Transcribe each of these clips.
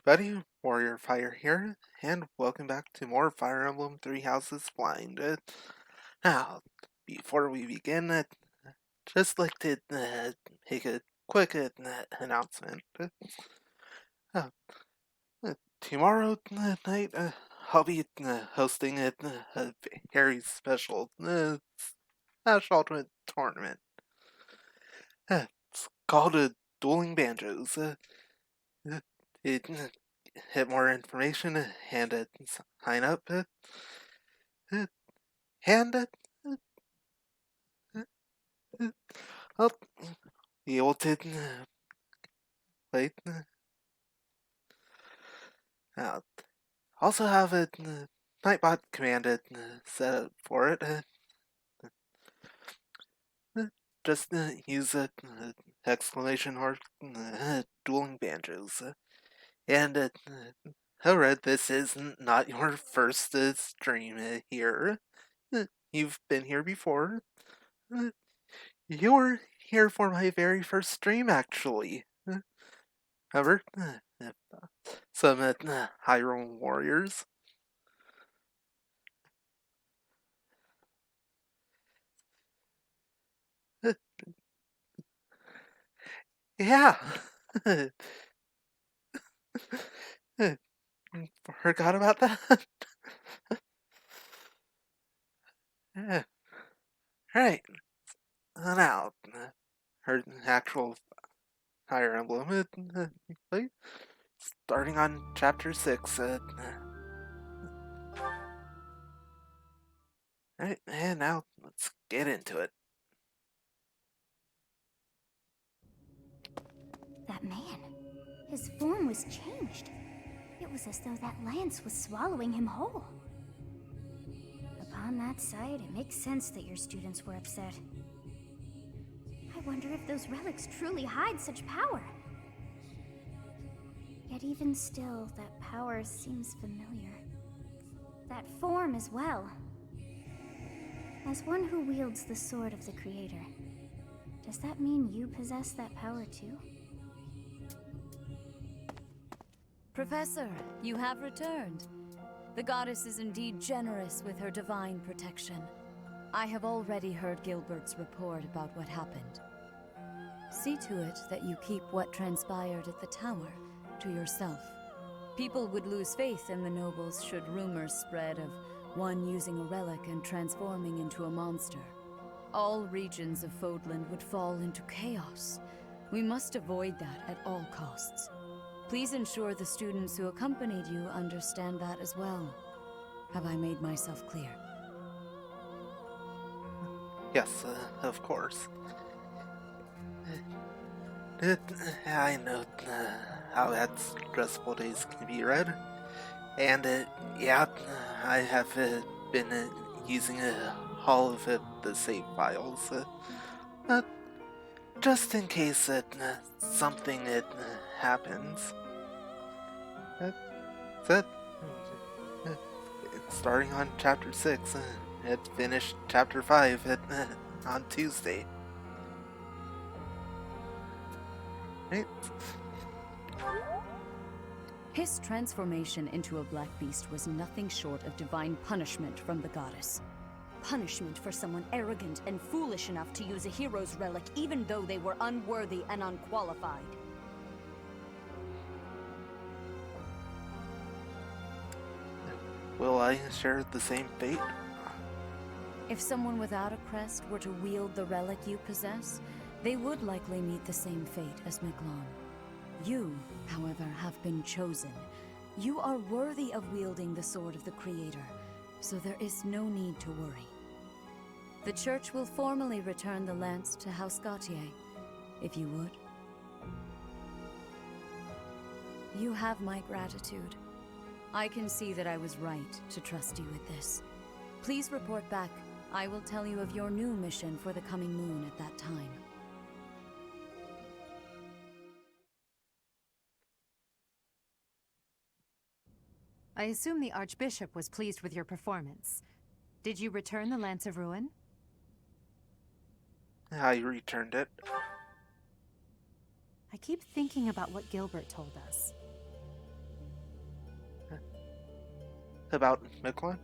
everybody, Warrior Fire here, and welcome back to more Fire Emblem Three Houses Blind. Now, before we begin, just like to make a quick announcement. Uh, Tomorrow night, I'll be hosting a very special Smash Ultimate tournament. It's called Dueling Banjos. Uh, it Get more information and sign up and I'll be able to play. Uh, also have a Nightbot command set up for it. Just use exclamation mark dueling banjos. And Howard, this is not your first stream here. You've been here before. Uh, you were here for my very first stream, actually. However, some Hyrule warriors. Yeah. Forgot about that. Yeah. Right. Now, her actual Fire Emblem, starting on chapter 6. Right, and now let's get into it. That man, his form was changed. It was as though that lance was swallowing him whole. Upon that sight, it makes sense that your students were upset. I wonder if those relics truly hide such power. Yet even still, that power seems familiar. That form as well. As one who wields the sword of the Creator, does that mean you possess that power too? Professor, you have returned. The goddess is indeed generous with her divine protection. I have already heard Gilbert's report about what happened. See to it that you keep what transpired at the tower to yourself. People would lose faith in the nobles should rumors spread of one using a relic and transforming into a monster. All regions of Fodland would fall into chaos. We must avoid that at all costs. Please ensure the students who accompanied you understand that as well. Have I made myself clear? Yes, of course. I know how that stressful days can be read. And yeah, I have been using all of the save files. Just in case something happens. That starting on chapter 6, it finished chapter 5 on Tuesday. Right? His transformation into a black beast was nothing short of divine punishment from the goddess. Punishment for someone arrogant and foolish enough to use a hero's relic even though they were unworthy and unqualified. Will I share the same fate? If someone without a crest were to wield the relic you possess, they would likely meet the same fate as Miglon. You, however, have been chosen. You are worthy of wielding the sword of the Creator, so there is no need to worry. The Church will formally return the lance to House Gautier, if you would. You have my gratitude. I can see that I was right to trust you with this. Please report back. I will tell you of your new mission for the coming moon at that time. I assume the Archbishop was pleased with your performance. Did you return the Lance of Ruin? I returned it. I keep thinking about what Gilbert told us. about Miquelon?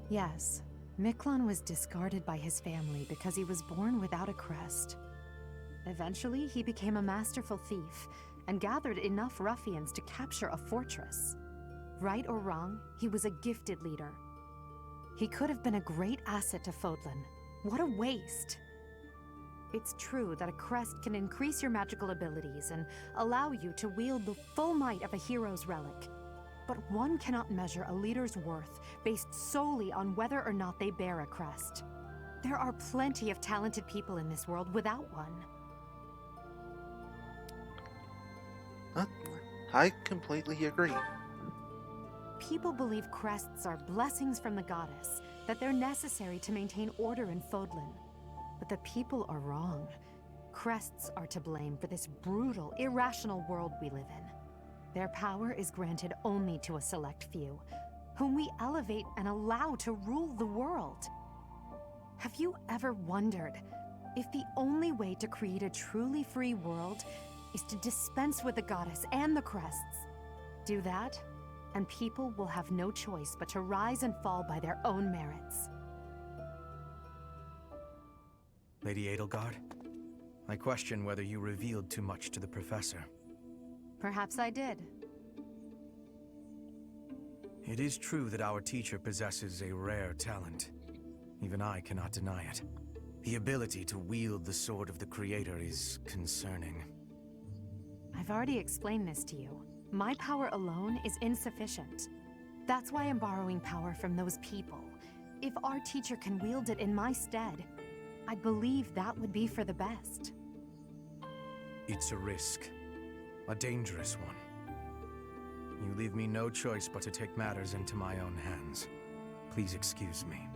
Yes, Miquelon was discarded by his family because he was born without a crest. Eventually, he became a masterful thief and gathered enough ruffians to capture a fortress. Right or wrong, he was a gifted leader. He could have been a great asset to Fodlan. What a waste! It's true that a crest can increase your magical abilities and allow you to wield the full might of a hero's relic. But one cannot measure a leader's worth based solely on whether or not they bear a crest. There are plenty of talented people in this world without one. I completely agree. People believe crests are blessings from the goddess, that they're necessary to maintain order in Fodlan. But the people are wrong. Crests are to blame for this brutal, irrational world we live in. Their power is granted only to a select few, whom we elevate and allow to rule the world. Have you ever wondered if the only way to create a truly free world is to dispense with the goddess and the crests? Do that, and people will have no choice but to rise and fall by their own merits. Lady Edelgard, I question whether you revealed too much to the Professor. Perhaps I did. It is true that our teacher possesses a rare talent. Even I cannot deny it. The ability to wield the sword of the Creator is concerning. I've already explained this to you. My power alone is insufficient. That's why I'm borrowing power from those people. If our teacher can wield it in my stead, I believe that would be for the best. It's a risk. A dangerous one. You leave me no choice but to take matters into my own hands. Please excuse me.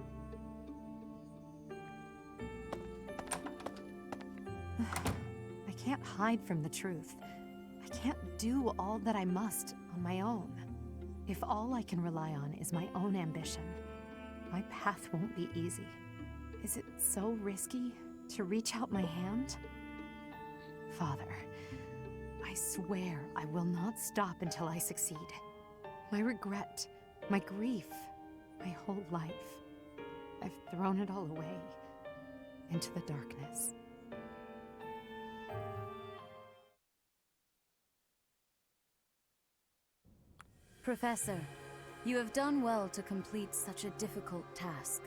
I can't hide from the truth. I can't do all that I must on my own. If all I can rely on is my own ambition, my path won't be easy. Is it so risky to reach out my hand? Father, I swear I will not stop until I succeed. My regret, my grief, my whole life, I've thrown it all away into the darkness. Professor, you have done well to complete such a difficult task.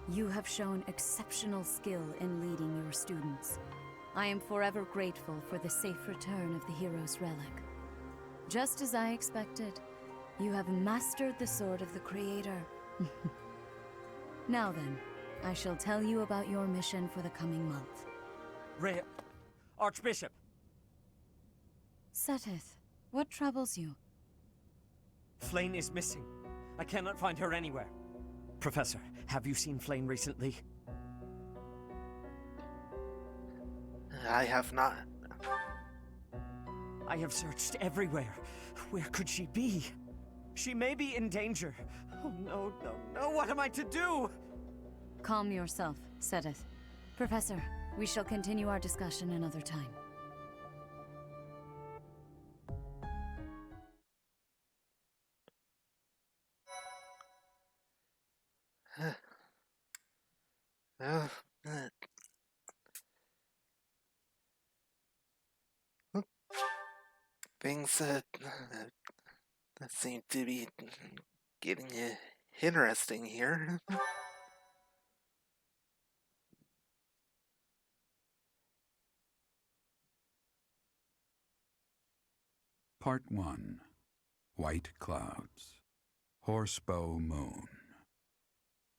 You have shown exceptional skill in leading your students. I am forever grateful for the safe return of the hero's relic. Just as I expected, you have mastered the sword of the Creator. Now then, I shall tell you about your mission for the coming month. Archbishop! Seteth, what troubles you? Flayn is missing. I cannot find her anywhere. Professor, have you seen Flayn recently? I have not. I have searched everywhere. Where could she be? She may be in danger. Oh no, no, no, what am I to do? Calm yourself, Seteth. Professor, we shall continue our discussion another time. Uh, Things that seem to be getting interesting here. Part 1. White Clouds. Horsebow Moon.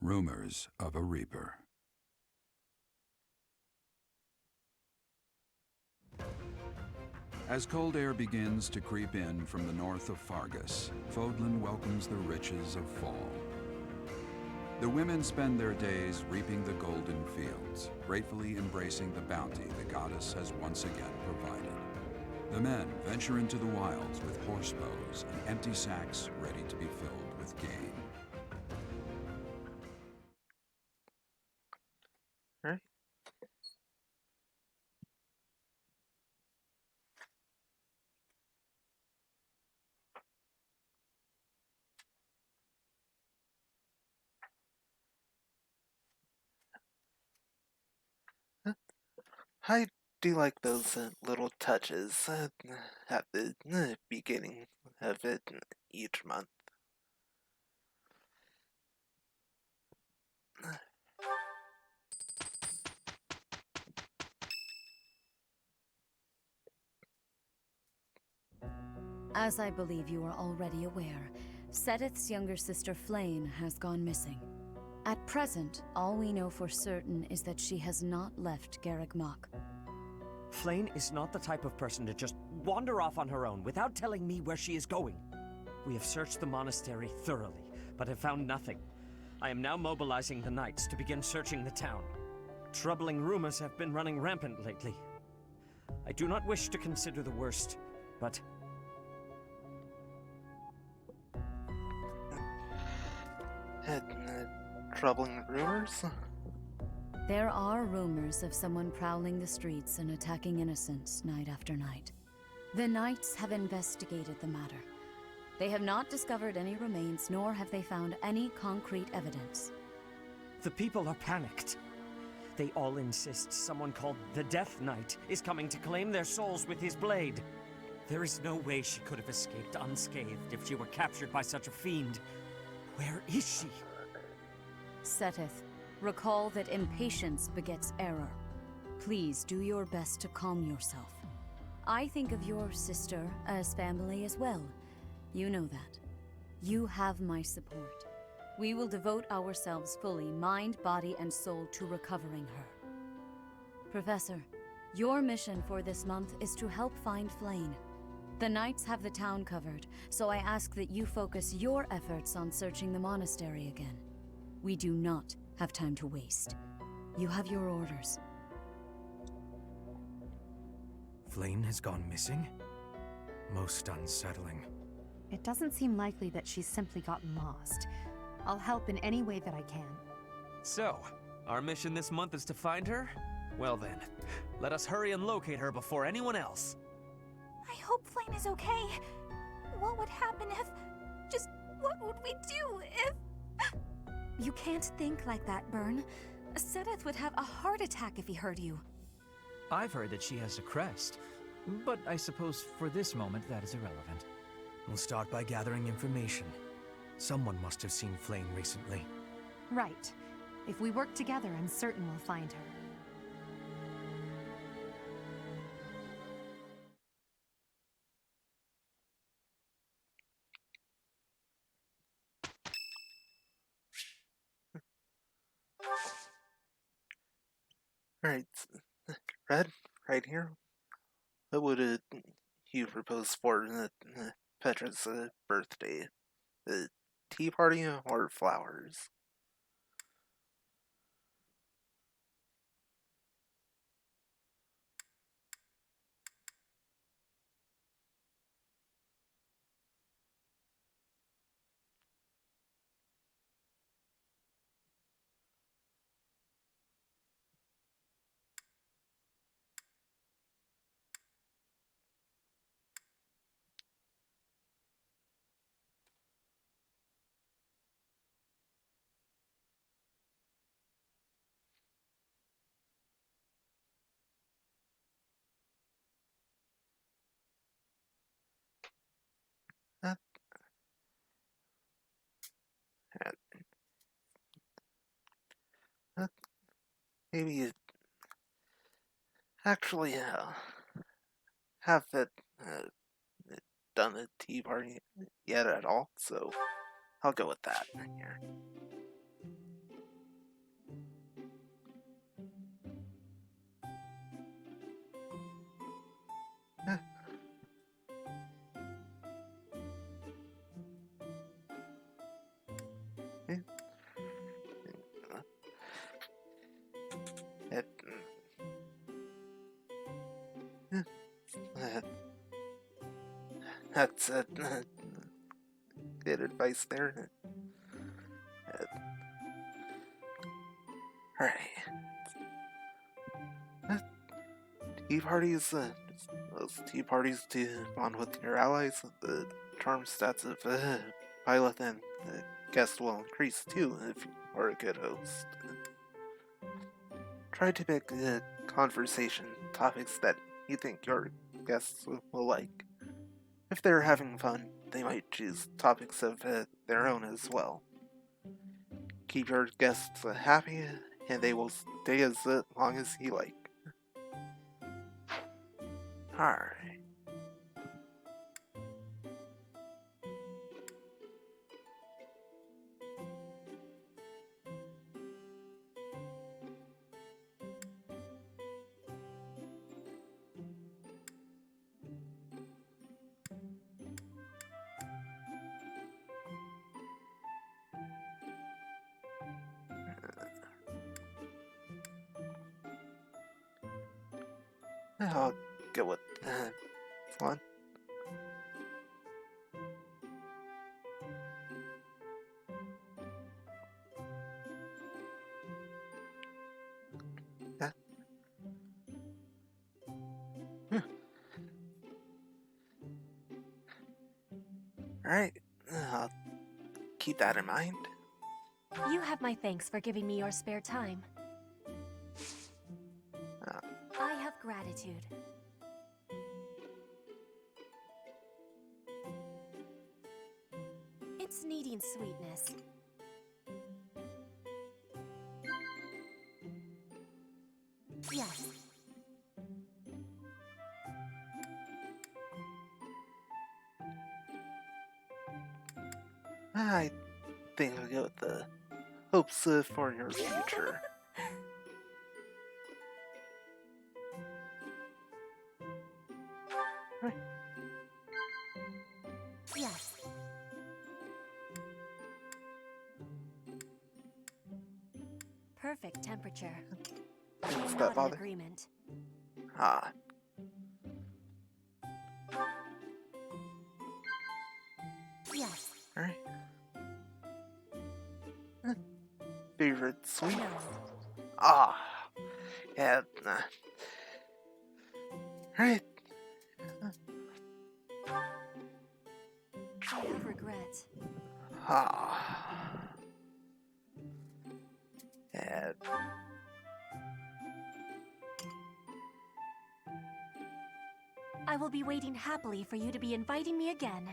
Rumors of a Reaper. As cold air begins to creep in from the north of Fargus, Fodlan welcomes the riches of fall. The women spend their days reaping the golden fields, gratefully embracing the bounty the goddess has once again provided. The men venture into the wilds with horsebows and empty sacks ready to be filled with game. Right? I do like those little touches at the beginning of it each month. As I believe you are already aware, Seteth's younger sister Flame has gone missing. At present, all we know for certain is that she has not left Garreg Mach. Flame is not the type of person to just wander off on her own without telling me where she is going. We have searched the monastery thoroughly, but have found nothing. I am now mobilizing the knights to begin searching the town. Troubling rumors have been running rampant lately. I do not wish to consider the worst, but... Troubling rumors? There are rumors of someone prowling the streets and attacking innocents night after night. The knights have investigated the matter. They have not discovered any remains, nor have they found any concrete evidence. The people are panicked. They all insist someone called the Death Knight is coming to claim their souls with his blade. There is no way she could have escaped unscathed if she were captured by such a fiend. Where is she? Seteth, recall that impatience begets error. Please do your best to calm yourself. I think of your sister as family as well. You know that. You have my support. We will devote ourselves fully, mind, body, and soul, to recovering her. Professor, your mission for this month is to help find Flame. The Knights have the town covered, so I ask that you focus your efforts on searching the monastery again. We do not have time to waste. You have your orders. Flame has gone missing? Most unsettling. It doesn't seem likely that she's simply gotten lost. I'll help in any way that I can. So, our mission this month is to find her? Well then, let us hurry and locate her before anyone else. I hope Flame is okay. What would happen if... Just what would we do if... You can't think like that, Byrne. Seteth would have a heart attack if he heard you. I've heard that she has a crest, but I suppose for this moment that is irrelevant. We'll start by gathering information. Someone must have seen Flame recently. Right. If we work together, I'm certain we'll find her. Alright, Red, right here. What would you propose for Petra's birthday? The tea party or flowers? Uh, uh, Maybe you actually haven't done a tea party yet at all, so I'll go with that here. Eh, eh, eh, eh, eh, That's good advice there. Alright. Tea parties, those tea parties to bond with your allies, the charm stats of Pilot and guest will increase too if you are a good host. try to pick conversation topics that you think your guests will like. If they're having fun, they might choose topics of their own as well. Keep your guests happy, and they will stay as long as you like. Alright. I'll go with one. Yeah. Alright, I'll keep that in mind. You have my thanks for giving me your spare time. I have gratitude. It's needing sweetness. Yes. I think I'll go with the hopes for your future. Right. Yes. Perfect temperature. Does Not that an bother? agreement. Ah. Yes. Alright. Favorite sweet? No. Ah. Yeah. Alright. I have regret. Ah. And I will be waiting happily for you to be inviting me again.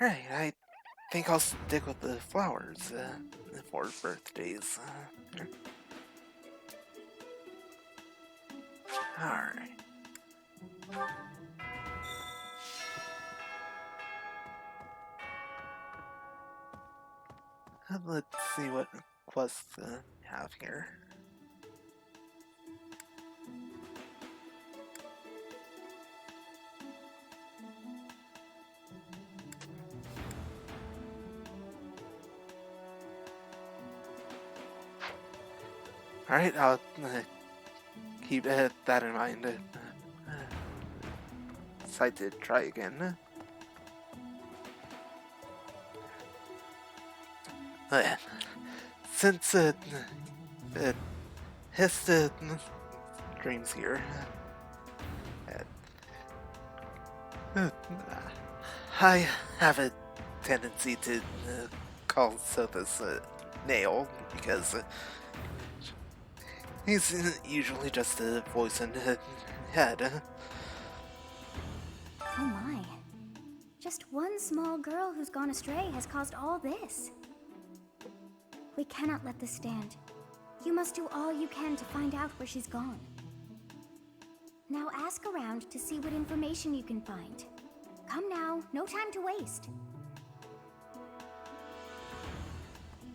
right, I think I'll stick with the flowers for birthdays. Alright. Let's see what quests have here. Alright, I'll keep that in mind. Decide to try again. Since his dreams here, I have a tendency to call Sothis Nail because he's usually just a voice in the head. Oh my. Just one small girl who's gone astray has caused all this. We cannot let this stand. You must do all you can to find out where she's gone. Now ask around to see what information you can find. Come now, no time to waste.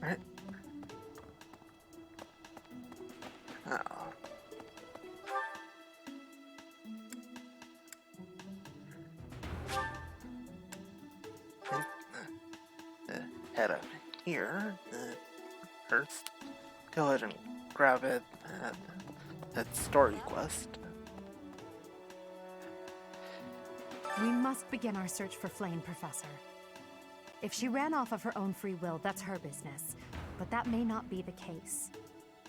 Right. Oh. Head up here first. Go ahead and grab it. That story quest. We must begin our search for Flame, Professor. If she ran off of her own free will, that's her business. But that may not be the case.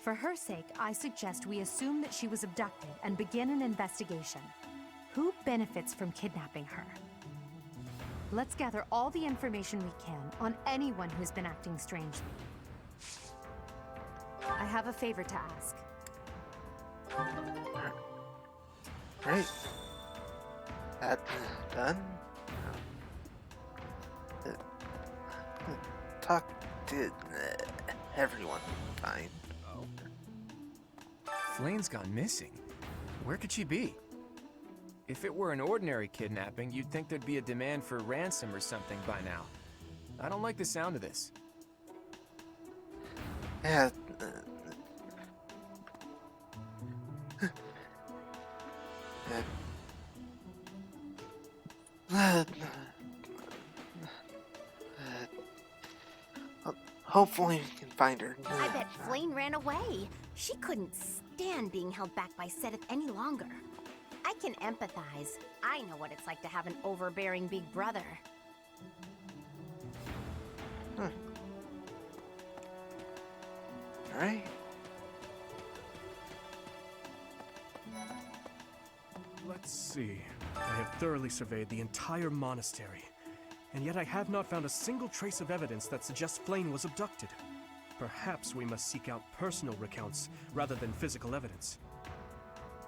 For her sake, I suggest we assume that she was abducted and begin an investigation. Who benefits from kidnapping her? Let's gather all the information we can on anyone who's been acting strangely. I have a favor to ask. Right. That done? Talk to everyone. Fine. Flane's gone missing. Where could she be? If it were an ordinary kidnapping, you'd think there'd be a demand for ransom or something by now. I don't like the sound of this. Yeah. Hopefully we can find her. I bet Flane ran away. She couldn't stand being held back by Seth any longer. I can empathize. I know what it's like to have an overbearing big brother. Alright. Let's see. I have thoroughly surveyed the entire monastery, and yet I have not found a single trace of evidence that suggests Flane was abducted. Perhaps we must seek out personal recounts rather than physical evidence.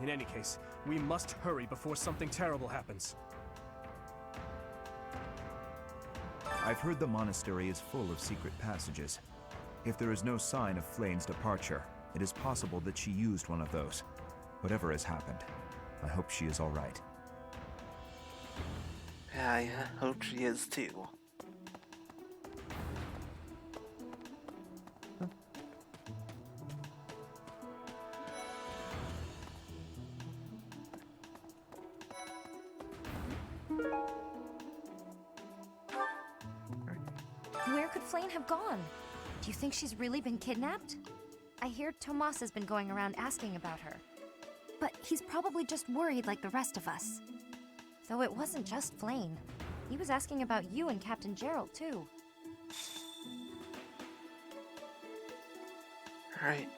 In any case, we must hurry before something terrible happens. I've heard the monastery is full of secret passages. If there is no sign of Flane's departure, it is possible that she used one of those. Whatever has happened, I hope she is all right. I hope she is too. Where could Flane have gone? Do you think she's really been kidnapped? I hear Tomas has been going around asking about her. But he's probably just worried like the rest of us. Though it wasn't just Flane. He was asking about you and Captain Gerald, too. Alright.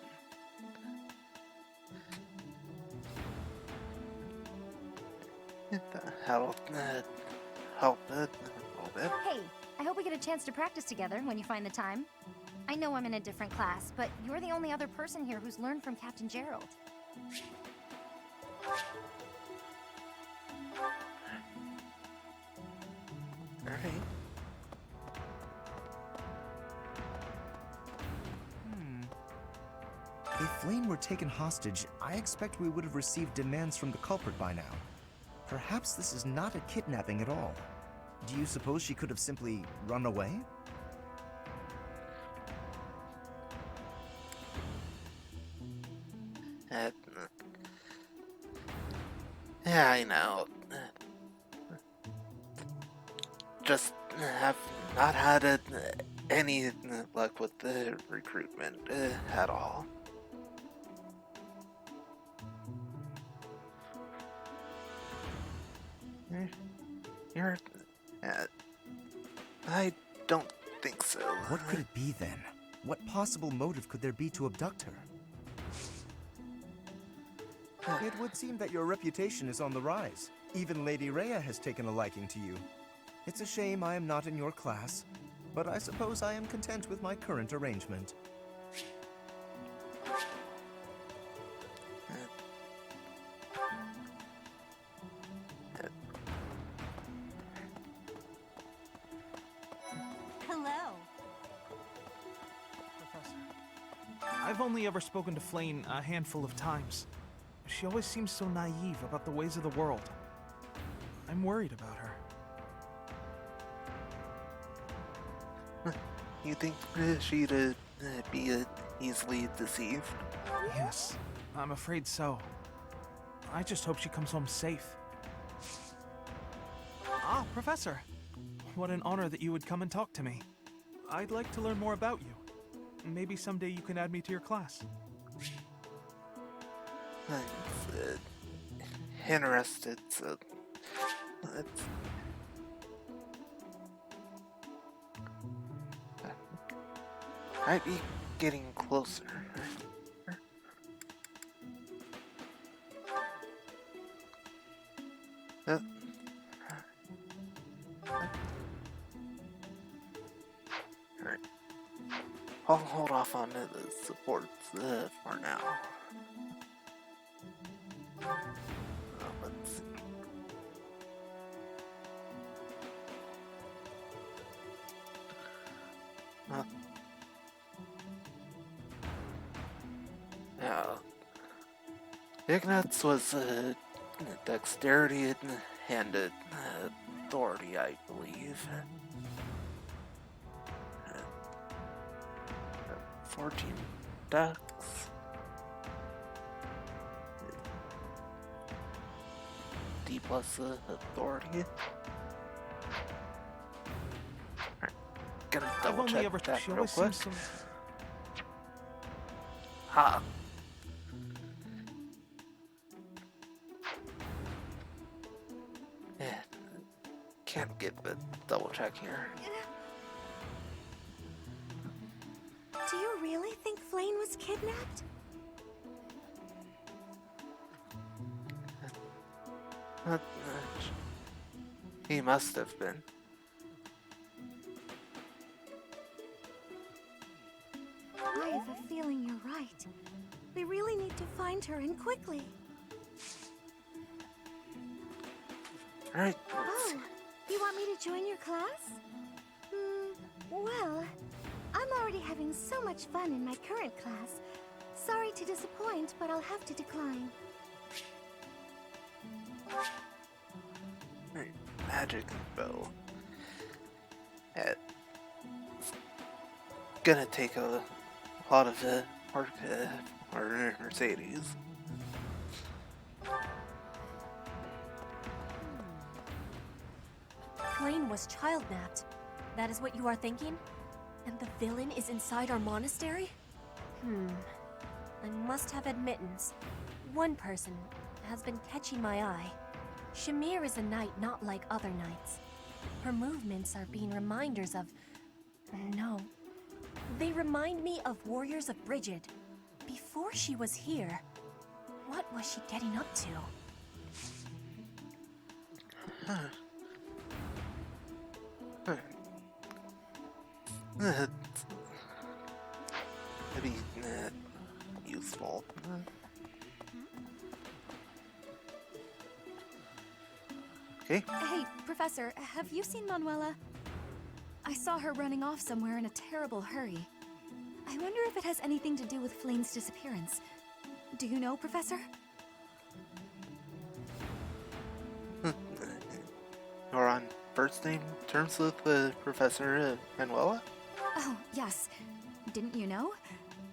That'll help it a little bit. Hey, I hope we get a chance to practice together when you find the time. I know I'm in a different class, but you're the only other person here who's learned from Captain Gerald. Alright. If Flane were taken hostage, I expect we would have received demands from the culprit by now. Perhaps this is not a kidnapping at all. Do you suppose she could have simply run away? Yeah, I know. Just have not had any luck with the recruitment at all. You're... I don't think so. What could it be then? What possible motive could there be to abduct her? It would seem that your reputation is on the rise. Even Lady Rhea has taken a liking to you. It's a shame I am not in your class, but I suppose I am content with my current arrangement. Hello. Professor. I've only ever spoken to Flane a handful of times. She always seems so naive about the ways of the world. I'm worried about her. You think she'd be easily deceived? Yes, I'm afraid so. I just hope she comes home safe. Ah, Professor! What an honor that you would come and talk to me. I'd like to learn more about you. Maybe someday you can add me to your class. I'm interested, so let's... Might be getting closer. I'll hold off on the supports for now. Let's see. Yeah. Ignatz was dexterity and authority, I believe. 14 dex. D plus authority. Alright, gonna double check that real quick. Ha! Yeah, can't get the double check here. Do you really think Flane was kidnapped? Not much. He must have been. I have a feeling you're right. We really need to find her, and quickly. Alright. Oh, you want me to join your class? Well, I'm already having so much fun in my current class. Sorry to disappoint, but I'll have to decline. Alright, magic bow. It's gonna take a lot of work for Mercedes. Flane was child-napped. That is what you are thinking? And the villain is inside our monastery? I must have admittance. One person has been catching my eye. Shamir is a knight not like other knights. Her movements are being reminders of... No. They remind me of warriors of Brigid. Before she was here, what was she getting up to? Maybe useful. Okay. Hey, Professor, have you seen Manuela? I saw her running off somewhere in a terrible hurry. I wonder if it has anything to do with Flane's disappearance. Do you know, Professor? You're on first name terms with Professor Manuela? Oh, yes. Didn't you know?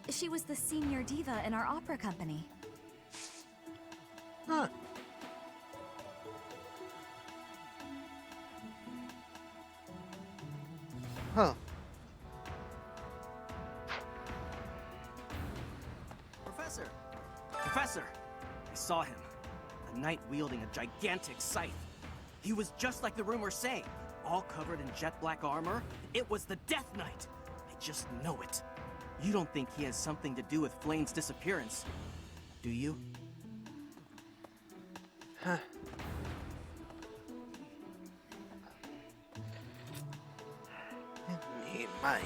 She was the senior diva in our opera company. Huh. Huh. Professor! Professor! I saw him. A knight wielding a gigantic scythe. He was just like the rumors say, all covered in jet black armor. It was the Death Knight. I just know it. You don't think he has something to do with Flane's disappearance, do you? Huh. He might.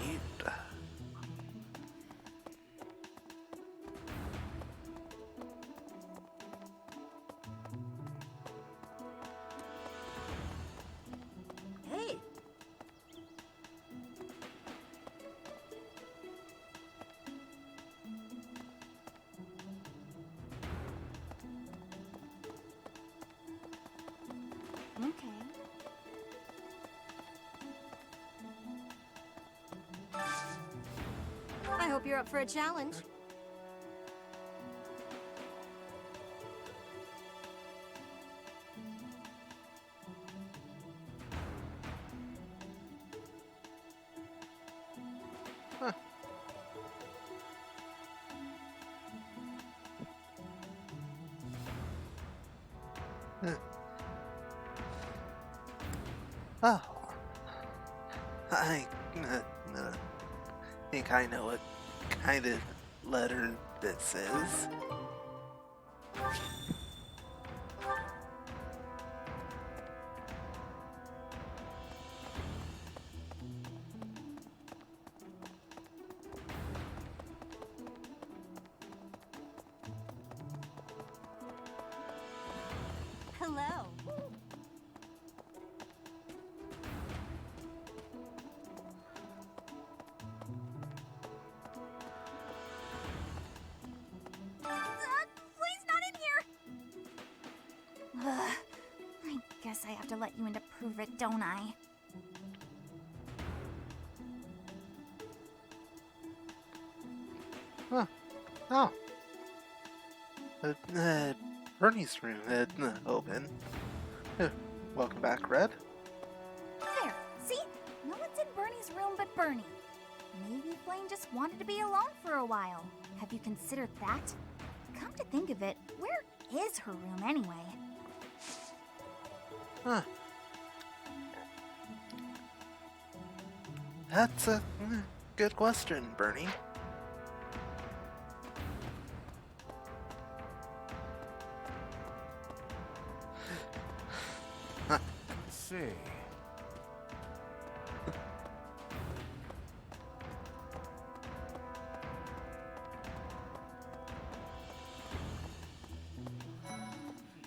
Hey! Okay. I hope you're up for a challenge. Oh, I think I know what kind of letter this is. Guess I have to let you in to prove it, don't I? Huh. Oh. Bernie's room had open. Welcome back, Red. There, see? No one's in Bernie's room but Bernie. Maybe Flame just wanted to be alone for a while. Have you considered that? Come to think of it, where is her room anyway? Huh. That's a good question, Bernie. Let's see.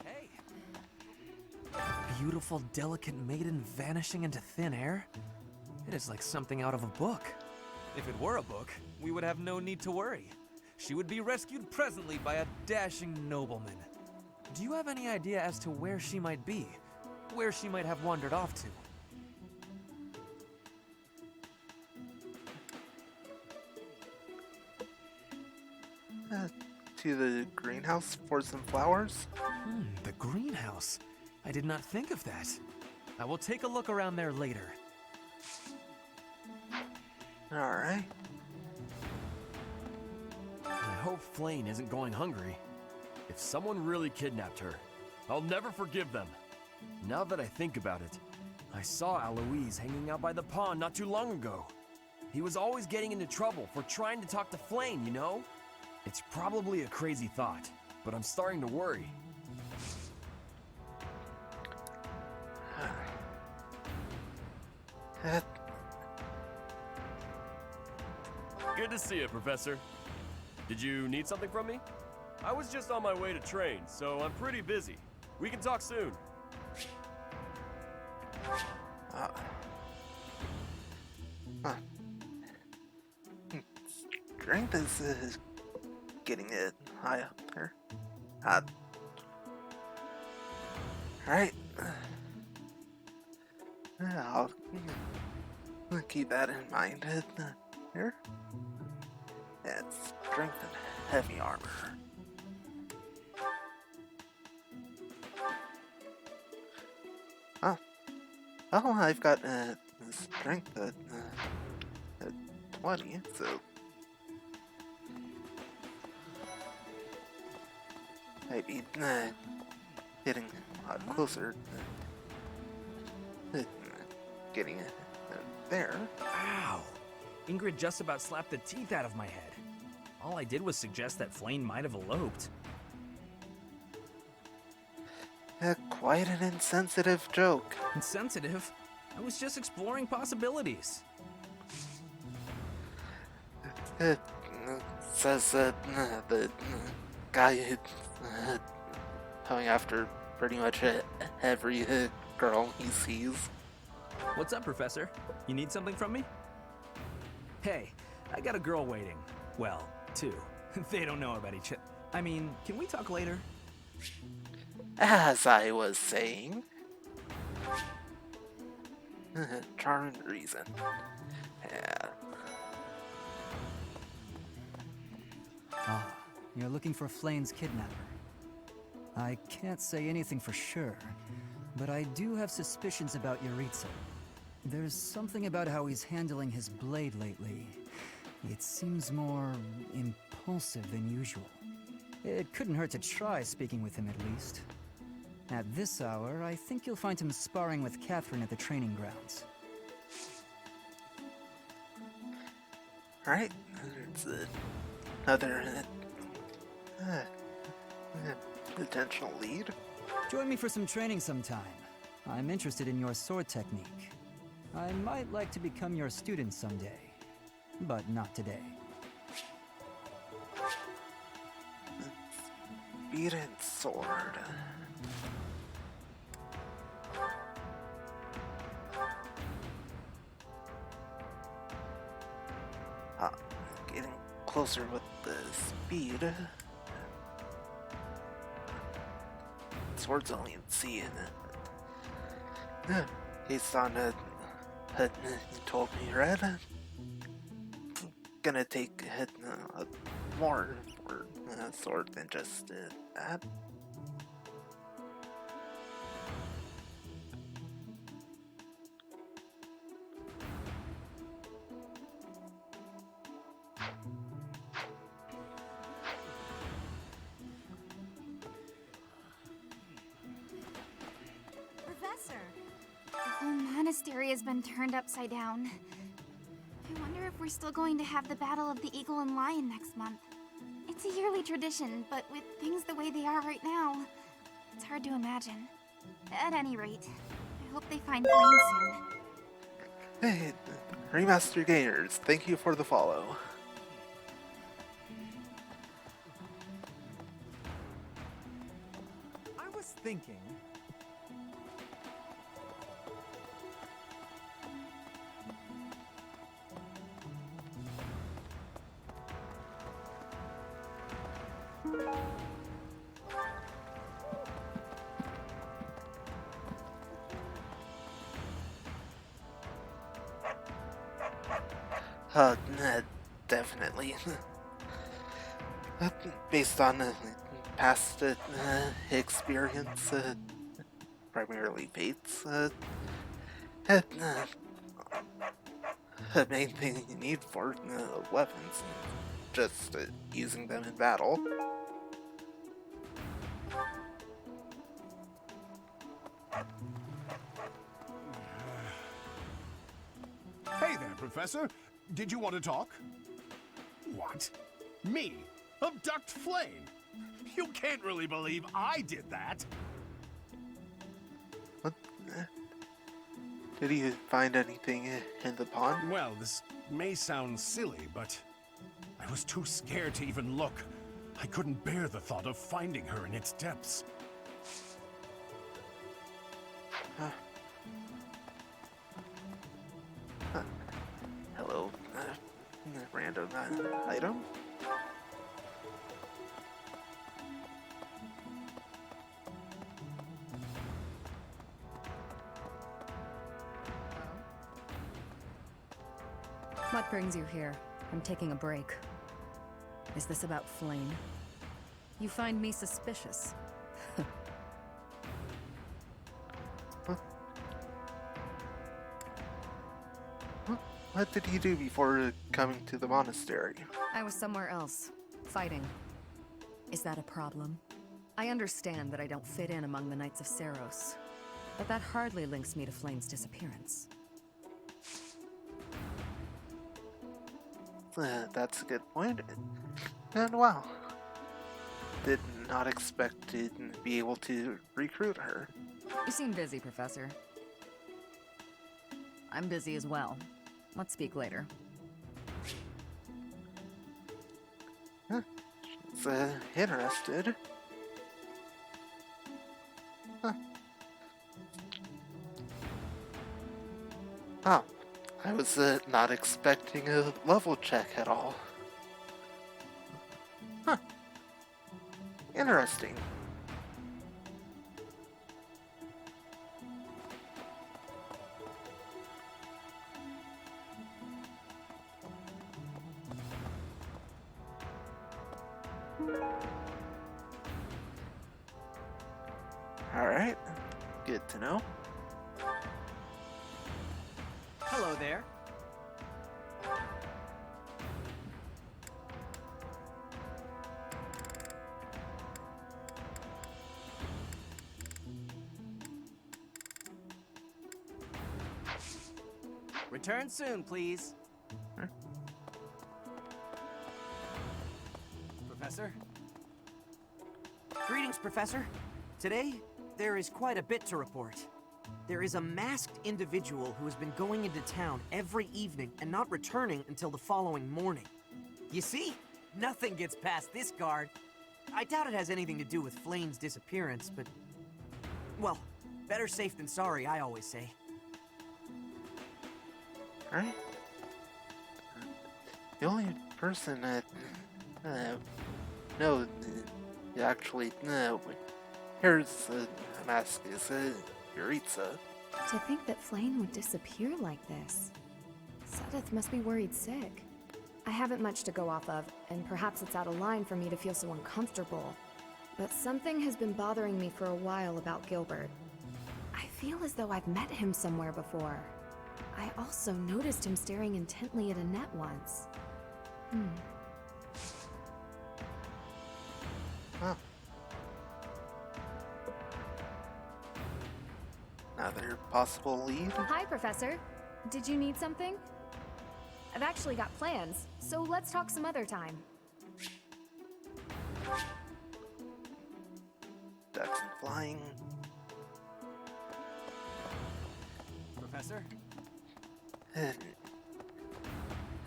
Hey! Beautiful, delicate maiden vanishing into thin air? It is like something out of a book. If it were a book, we would have no need to worry. She would be rescued presently by a dashing nobleman. Do you have any idea as to where she might be? Where she might have wandered off to? To the greenhouse for some flowers? The greenhouse. I did not think of that. I will take a look around there later. Alright. I hope Flame isn't going hungry. If someone really kidnapped her, I'll never forgive them. Now that I think about it, I saw Aloise hanging out by the pond not too long ago. He was always getting into trouble for trying to talk to Flame, you know? It's probably a crazy thought, but I'm starting to worry. Good to see you, Professor. Did you need something from me? I was just on my way to train, so I'm pretty busy. We can talk soon. Strength is getting it high up there. Alright. I'll keep that in mind. Here. It's strength and heavy armor. Oh, I've got strength at 20, so maybe getting a lot closer. Getting there. Ow! Ingrid just about slapped the teeth out of my head. All I did was suggest that Flame might have eloped. Quite an insensitive joke. Insensitive? I was just exploring possibilities. It says that the guy who's going after pretty much every girl he sees. What's up, Professor? You need something from me? Hey, I got a girl waiting. Well, two. They don't know about each other. I mean, can we talk later? As I was saying. Charm and reason. Yeah. Ah, you're looking for Flame's kidnapper. I can't say anything for sure, but I do have suspicions about Yaritza. There's something about how he's handling his blade lately. It seems more impulsive than usual. It couldn't hurt to try speaking with him at least. At this hour, I think you'll find him sparring with Catherine at the training grounds. Alright, it's another potential lead. Join me for some training sometime. I'm interested in your sword technique. I might like to become your student someday, but not today. Speed and sword. Getting closer with the speed. Sword's only in C in it. Based on what you told me, right? Gonna take more for sword than just that. Professor! The whole monastery has been turned upside down. I wonder if we're still going to have the Battle of the Eagle and Lion next month. It's a yearly tradition, but with things the way they are right now, it's hard to imagine. At any rate, I hope they find Flame soon. Hey, Remaster Gamers, thank you for the follow. I was thinking. Definitely. Based on past experience, primarily Fates, the main thing you need for weapons, just using them in battle. Hey there, Professor. Did you want to talk? What? Me? Abduct Flame? You can't really believe I did that. What? Did you find anything in the pond? Well, this may sound silly, but I was too scared to even look. I couldn't bear the thought of finding her in its depths. Hello, random item? What brings you here? I'm taking a break. Is this about Flame? You find me suspicious. What did you do before coming to the monastery? I was somewhere else, fighting. Is that a problem? I understand that I don't fit in among the Knights of Seiros, but that hardly links me to Flame's disappearance. That's a good point. And wow, did not expect to be able to recruit her. You seem busy, Professor. I'm busy as well. Let's speak later. She's interested. Huh. Oh, I was not expecting a level check at all. Huh. Interesting. Alright, good to know. Hello there. Return soon, please. Huh? Professor? Greetings, Professor. Today, there is quite a bit to report. There is a masked individual who has been going into town every evening and not returning until the following morning. You see? Nothing gets past this guard. I doubt it has anything to do with Flame's disappearance, but... well, better safe than sorry, I always say. Right? The only person that no, actually no. Here's a mask is Yuritsa. To think that Flame would disappear like this. Sedith must be worried sick. I haven't much to go off of, and perhaps it's out of line for me to feel so uncomfortable. But something has been bothering me for a while about Gilbert. I feel as though I've met him somewhere before. I also noticed him staring intently at Annette once. Huh. Another possible lead? Hi, Professor. Did you need something? I've actually got plans, so let's talk some other time. Ducks and flying. Professor?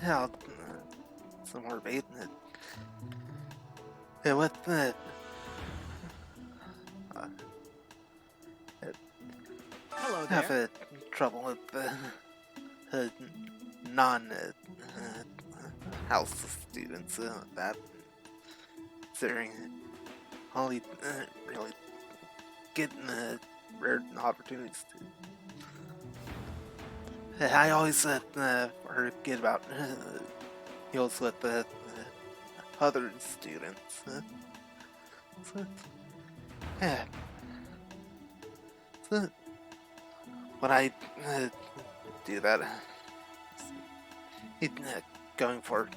Yeah, some more bait. Yeah, what the... Hello have there. trouble with the non-house students that considering only really getting rare opportunities to. I always forget about deals with the other students. So, yeah. So, when I do that, going for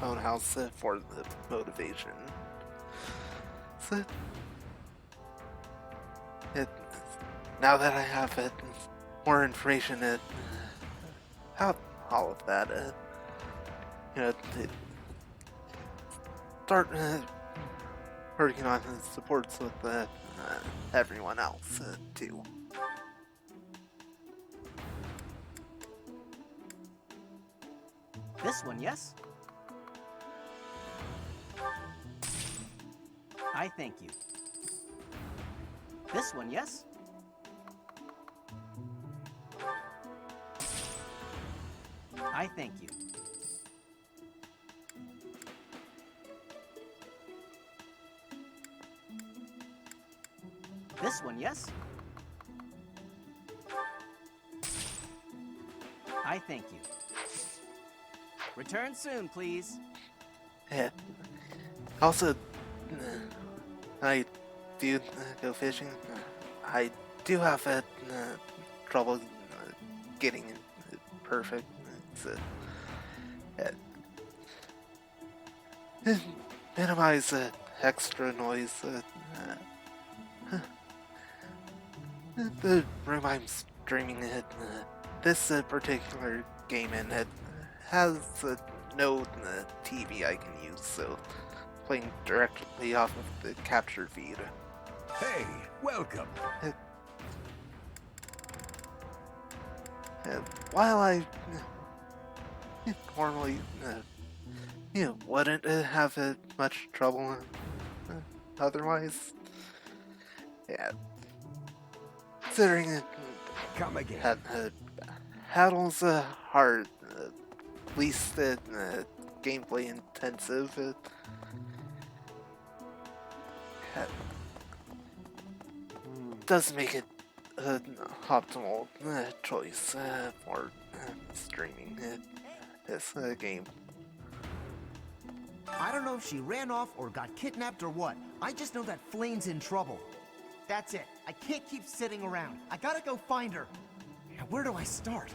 own house for the motivation. So, now that I have more information about all of that, start working on supports with everyone else too. This one, yes? I thank you. This one, yes? I thank you. This one, yes? I thank you. Return soon, please. Yeah. Also, I do go fishing. I do have trouble getting it perfect. It's, minimize extra noise. The room I'm streaming it, this particular game in it has no TV I can use, so playing directly off of the capture feed. Hey, welcome. While I normally wouldn't have much trouble otherwise, yeah, considering it, come again. Haddle's hard, least gameplay intensive. Does make it an optimal choice for streaming this game. I don't know if she ran off or got kidnapped or what. I just know that Flane's in trouble. That's it. I can't keep sitting around. I gotta go find her. Now, where do I start?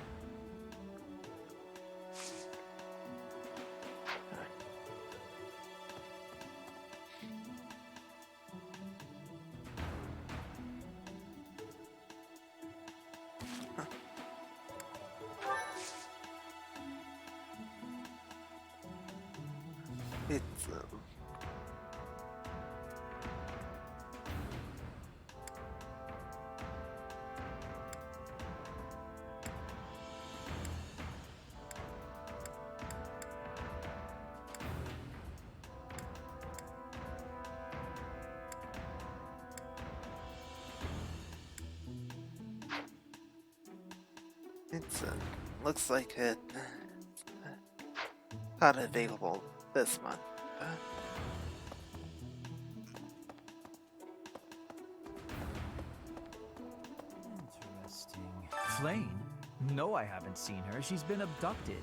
It's looks like it not available this month. Flame? No, I haven't seen her. She's been abducted.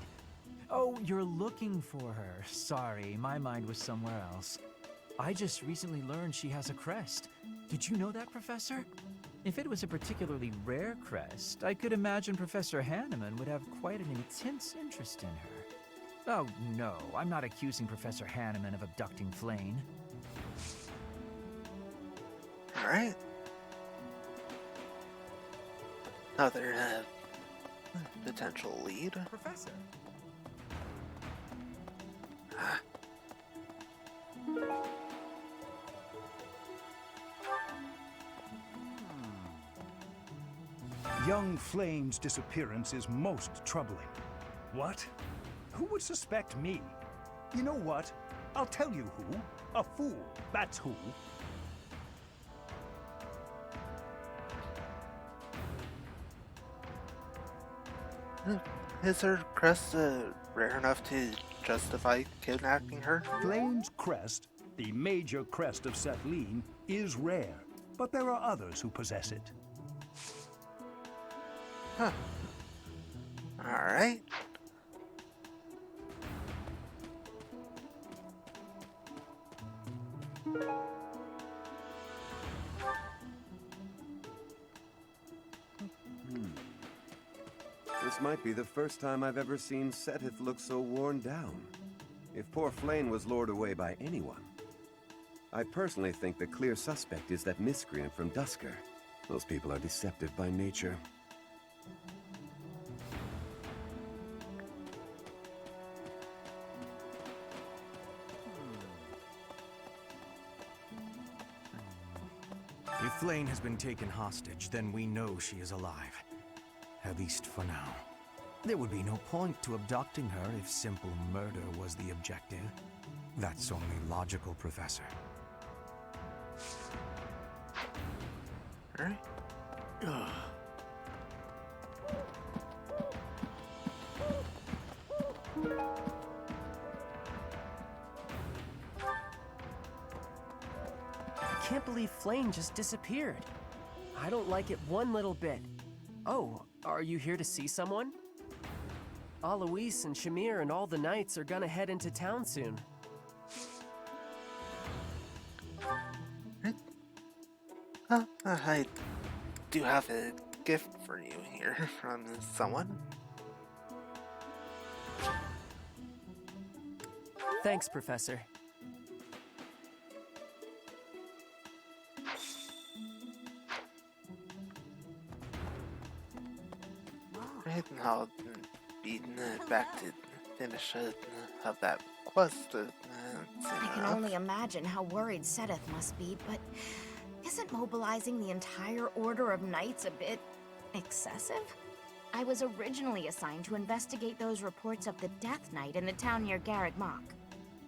Oh, you're looking for her. Sorry, my mind was somewhere else. I just recently learned she has a crest. Did you know that, Professor? If it was a particularly rare crest, I could imagine Professor Hanneman would have quite an intense interest in her. Oh, no, I'm not accusing Professor Hanneman of abducting Flame. Alright. Another potential lead. Professor. Young Flame's disappearance is most troubling. What? Who would suspect me? You know what? I'll tell you who. A fool, that's who. Is her crest rare enough to justify kidnapping her? Flame's crest, the major crest of Setleen, is rare, but there are others who possess it. Huh. Alright. This might be the first time I've ever seen Seteth look so worn down. If poor Flame was lured away by anyone. I personally think the clear suspect is that miscreant from Dusker. Those people are deceptive by nature. If Flame has been taken hostage, then we know she is alive. At least for now. There would be no point to abducting her if simple murder was the objective. That's only logical, Professor. Alright. I can't believe Flame just disappeared. I don't like it one little bit. Oh, are you here to see someone? Alois and Shamir and all the knights are gonna head into town soon. I do have a gift for you here from someone. Thanks, Professor. Right now, be back to finish of that quest. I can only imagine how worried Seteth must be, but isn't mobilizing the entire Order of Knights a bit excessive? I was originally assigned to investigate those reports of the Death Knight in the town near Garreg Mach.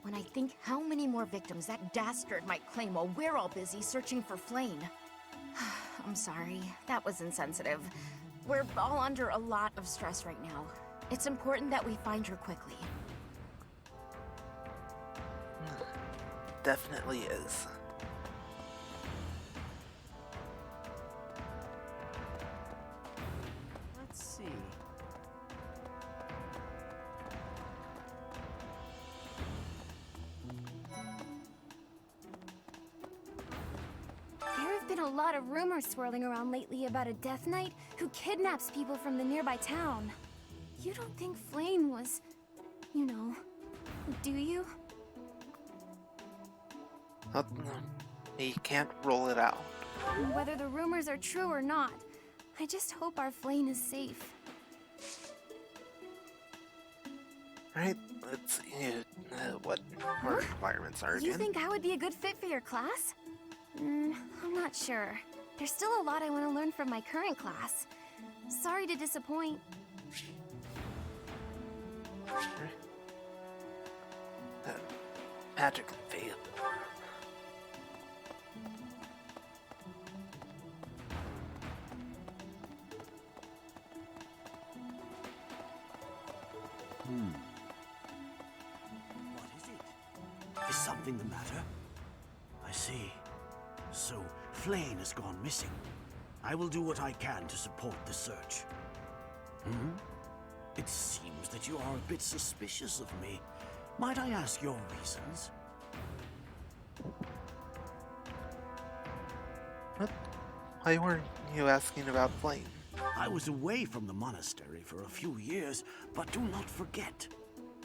When I think how many more victims that dastard might claim while we're all busy searching for Flame. I'm sorry, that was insensitive. We're all under a lot of stress right now. It's important that we find her quickly. Definitely is. Let's see. There have been a lot of rumors swirling around lately about a Death Knight who kidnaps people from the nearby town. You don't think Flame was, you know, do you? He can't rule it out. Whether the rumors are true or not, I just hope our Flame is safe. Right, let's see what our requirements are You again. think I would be a good fit for your class? I'm not sure. There's still a lot I want to learn from my current class. Sorry to disappoint. Magic and faith. What is it? Is something the matter? I see. So, Flame has gone missing. I will do what I can to support the search. Hmm? It seems that you are a bit suspicious of me. Might I ask your reasons? What? Why weren't you asking about Flame? I was away from the monastery for a few years, but do not forget,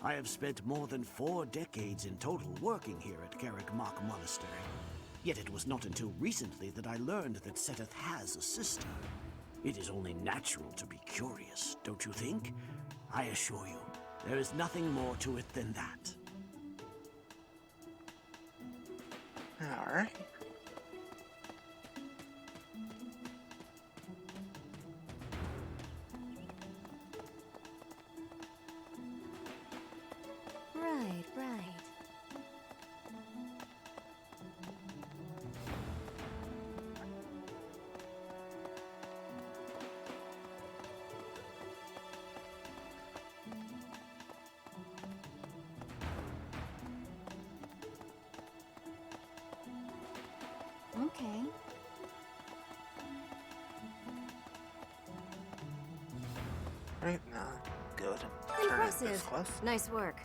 I have spent more than 4 decades in total working here at Garreg-Mach Monastery. Yet it was not until recently that I learned that Seteth has a sister. It is only natural to be curious, don't you think? I assure you, there is nothing more to it than that. Alright. Right. Okay. Right now, go ahead and turn in this Impressive. quest. Nice work.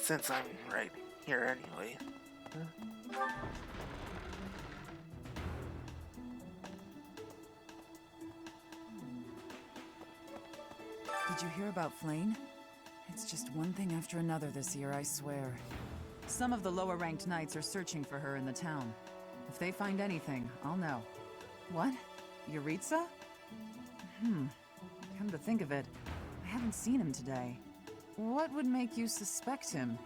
Since I'm right here anyway. Did you hear about Flame? It's just one thing after another this year, I swear. Some of the lower-ranked knights are searching for her in the town. If they find anything, I'll know. What? Yuritsa? Come to think of it, I haven't seen him today. What would make you suspect him?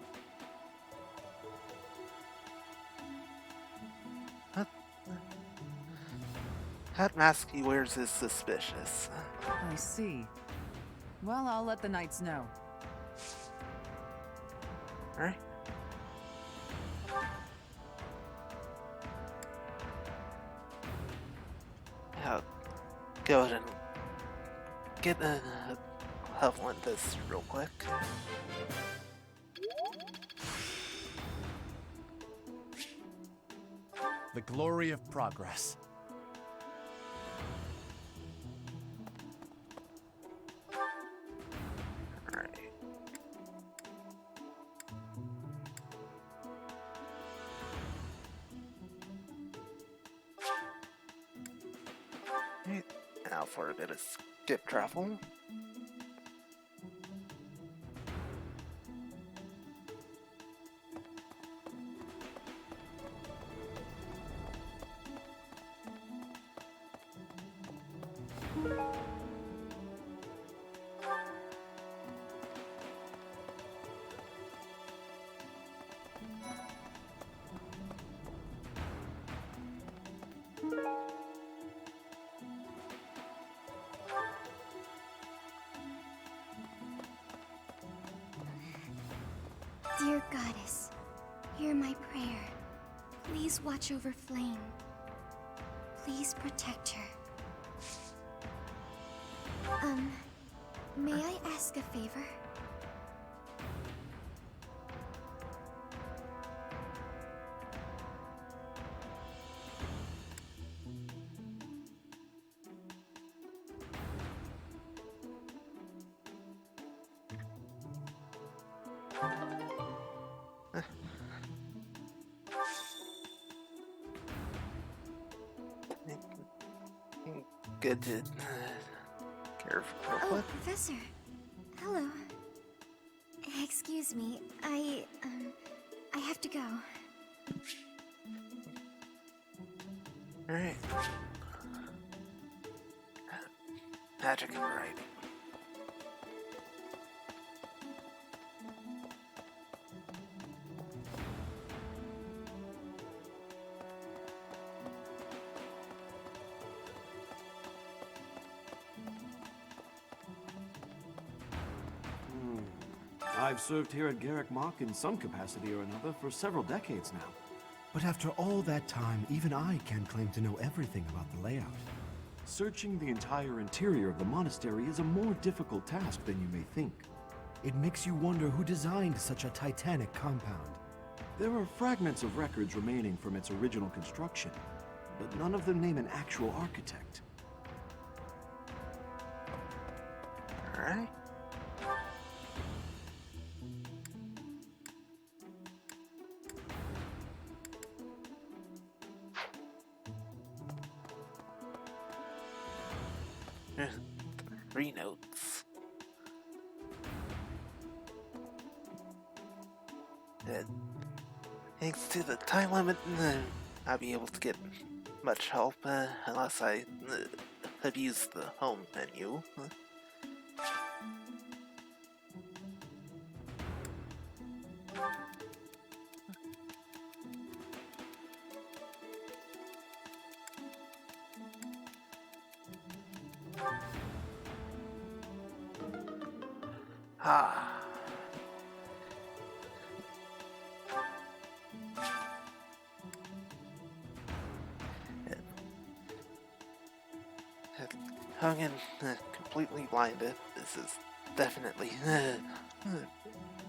That mask he wears is suspicious. I see. Well, I'll let the knights know. Alright. Go ahead and get a level in this real quick. The glory of progress. Right, now for a bit of skip travel. Dear Goddess, hear my prayer. Please watch over Flame. Please protect her. May I ask a favor? Good to care real quick. Professor. Hello. Excuse me. I have to go. Alright. Magic and writing. I've served here at Garrick Mach in some capacity or another for several decades now. But after all that time, even I can't claim to know everything about the layout. Searching the entire interior of the monastery is a more difficult task than you may think. It makes you wonder who designed such a titanic compound. There are fragments of records remaining from its original construction, but none of them name an actual architect. Alright. There's 3 notes. Thanks to the time limit, I'll be able to get much help unless I abuse the home menu. Ah. Hung and completely blinded. This is definitely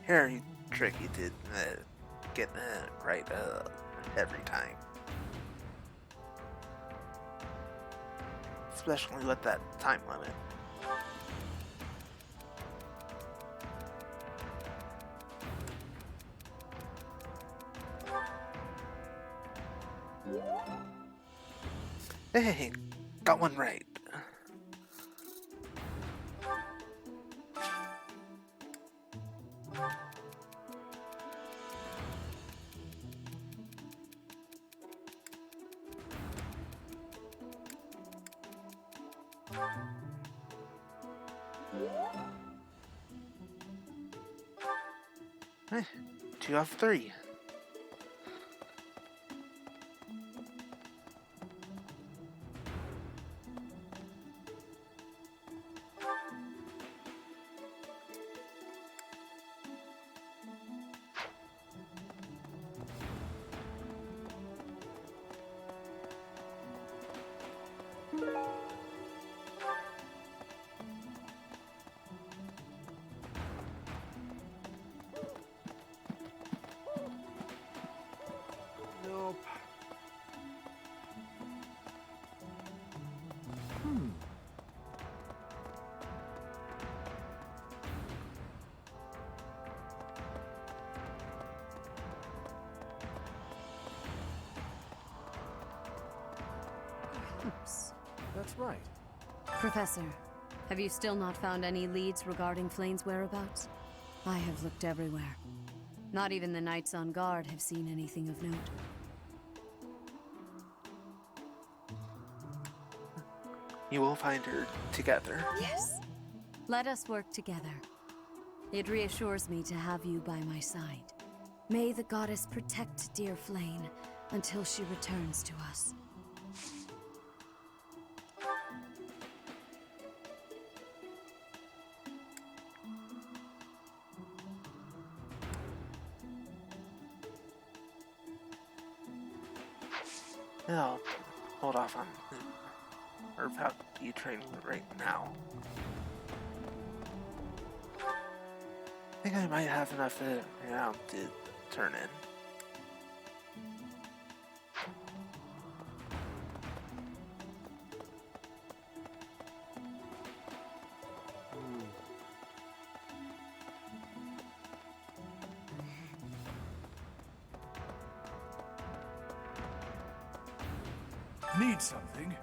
very tricky to get right every time. Especially with that time limit. Hey, got one right. Hey, 2 out of 3. Nope. Oops. That's right. Professor, have you still not found any leads regarding Flane's whereabouts? I have looked everywhere. Not even the knights on guard have seen anything of note. You will find her together. Yes. Let us work together. It reassures me to have you by my side. May the goddess protect dear Flane until she returns to us. No, hold off on or about you training right now. I think I might have enough around to turn in. Need something?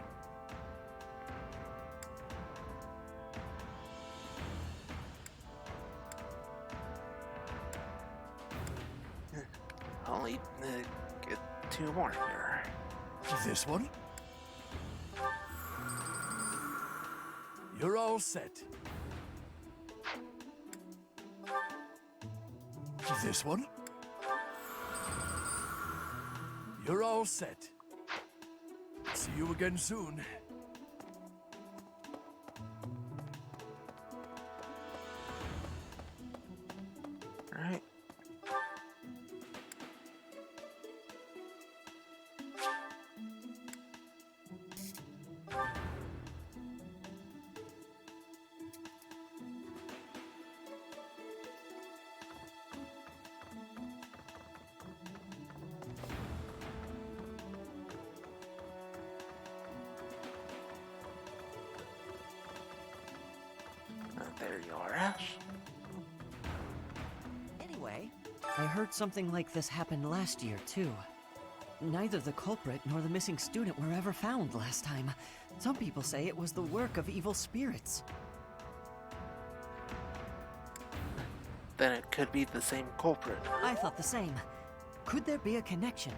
Only get 2 more here. This one? You're all set. This one? You're all set. See you again soon. there you are, Ash. Anyway, I heard something like this happened last year, too. Neither the culprit nor the missing student were ever found last time. Some people say it was the work of evil spirits. Then it could be the same culprit. I thought the same. Could there be a connection?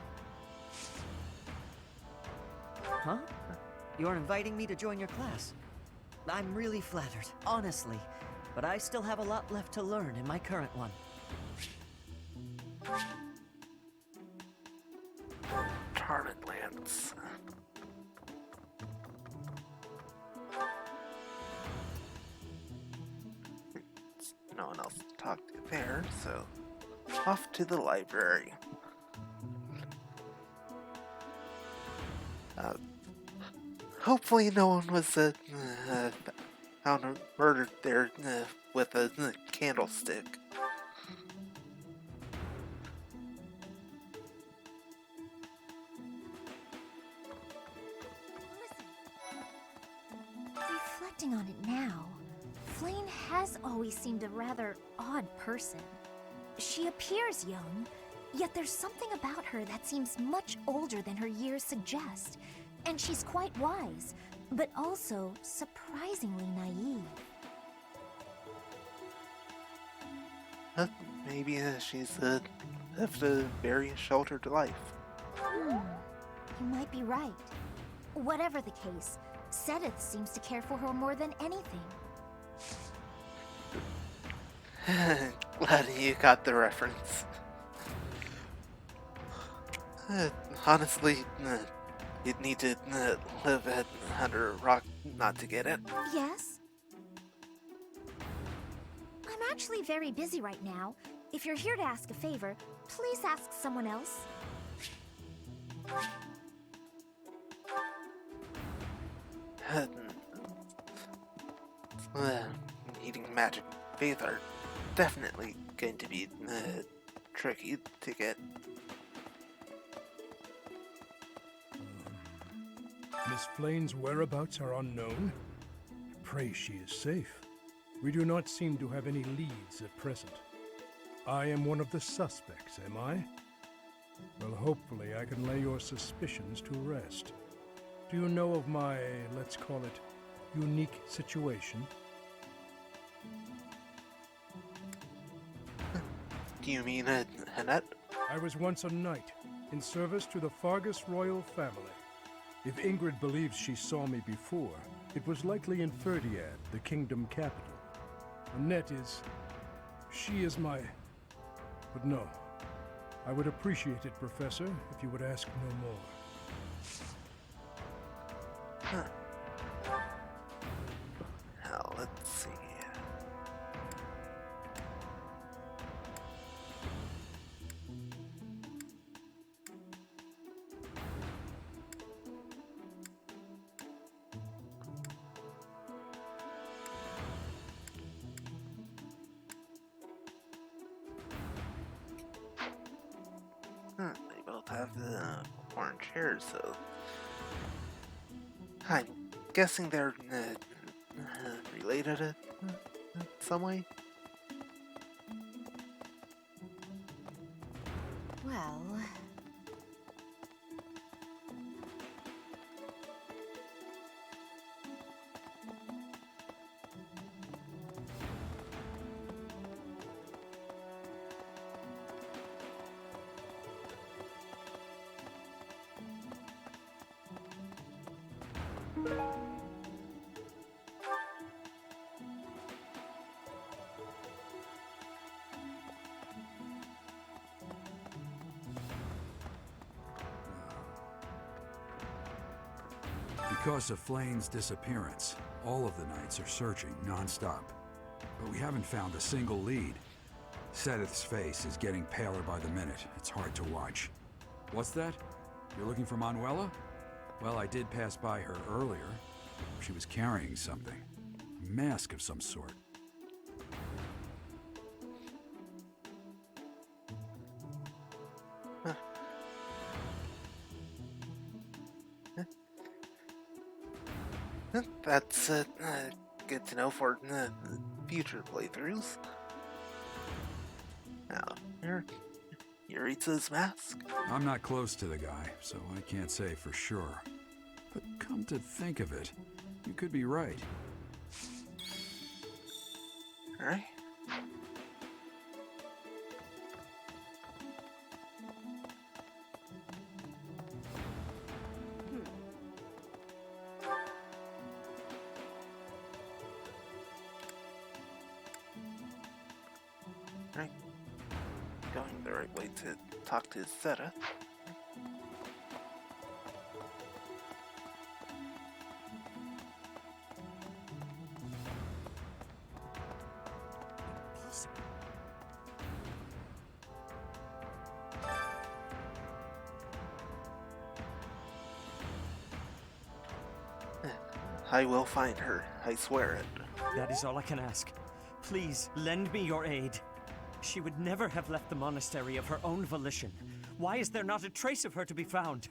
Huh? You're inviting me to join your class? I'm really flattered, honestly. But I still have a lot left to learn in my current one. Charming Lance. No one else to talk to there, so off to the library. Hopefully no one was found or murdered there with a candlestick. Reflecting on it now, Flame has always seemed a rather odd person. She appears young, yet there's something about her that seems much older than her years suggest. And she's quite wise, but also surprisingly naive. Maybe she's lived a very sheltered life. You might be right. Whatever the case, Sedith seems to care for her more than anything. Glad you got the reference. Honestly, you'd need to live under a rock not to get it. Yes? I'm actually very busy right now. If you're here to ask a favor, please ask someone else. Needing magic faith are definitely going to be tricky to get. Miss Flane's whereabouts are unknown. Pray she is safe. We do not seem to have any leads at present. I am one of the suspects, am I? Well, hopefully I can lay your suspicions to rest. Do you know of my, let's call it, unique situation? Do you mean Annette? I was once a knight, in service to the Fargus royal family. If Ingrid believes she saw me before, it was likely in Ferdiad, the kingdom capital. Annette is... she is my... but no. I would appreciate it, Professor, if you would ask no more. Now, let's see. They both have the orange hair, so I'm guessing they're related in some way. Well... Because of Flane's disappearance, all of the knights are searching non-stop. But we haven't found a single lead. Sedith's face is getting paler by the minute. It's hard to watch. What's that? You're looking for Manuela? Well, I did pass by her earlier. She was carrying something. A mask of some sort. That's get to know for future playthroughs. Now, here, Yuritsa's mask. I'm not close to the guy, so I can't say for sure. But come to think of it, you could be right. Alright. Right. Going the right way to talk to Zeta. I will find her, I swear it. That is all I can ask. Please, lend me your aid. She would never have left the monastery of her own volition. Why is there not a trace of her to be found?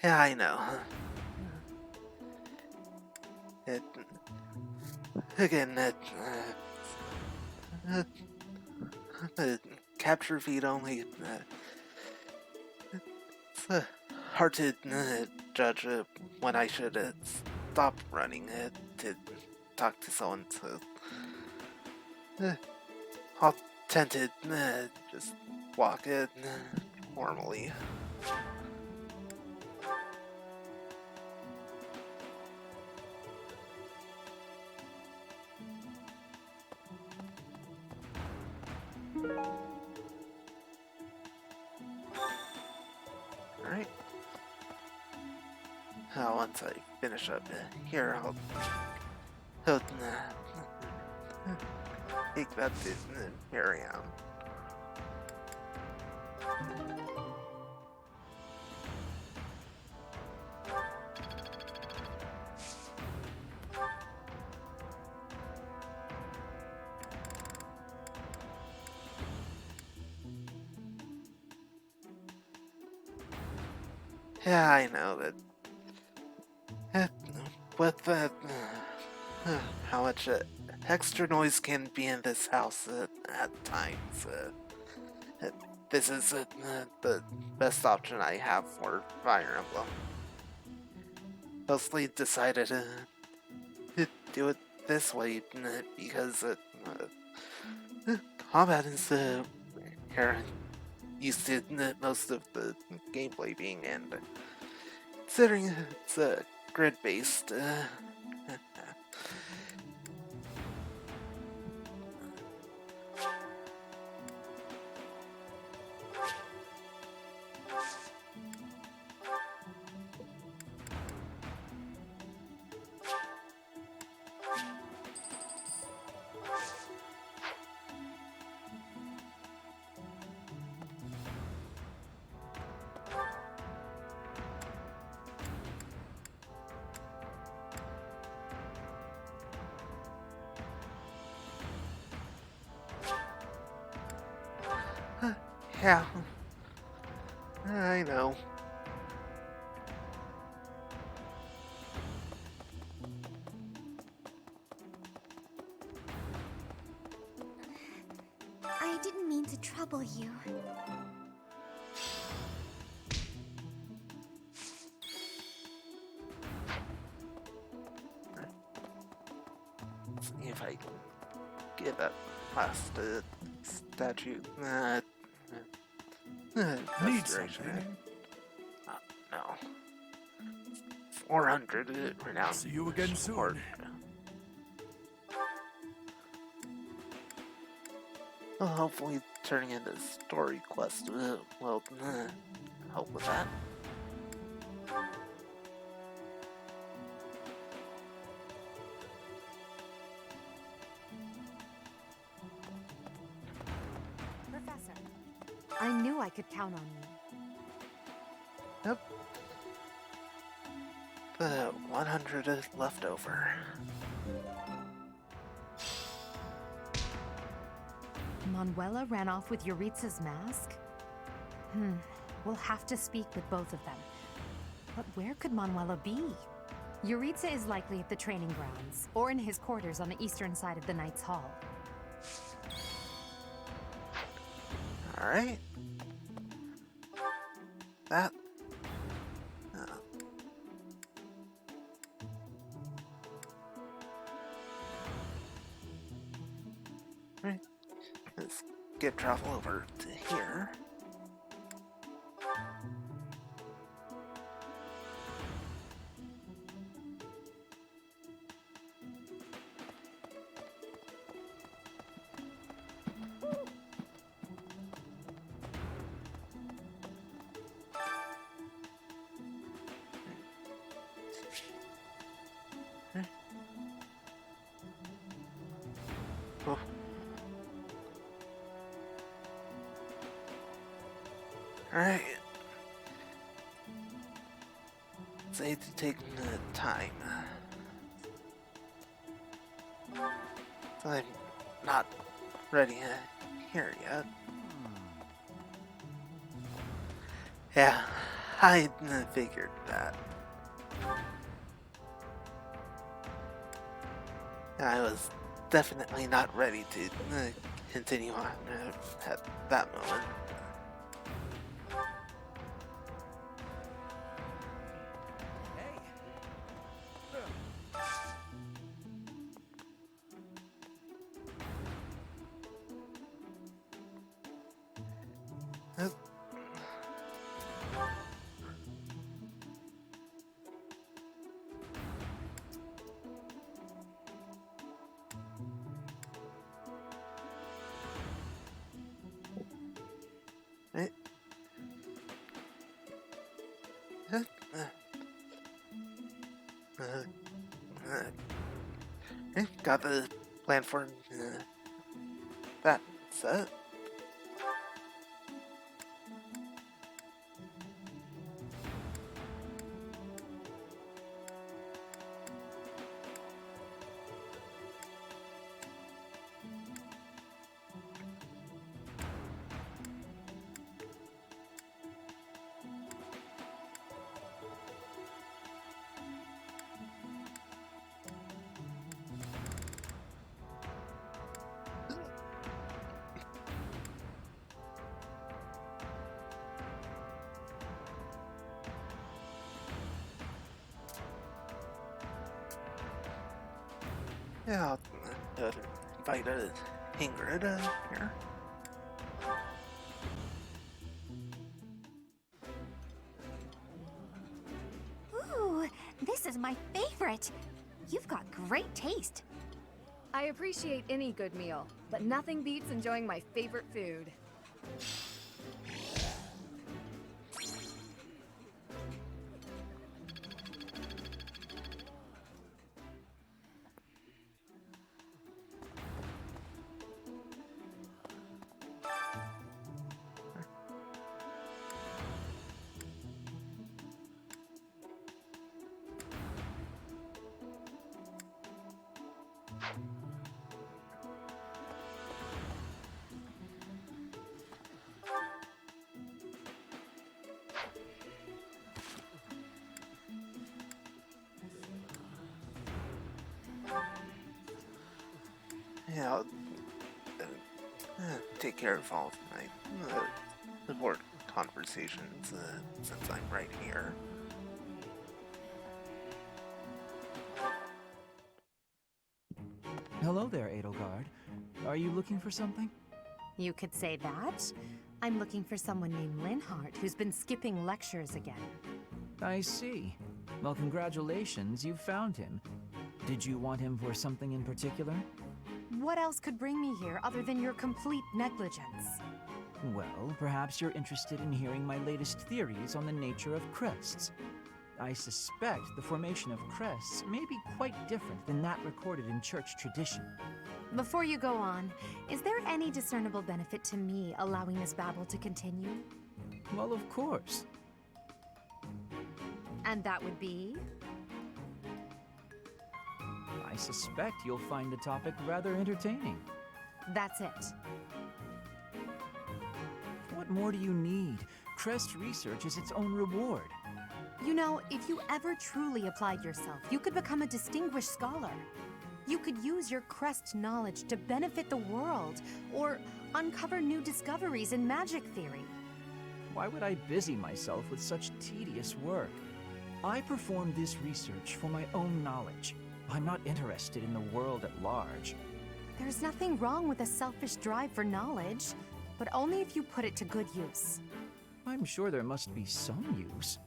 Yeah, I know. The capture feed only. It's hard to judge when I should stop running to talk to someone. So I'll tend to just walk it normally. Alright. Now, once I finish up here, I'll take that to Marianne. Yeah, I know that. With that, how much extra noise can be in this house at times. This is the best option I have for Fire Emblem. Mostly decided to do it this way because combat is here. Used to most of the gameplay being, and considering it's grid-based, yeah, I know. I didn't mean to trouble you. Let's see if I can get that last statue. Need something? No. 400 renowned. See you again soon. Well, hopefully turning into story quest will help with that. Professor, I knew I could count on you. Yep. The 100 is left over. Manuela ran off with Yuritsa's mask? We'll have to speak with both of them. But where could Manuela be? Yuritsa is likely at the training grounds, or in his quarters on the eastern side of the Knight's Hall. Alright. That. Alright. Let's get travel over to here. Oh. Alright. So I need to take the time. So I'm not ready here yet. Yeah, I figured that. I was definitely not ready to continue on at that moment. Got the plan for that set. Yeah, I'll invite Ingrid here. Ooh, this is my favorite. You've got great taste. I appreciate any good meal, but nothing beats enjoying my favorite food. Yeah, I'll take care of all of my important conversations since I'm right here. Hello there, Edelgard. Are you looking for something? You could say that. I'm looking for someone named Linhardt who's been skipping lectures again. I see. Well, congratulations, you found him. Did you want him for something in particular? What else could bring me here other than your complete negligence? Well, perhaps you're interested in hearing my latest theories on the nature of crests. I suspect the formation of crests may be quite different than that recorded in church tradition. Before you go on, is there any discernible benefit to me allowing this babble to continue? Well, of course. And that would be? I suspect you'll find the topic rather entertaining. That's it. What more do you need? Crest research is its own reward. You know, if you ever truly applied yourself, you could become a distinguished scholar. You could use your Crest knowledge to benefit the world, or uncover new discoveries in magic theory. Why would I busy myself with such tedious work? I perform this research for my own knowledge. I'm not interested in the world at large. There's nothing wrong with a selfish drive for knowledge, but only if you put it to good use. I'm sure there must be some use.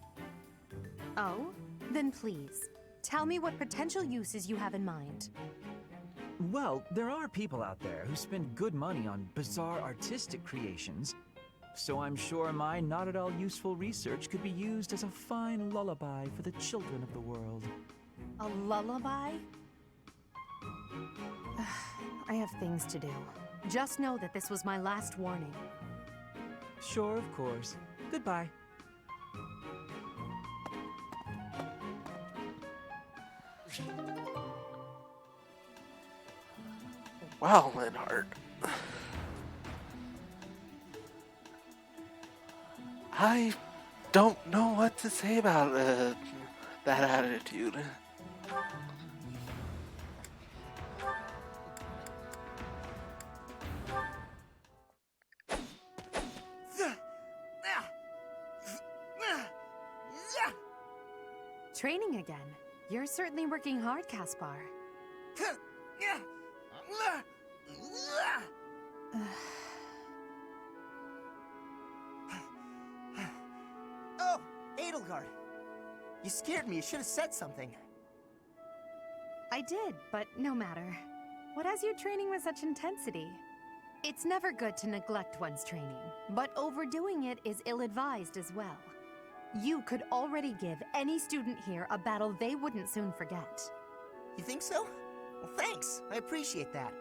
Oh? Then please, tell me what potential uses you have in mind. Well, there are people out there who spend good money on bizarre artistic creations, so I'm sure my not at all useful research could be used as a fine lullaby for the children of the world. A lullaby? I have things to do. Just know that this was my last warning. Sure, of course. Goodbye. Wow, Linhart. I don't know what to say about that attitude. Training again. You're certainly working hard, Caspar. Oh, Edelgard. You scared me. You should have said something. I did, but no matter. What has you training with such intensity? It's never good to neglect one's training, but overdoing it is ill-advised as well. You could already give any student here a battle they wouldn't soon forget. You think so? Well, thanks. I appreciate that.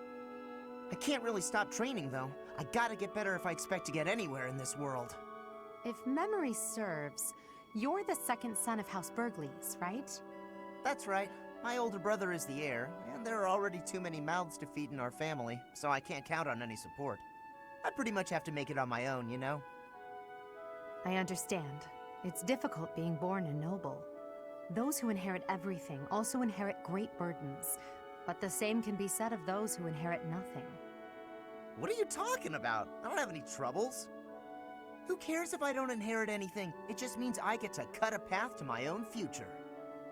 I can't really stop training, though. I gotta get better if I expect to get anywhere in this world. If memory serves, you're the second son of House Burgleys, right? That's right. My older brother is the heir, and there are already too many mouths to feed in our family, so I can't count on any support. I pretty much have to make it on my own, you know? I understand. It's difficult being born a noble. Those who inherit everything also inherit great burdens, but the same can be said of those who inherit nothing. What are you talking about? I don't have any troubles. Who cares if I don't inherit anything? It just means I get to cut a path to my own future.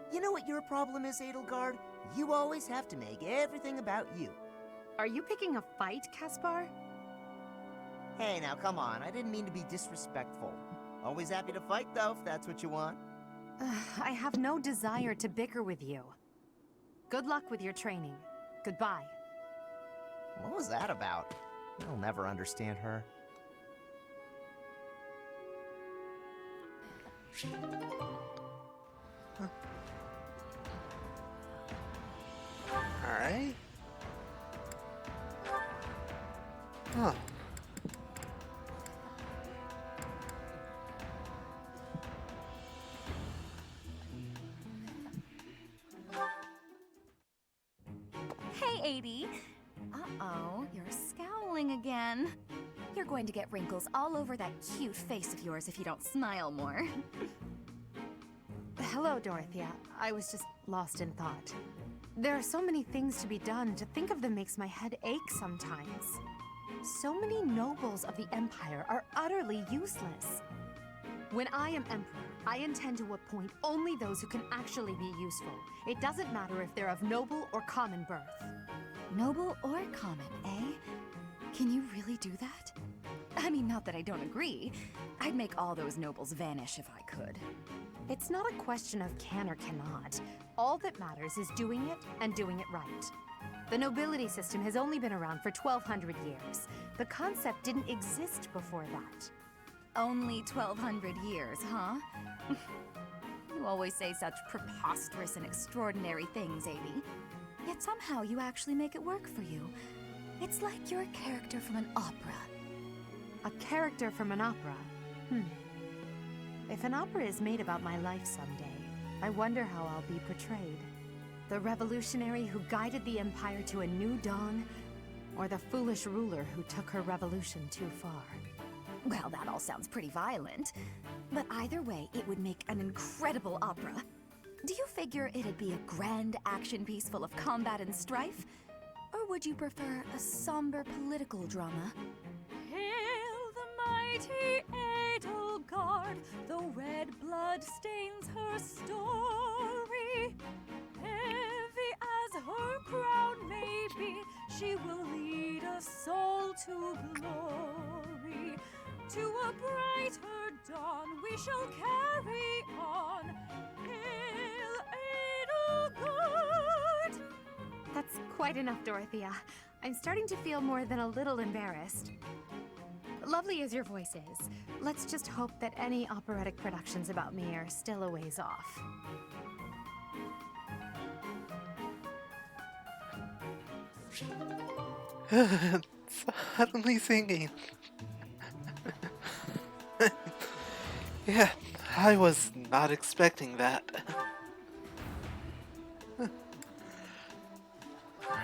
You know what your problem is, Edelgard? You always have to make everything about you. Are you picking a fight, Caspar? Hey, now come on. I didn't mean to be disrespectful. Always happy to fight, though, if that's what you want. I have no desire to bicker with you. Good luck with your training. Goodbye. What was that about? I'll never understand her. Alright. Huh. Hey, 80. Uh-oh, you're scowling again. You're going to get wrinkles all over that cute face of yours if you don't smile more. Hello, Dorothea. I was just lost in thought. There are so many things to be done. To think of them makes my head ache sometimes. So many nobles of the Empire are utterly useless. When I am Emperor, I intend to appoint only those who can actually be useful. It doesn't matter if they're of noble or common birth. Noble or common, eh? Can you really do that? I mean, not that I don't agree. I'd make all those nobles vanish if I could. It's not a question of can or cannot. All that matters is doing it and doing it right. The nobility system has only been around for 1,200 years. The concept didn't exist before that. Only 1,200 years, huh? You always say such preposterous and extraordinary things, Amy. Yet somehow you actually make it work for you. It's like you're a character from an opera. A character from an opera? If an opera is made about my life someday, I wonder how I'll be portrayed. The revolutionary who guided the Empire to a new dawn, or the foolish ruler who took her revolution too far? Well, that all sounds pretty violent. But either way, it would make an incredible opera. Do you figure it'd be a grand action piece full of combat and strife? Or would you prefer a somber political drama? Hail the mighty Edelgard, though red blood stains her story. Heavy as her crown may be, she will lead us all to glory. To a brighter dawn we shall carry on. Hail Edelgard! That's quite enough, Dorothea. I'm starting to feel more than a little embarrassed. Lovely as your voice is, let's just hope that any operatic productions about me are still a ways off. Suddenly singing. Yeah, I was not expecting that.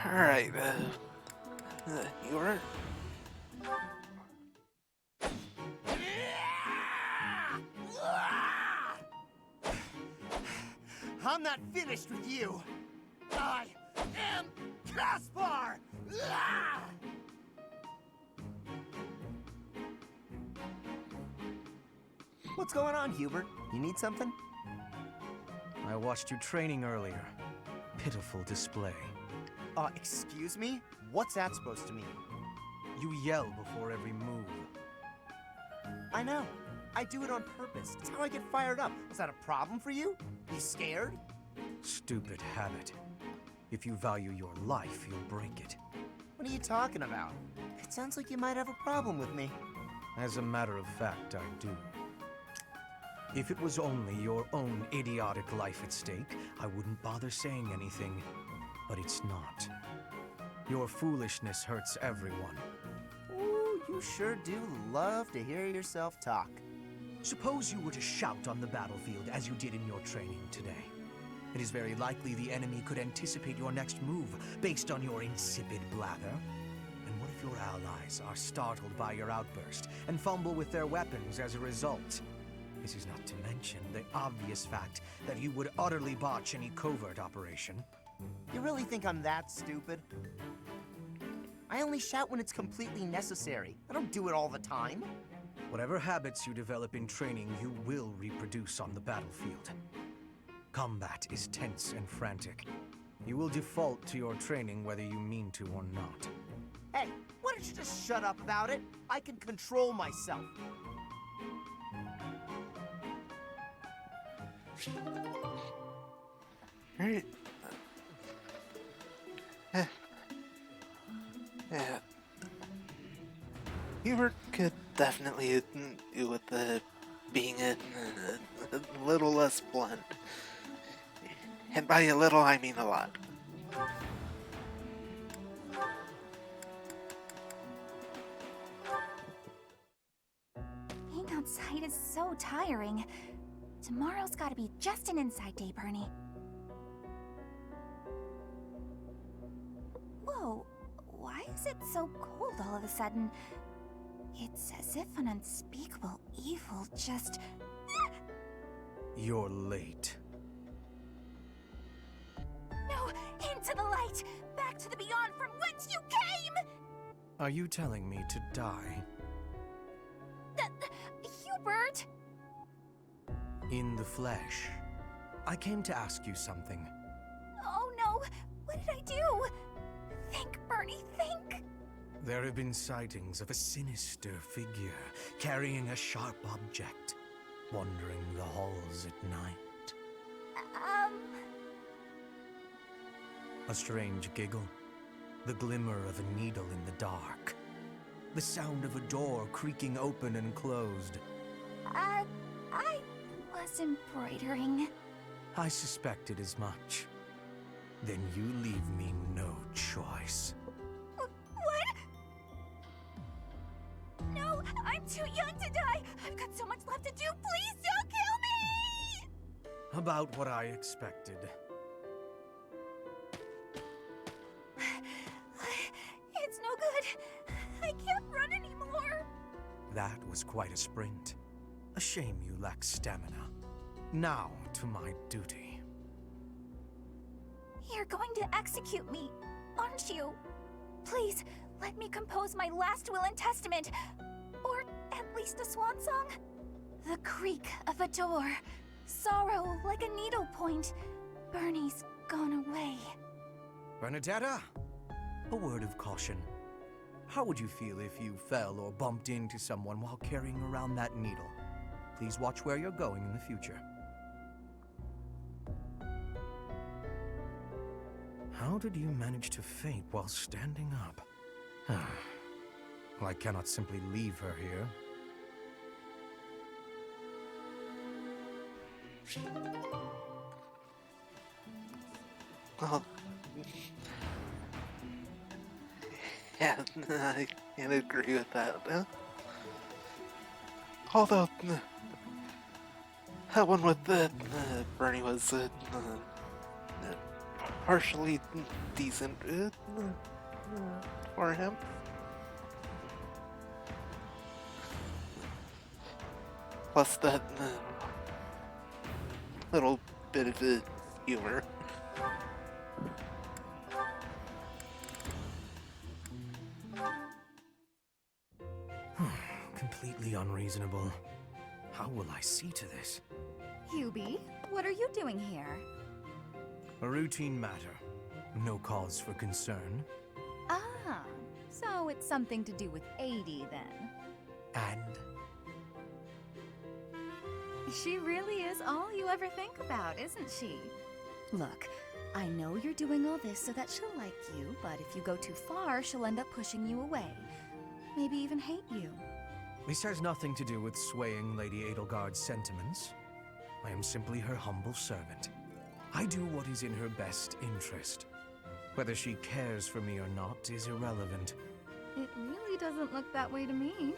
Alright, you were... I'm not finished with you. I am Caspar! What's going on, Hubert? You need something? I watched you training earlier. Pitiful display. Excuse me? What's that supposed to mean? You yell before every move. I know. I do it on purpose. It's how I get fired up. Is that a problem for you? You scared? Stupid habit. If you value your life, you'll break it. What are you talking about? It sounds like you might have a problem with me. As a matter of fact, I do. If it was only your own idiotic life at stake, I wouldn't bother saying anything. But it's not. Your foolishness hurts everyone. Ooh, you sure do love to hear yourself talk. Suppose you were to shout on the battlefield as you did in your training today. It is very likely the enemy could anticipate your next move based on your insipid blather. And what if your allies are startled by your outburst and fumble with their weapons as a result? This is not to mention the obvious fact that you would utterly botch any covert operation. You really think I'm that stupid? I only shout when it's completely necessary. I don't do it all the time. Whatever habits you develop in training, you will reproduce on the battlefield. Combat is tense and frantic. You will default to your training whether you mean to or not. Hey, why don't you just shut up about it? I can control myself. Alright. Yeah. Hubert could definitely do with being a little less blunt. And by a little, I mean a lot. Being outside is so tiring. Tomorrow's gotta be just an inside day, Bernie. Whoa, why is it so cold all of a sudden? It's as if an unspeakable evil just... You're late. No! Into the light! Back to the beyond from whence you came! Are you telling me to die? Hubert! In the flesh. I came to ask you something. Oh no! What did I do? Think, Bernie, think! There have been sightings of a sinister figure carrying a sharp object, wandering the halls at night. A strange giggle, the glimmer of a needle in the dark, the sound of a door creaking open and closed. I was embroidering. I suspected as much. Then you leave me no choice. What? No, I'm too young to die. I've got so much left to do. Please don't kill me! About what I expected. It's no good. I can't run anymore. That was quite a sprint. A shame you lack stamina. Now to my duty. You're going to execute me, aren't you? Please, let me compose my last will and testament. Or at least a swan song. The creak of a door. Sorrow like a needle point. Bernie's gone away. Bernadetta, a word of caution. How would you feel if you fell or bumped into someone while carrying around that needle? Please watch where you're going in the future. How did you manage to faint while standing up? Well, I cannot simply leave her here. Well, yeah, I can agree with that. Although, that one with Bernie was partially decent for him. Plus that little bit of humor. Completely unreasonable. How will I see to this? Hubie, what are you doing here? A routine matter. No cause for concern. Ah, so it's something to do with 80 then. And? She really is all you ever think about, isn't she? Look, I know you're doing all this so that she'll like you, but if you go too far, she'll end up pushing you away. Maybe even hate you. This has nothing to do with swaying Lady Edelgard's sentiments. I am simply her humble servant. I do what is in her best interest. Whether she cares for me or not is irrelevant. It really doesn't look that way to me.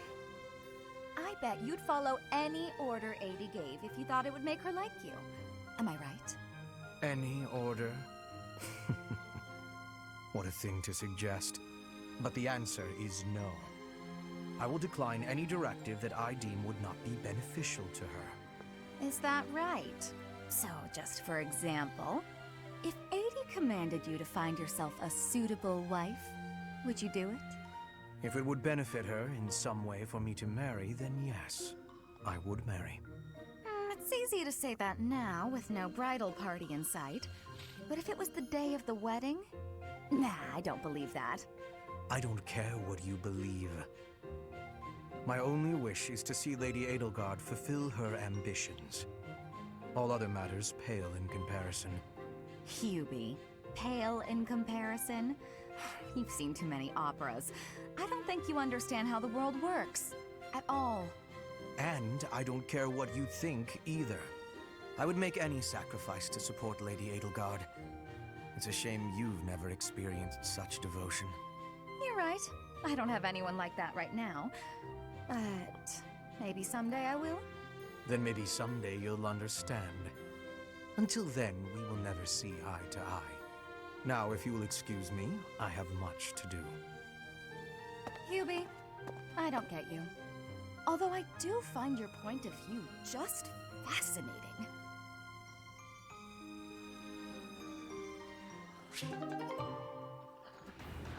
I bet you'd follow any order 80 gave if you thought it would make her like you. Am I right? Any order? What a thing to suggest. But the answer is no. I will decline any directive that I deem would not be beneficial to her. Is that right? So, just for example, if 80 commanded you to find yourself a suitable wife, would you do it? If it would benefit her in some way for me to marry, then yes, I would marry. It's easy to say that now, with no bridal party in sight. But if it was the day of the wedding? Nah, I don't believe that. I don't care what you believe. My only wish is to see Lady Edelgard fulfill her ambitions. All other matters pale in comparison. Hubie, pale in comparison? You've seen too many operas. I don't think you understand how the world works. At all. And I don't care what you think either. I would make any sacrifice to support Lady Edelgard. It's a shame you've never experienced such devotion. You're right. I don't have anyone like that right now. But maybe someday I will. Then maybe someday you'll understand. Until then, we will never see eye to eye. Now, if you will excuse me, I have much to do. Hubie, I don't get you. Although I do find your point of view just fascinating.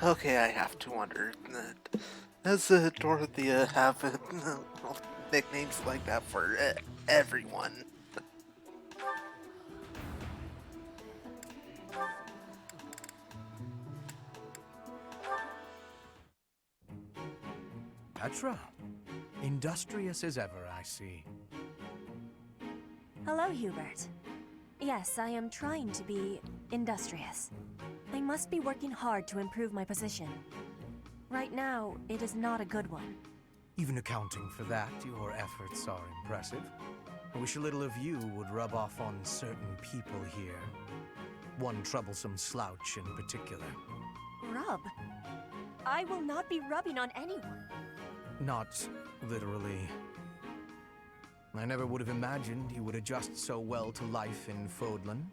Okay, I have to wonder. Does Dorothea have nicknames like that for everyone? Petra, industrious as ever, I see. Hello, Hubert. Yes, I am trying to be industrious. I must be working hard to improve my position. Right now, it is not a good one. Even accounting for that, your efforts are impressive. I wish a little of you would rub off on certain people here. One troublesome slouch in particular. Rub? I will not be rubbing on anyone. Not literally. I never would have imagined you would adjust so well to life in Fodlan.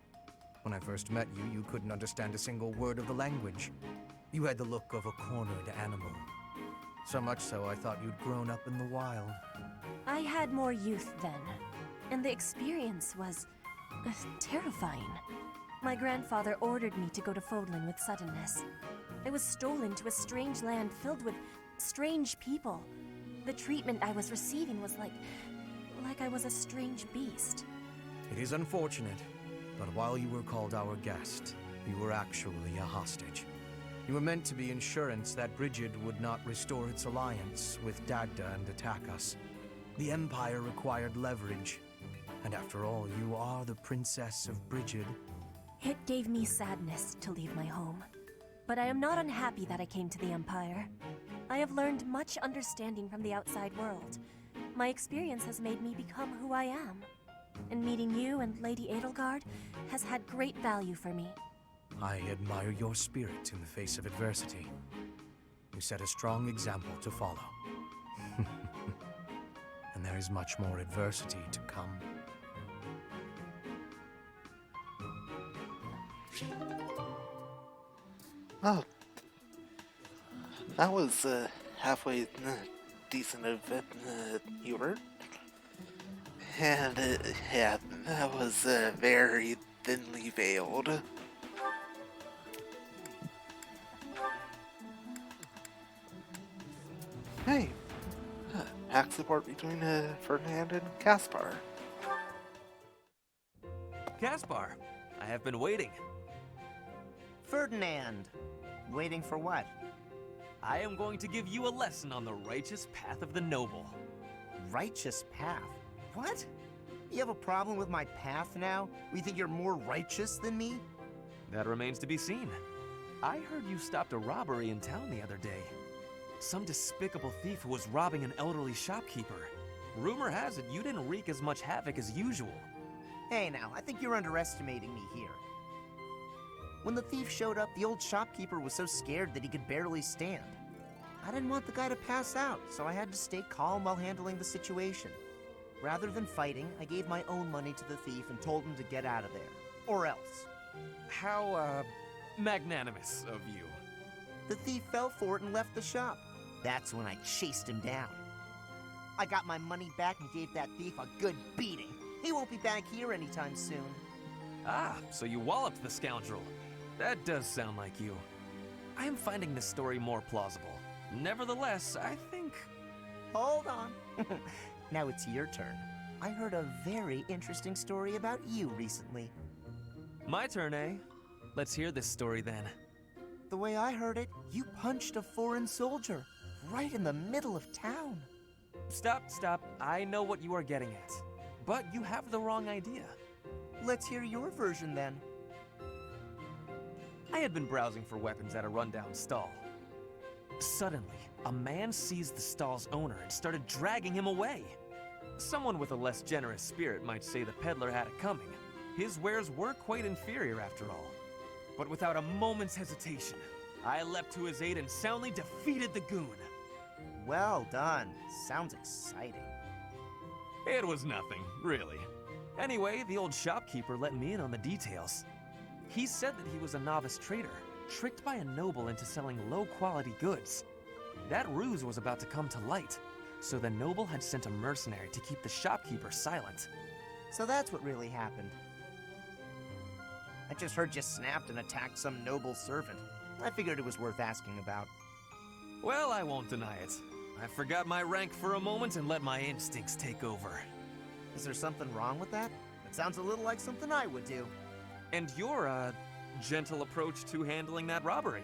When I first met you, you couldn't understand a single word of the language. You had the look of a cornered animal. So much so I thought you'd grown up in the wild. I had more youth then, and the experience was terrifying. My grandfather ordered me to go to Fodlan with suddenness. I was stolen to a strange land filled with strange people. The treatment I was receiving was like I was a strange beast. It is unfortunate, but while you were called our guest, you were actually a hostage. You were meant to be insurance that Brigid would not restore its alliance with Dagda and attack us. The Empire required leverage, and after all, you are the Princess of Brigid. It gave me sadness to leave my home, but I am not unhappy that I came to the Empire. I have learned much understanding from the outside world. My experience has made me become who I am, and meeting you and Lady Edelgard has had great value for me. I admire your spirit in the face of adversity. You set a strong example to follow. And there is much more adversity to come. Oh, that was halfway decent of humor. And yeah, that was very thinly veiled. Hey, pack support between Ferdinand and Caspar. Caspar, I have been waiting. Ferdinand! Waiting for what? I am going to give you a lesson on the righteous path of the noble. Righteous path? What? You have a problem with my path now? You think you're more righteous than me? That remains to be seen. I heard you stopped a robbery in town the other day. Some despicable thief who was robbing an elderly shopkeeper. Rumor has it you didn't wreak as much havoc as usual. Hey now, I think you're underestimating me here. When the thief showed up, the old shopkeeper was so scared that he could barely stand. I didn't want the guy to pass out, so I had to stay calm while handling the situation. Rather than fighting, I gave my own money to the thief and told him to get out of there. Or else. How, magnanimous of you. The thief fell for it and left the shop. That's when I chased him down. I got my money back and gave that thief a good beating. He won't be back here anytime soon. Ah, so you walloped the scoundrel. That does sound like you. I am finding this story more plausible. Nevertheless, I think... Hold on. Now it's your turn. I heard a very interesting story about you recently. My turn, eh? Let's hear this story then. The way I heard it, you punched a foreign soldier right in the middle of town. Stop. I know what you are getting at. But you have the wrong idea. Let's hear your version then. I had been browsing for weapons at a rundown stall. Suddenly, a man seized the stall's owner and started dragging him away. Someone with a less generous spirit might say the peddler had it coming. His wares were quite inferior after all. But without a moment's hesitation, I leapt to his aid and soundly defeated the goon. Well done. Sounds exciting. It was nothing, really. Anyway, the old shopkeeper let me in on the details. He said that he was a novice trader, tricked by a noble into selling low-quality goods. That ruse was about to come to light, so the noble had sent a mercenary to keep the shopkeeper silent. So that's what really happened. I just heard you snapped and attacked some noble servant. I figured it was worth asking about. Well, I won't deny it. I forgot my rank for a moment and let my instincts take over. Is there something wrong with that? It sounds a little like something I would do. And your, gentle approach to handling that robbery.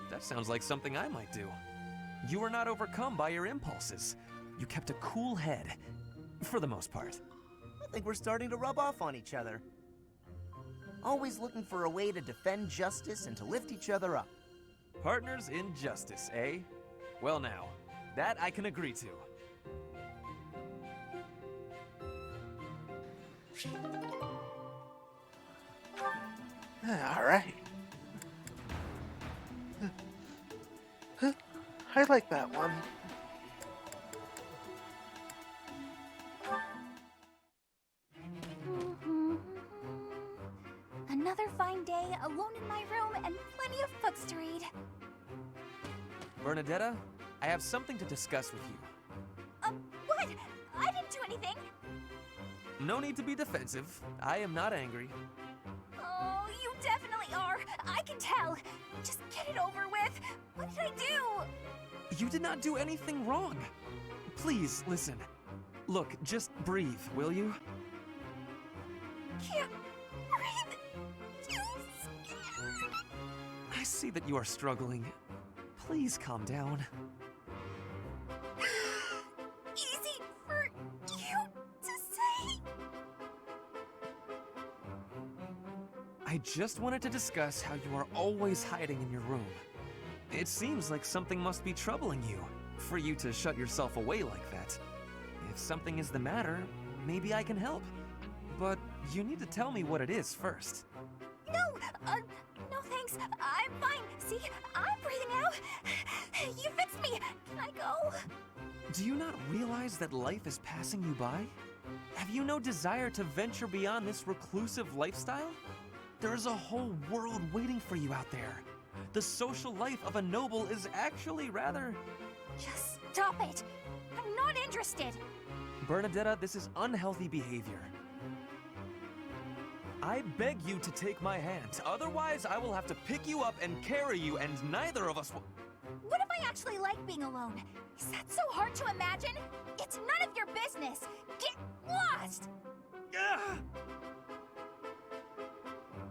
That sounds like something I might do. You were not overcome by your impulses. You kept a cool head, for the most part. I think we're starting to rub off on each other. Always looking for a way to defend justice and to lift each other up. Partners in justice, eh? Well now, that I can agree to. All right. I like that one. Another fine day, alone in my room, and plenty of books to read. Bernadetta, I have something to discuss with you. What? I didn't do anything. No need to be defensive. I am not angry. Oh, you definitely are. I can tell. Just get it over with. What did I do? You did not do anything wrong. Please, listen. Look, just breathe, will you? Can't breathe. Too scared. I see that you are struggling. Please calm down. Easy for you to say. I just wanted to discuss how you are always hiding in your room. It seems like something must be troubling you, for you to shut yourself away like that. If something is the matter, maybe I can help. But you need to tell me what it is first. No, no thanks. I'm fine. See, I'm breathing out. You fixed me. Can I go? Do you not realize that life is passing you by? Have you no desire to venture beyond this reclusive lifestyle? There is a whole world waiting for you out there. The social life of a noble is actually rather... Just stop it. I'm not interested. Bernadetta, this is unhealthy behavior. I beg you to take my hand. Otherwise, I will have to pick you up and carry you, and neither of us will... What if I actually like being alone? Is that so hard to imagine? It's none of your business. Get lost! Ugh!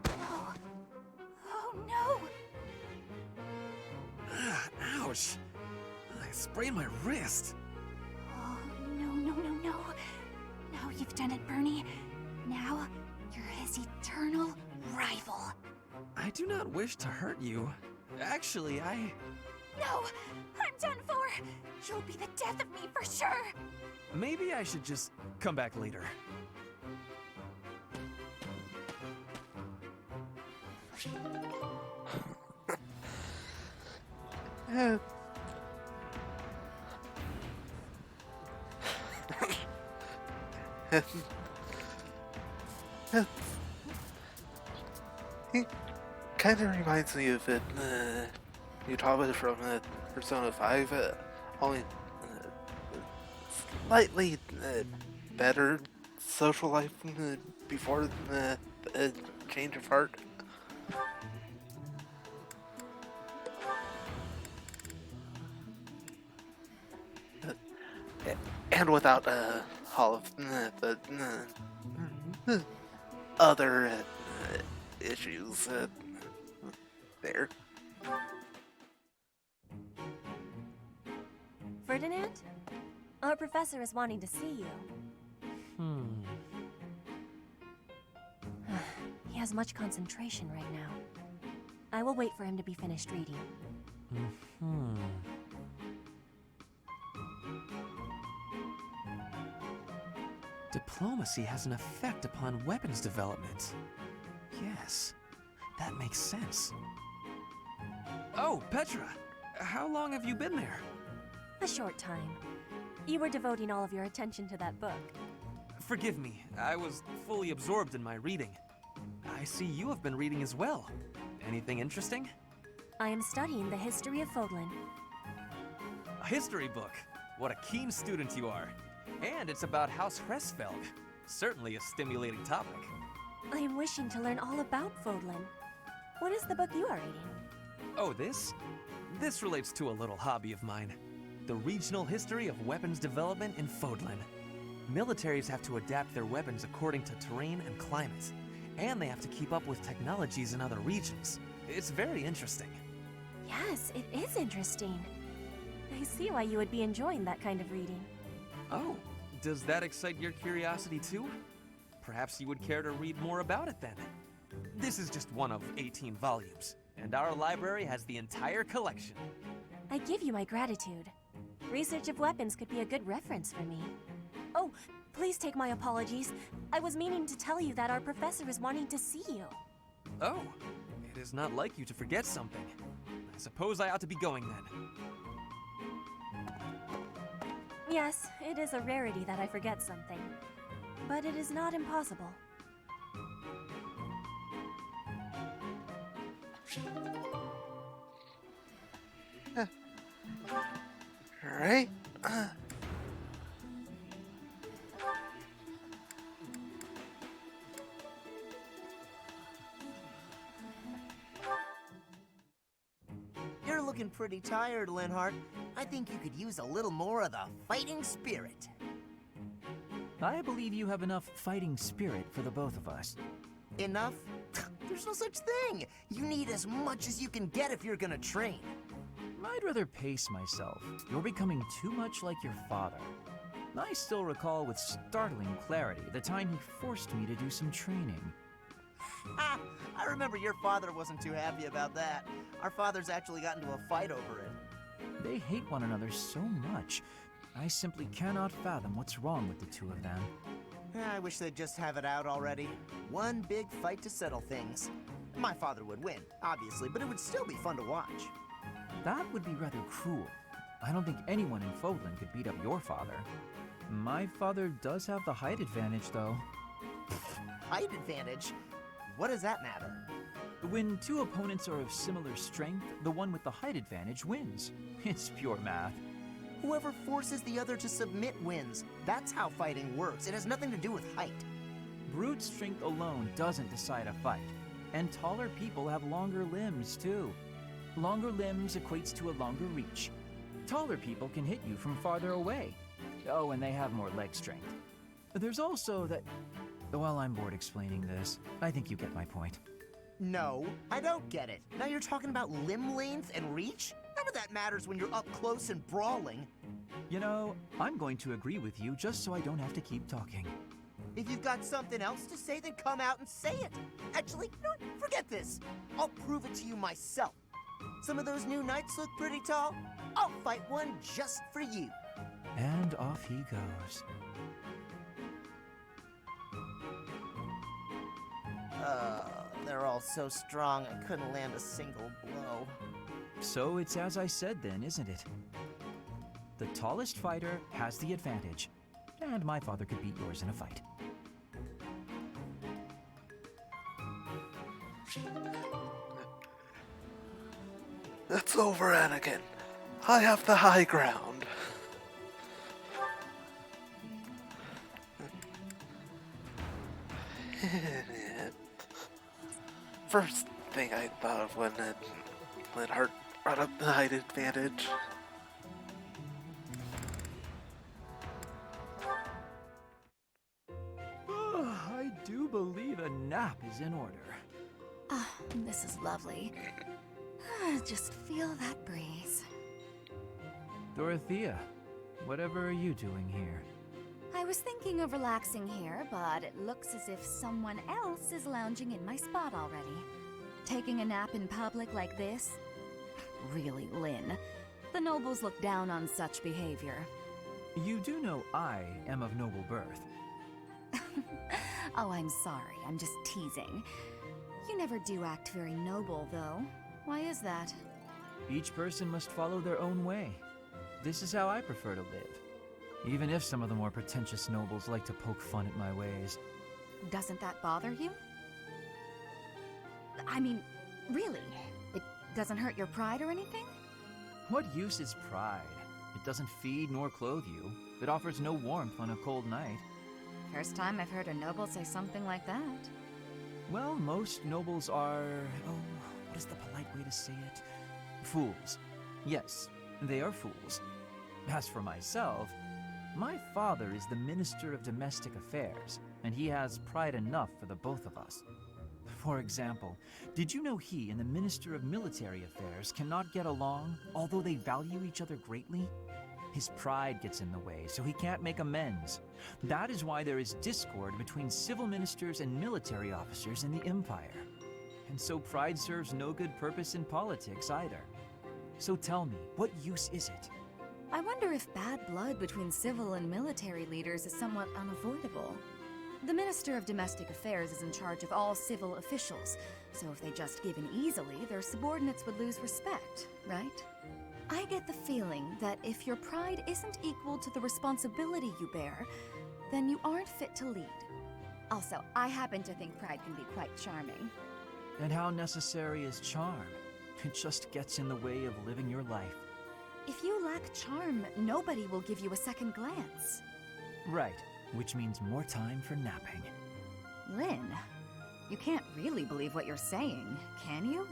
Oh. Oh no! Ouch! I sprained my wrist. Oh, no. Now you've done it, Bernie. Now, you're his eternal rival. I do not wish to hurt you. Actually, No! I'm done for! You'll be the death of me for sure! Maybe I should just come back later. He kind of reminds me of it, Utah from Persona 5, only slightly better social life before the change of heart. And without all of the other issues there. Ferdinand? Our professor is wanting to see you. He has much concentration right now. I will wait for him to be finished reading. Diplomacy has an effect upon weapons development. Yes, that makes sense. Oh, Petra! How long have you been there? A short time. You were devoting all of your attention to that book. Forgive me, I was fully absorbed in my reading. I see you have been reading as well. Anything interesting? I am studying the history of Fodlan. A history book? What a keen student you are. And it's about House Hresfelg. Certainly a stimulating topic. I am wishing to learn all about Fodlan. What is the book you are reading? Oh, this? This relates to a little hobby of mine. The regional history of weapons development in Fodlan. Militaries have to adapt their weapons according to terrain and climate. And they have to keep up with technologies in other regions. It's very interesting. Yes, it is interesting. I see why you would be enjoying that kind of reading. Oh, does that excite your curiosity too? Perhaps you would care to read more about it then. This is just one of 18 volumes, and our library has the entire collection. I give you my gratitude. Research of weapons could be a good reference for me. Oh, please take my apologies. I was meaning to tell you that our professor is wanting to see you. Oh, it is not like you to forget something. I suppose I ought to be going then. Yes, it is a rarity that I forget something. But it is not impossible. Alright. You're looking pretty tired, Linhart. I think you could use a little more of the fighting spirit. I believe you have enough fighting spirit for the both of us. Enough? There's no such thing. You need as much as you can get if you're gonna train. I'd rather pace myself. You're becoming too much like your father. I still recall with startling clarity the time he forced me to do some training. Ha! I remember your father wasn't too happy about that. Our fathers actually got into a fight over it. They hate one another so much. I simply cannot fathom what's wrong with the two of them. I wish they'd just have it out already. One big fight to settle things. My father would win, obviously, but it would still be fun to watch. That would be rather cruel. I don't think anyone in Fodlan could beat up your father. My father does have the height advantage, though. Height advantage? What does that matter? When two opponents are of similar strength, the one with the height advantage wins. It's pure math. Whoever forces the other to submit wins. That's how fighting works. It has nothing to do with height. Brute strength alone doesn't decide a fight. And taller people have longer limbs, too. Longer limbs equates to a longer reach. Taller people can hit you from farther away. Oh, and they have more leg strength. There's also that... Well, I'm bored explaining this. I think you get my point. No, I don't get it. Now you're talking about limb length and reach? None of that matters when you're up close and brawling. You know, I'm going to agree with you just so I don't have to keep talking. If you've got something else to say, then come out and say it. Actually, you know what? Forget this. I'll prove it to you myself. Some of those new knights look pretty tall. I'll fight one just for you. And off he goes. They're all so strong, I couldn't land a single blow. So it's as I said then, isn't it? The tallest fighter has the advantage, and my father could beat yours in a fight. It's over, Anakin. I have the high ground. First thing I thought of when Linhart brought up the height advantage. I do believe a nap is in order. Ah, this is lovely. Just feel that breeze. Dorothea, whatever are you doing here? I was thinking of relaxing here, but it looks as if someone else is lounging in my spot already. Taking a nap in public like this? Really, Lynn. The nobles look down on such behavior. You do know I am of noble birth. Oh, I'm sorry. I'm just teasing. You never do act very noble, though. Why is that? Each person must follow their own way. This is how I prefer to live. Even if some of the more pretentious nobles like to poke fun at my ways. Doesn't that bother you? I mean, really? It doesn't hurt your pride or anything? What use is pride? It doesn't feed nor clothe you. It offers no warmth on a cold night. First time I've heard a noble say something like that. Well, most nobles are... oh, what is the polite way to say it? Fools. Yes, they are fools. As for myself, my father is the Minister of Domestic Affairs, and he has pride enough for the both of us. For example, did you know he and the Minister of Military Affairs cannot get along, although they value each other greatly? His pride gets in the way, so he can't make amends. That is why there is discord between civil ministers and military officers in the Empire. And so pride serves no good purpose in politics either. So tell me, what use is it? I wonder if bad blood between civil and military leaders is somewhat unavoidable. The Minister of Domestic Affairs is in charge of all civil officials, so if they just give in easily, their subordinates would lose respect, right? I get the feeling that if your pride isn't equal to the responsibility you bear, then you aren't fit to lead. Also, I happen to think pride can be quite charming. And how necessary is charm? It just gets in the way of living your life. If you lack charm, nobody will give you a second glance. Right, which means more time for napping. Lynn, you can't really believe what you're saying, can you?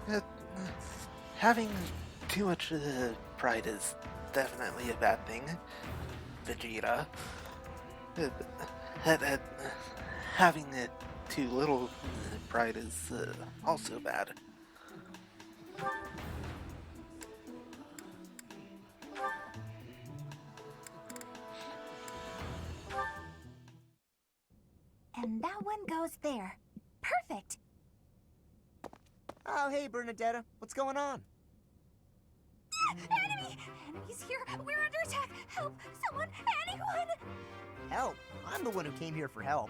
Uh, Having too much pride is definitely a bad thing, Vegeta. Uh, Having too little pride is also bad. And that one goes there. Perfect! Oh, hey, Bernadetta. What's going on? Enemy! Enemies here! We're under attack! Help! Someone! Anyone! Help? I'm the one who came here for help.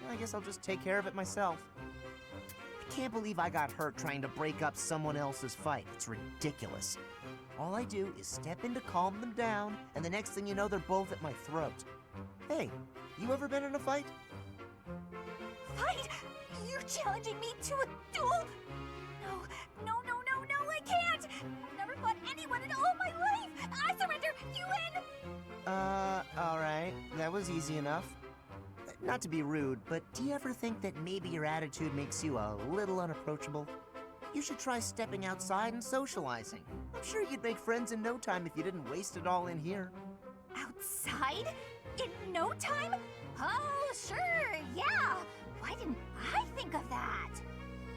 I guess I'll just take care of it myself. I can't believe I got hurt trying to break up someone else's fight. It's ridiculous. All I do is step in to calm them down, and the next thing you know, they're both at my throat. Hey, you ever been in a fight? Fight? You're challenging me to a duel? No, I can't! I've never fought anyone in all my life! I surrender! You win! Alright. That was easy enough. Not to be rude, but do you ever think that maybe your attitude makes you a little unapproachable? You should try stepping outside and socializing. I'm sure you'd make friends in no time if you didn't waste it all in here. Outside? In no time? Oh, sure, yeah! Why didn't I think of that?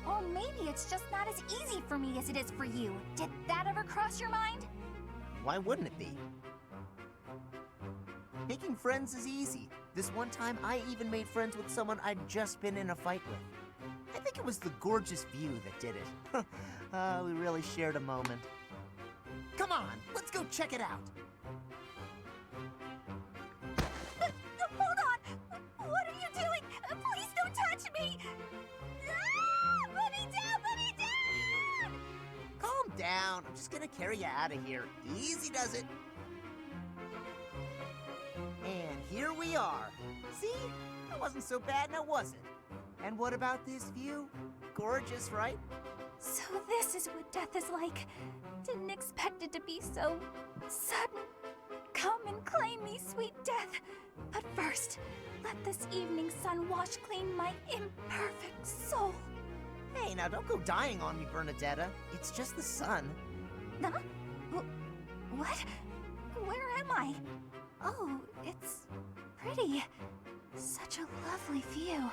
Or maybe it's just not as easy for me as it is for you. Did that ever cross your mind? Why wouldn't it be? Making friends is easy. This one time, I even made friends with someone I'd just been in a fight with. I think it was the gorgeous view that did it. We really shared a moment. Come on, let's go check it out. Hold on! What are you doing? Please don't touch me! Ah! Put me down! Put me down! Calm down. I'm just gonna carry you out of here. Easy does it. And here we are. See? That wasn't so bad now, was it? And what about this view? Gorgeous, right? So this is what death is like. Didn't expect it to be so sudden. Come and claim me, sweet death. But first, let this evening sun wash clean my imperfect soul. Hey, now don't go dying on me, Bernadetta. It's just the sun. Huh? What? Where am I? Oh, it's pretty. Such a lovely view.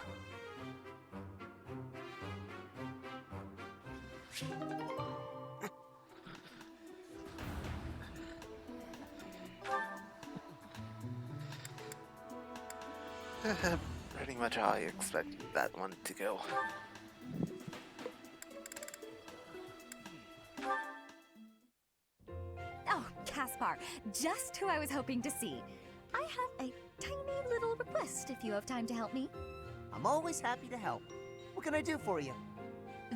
Pretty much how I expected that one to go. Oh, Caspar, just who I was hoping to see. I have a tiny little request if you have time to help me. I'm always happy to help. What can I do for you?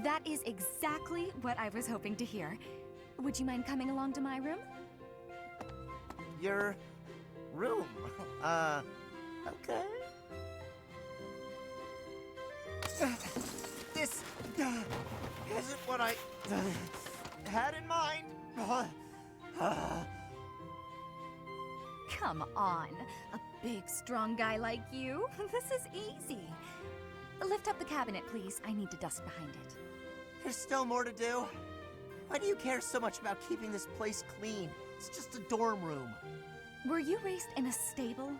That is exactly what I was hoping to hear. Would you mind coming along to my room? Your room? Okay. This isn't what I had in mind. Come on, a big, strong guy like you. This is easy. Lift up the cabinet, please. I need to dust behind it. There's still more to do. Why do you care so much about keeping this place clean? It's just a dorm room. Were you raised in a stable?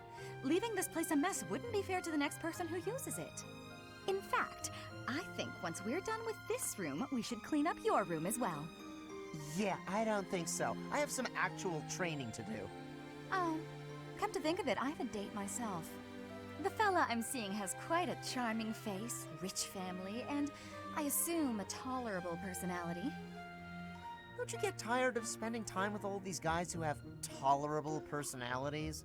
Leaving this place a mess wouldn't be fair to the next person who uses it. In fact, I think once we're done with this room, we should clean up your room as well. Yeah, I don't think so. I have some actual training to do. Oh, come to think of it, I have a date myself. The fella I'm seeing has quite a charming face, rich family, and I assume a tolerable personality. Don't you get tired of spending time with all these guys who have tolerable personalities?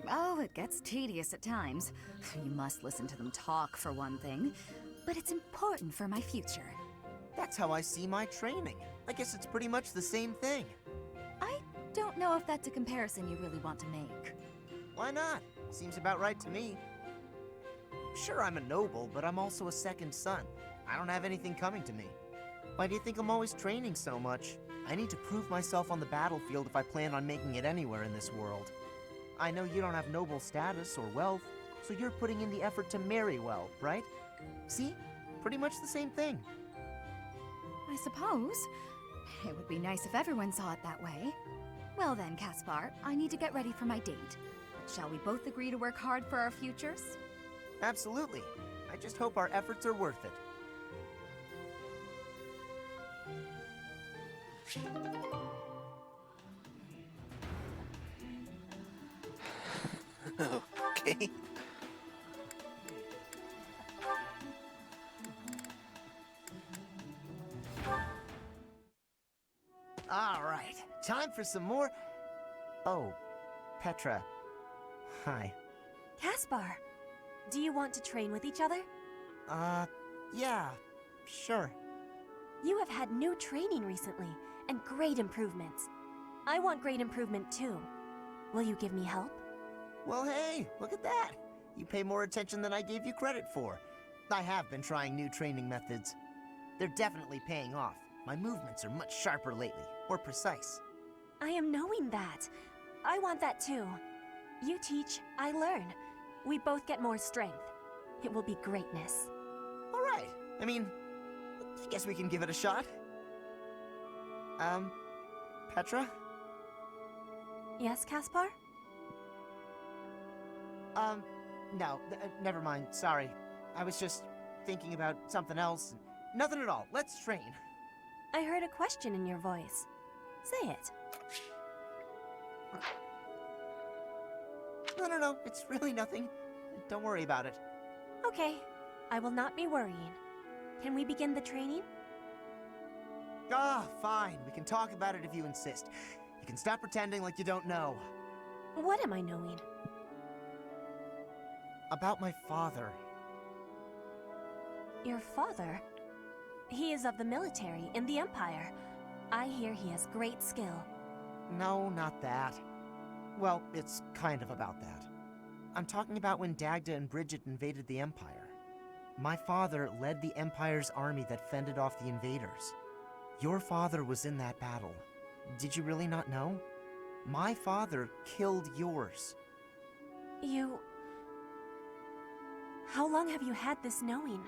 Oh, it gets tedious at times. You must listen to them talk, for one thing. But it's important for my future. That's how I see my training. I guess it's pretty much the same thing. I don't know if that's a comparison you really want to make. Why not? Seems about right to me. Sure, I'm a noble, but I'm also a second son. I don't have anything coming to me. Why do you think I'm always training so much? I need to prove myself on the battlefield if I plan on making it anywhere in this world. I know you don't have noble status or wealth, so you're putting in the effort to marry well, right? See? Pretty much the same thing. I suppose. It would be nice if everyone saw it that way. Well then, Caspar, I need to get ready for my date. Shall we both agree to work hard for our futures? Absolutely. I just hope our efforts are worth it. Okay. All right, time for some more. Oh, Petra. Hi. Caspar, do you want to train with each other? Yeah, sure. You have had new training recently, and great improvements. I want great improvement too. Will you give me help? Well, hey, look at that. You pay more attention than I gave you credit for. I have been trying new training methods. They're definitely paying off. My movements are much sharper lately, more precise. I am knowing that. I want that too. You teach, I learn. We both get more strength. It will be greatness. All right. I mean, I guess we can give it a shot. Petra? Yes, Caspar? No, never mind. Sorry. I was just thinking about something else. Nothing at all. Let's train. I heard a question in your voice. Say it. No. It's really nothing. Don't worry about it. Okay. I will not be worrying. Can we begin the training? Fine. We can talk about it if you insist. You can stop pretending like you don't know. What am I knowing? About my father. Your father? He is of the military in the Empire. I hear he has great skill. No, not that. Well, it's kind of about that. I'm talking about when Dagda and Bridget invaded the Empire. My father led the Empire's army that fended off the invaders. Your father was in that battle. Did you really not know? My father killed yours. You... How long have you had this knowing?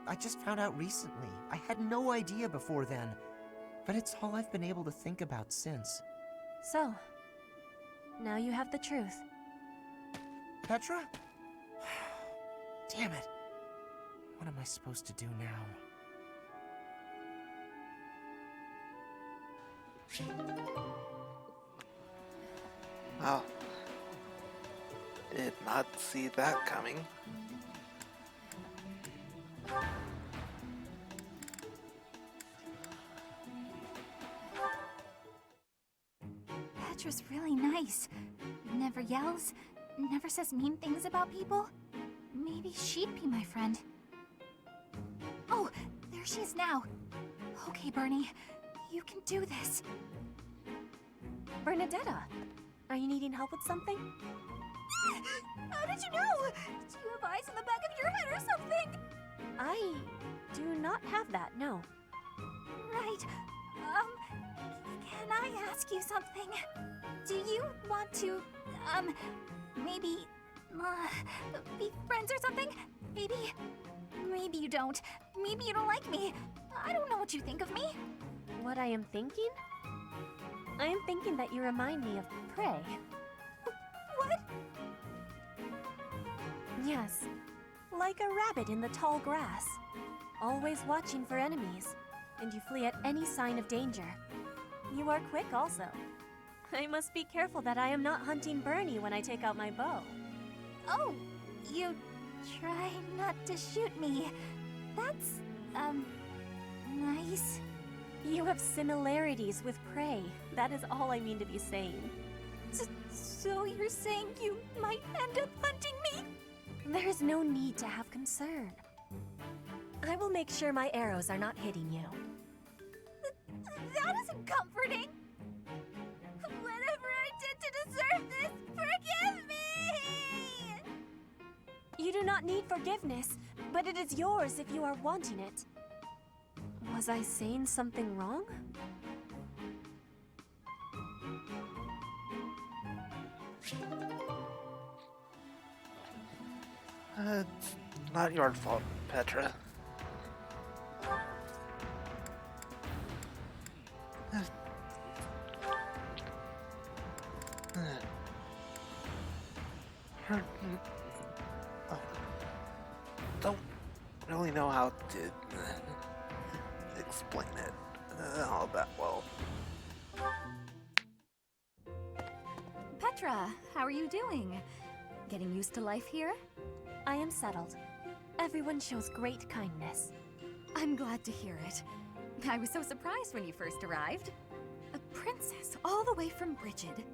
I just found out recently. I had no idea before then. But it's all I've been able to think about since. So, now you have the truth. Petra? Damn it. What am I supposed to do now? Well, did not see that coming. Petra's really nice. Never yells, never says mean things about people. Maybe she'd be my friend. Oh, there she is now. Okay, Bernie, you can do this. Bernadetta, are you needing help with something? How did you know? Do you have eyes in the back of your head or something? I do not have that, no. Right. Can I ask you something? Do you want to, maybe, be friends or something? Maybe you don't. Maybe you don't like me. I don't know what you think of me. What I am thinking? I am thinking that you remind me of prey. What? Yes, like a rabbit in the tall grass. Always watching for enemies, and you flee at any sign of danger. You are quick also. I must be careful that I am not hunting Bernie when I take out my bow. Oh, you try not to shoot me. That's, nice. You have similarities with prey. That is all I mean to be saying. So you're saying you might end up hunting me? There is no need to have concern. I will make sure my arrows are not hitting you. That isn't comforting. Whatever I did to deserve this, forgive me! do not need forgiveness, but it is yours if you are wanting it. Was I saying something wrong? It's not your fault, Petra. Don't really know how to explain it all that well. Petra, how are you doing? Getting used to life here? I am settled. Everyone shows great kindness. I'm glad to hear it. I was so surprised when you first arrived. A princess all the way from Brigid.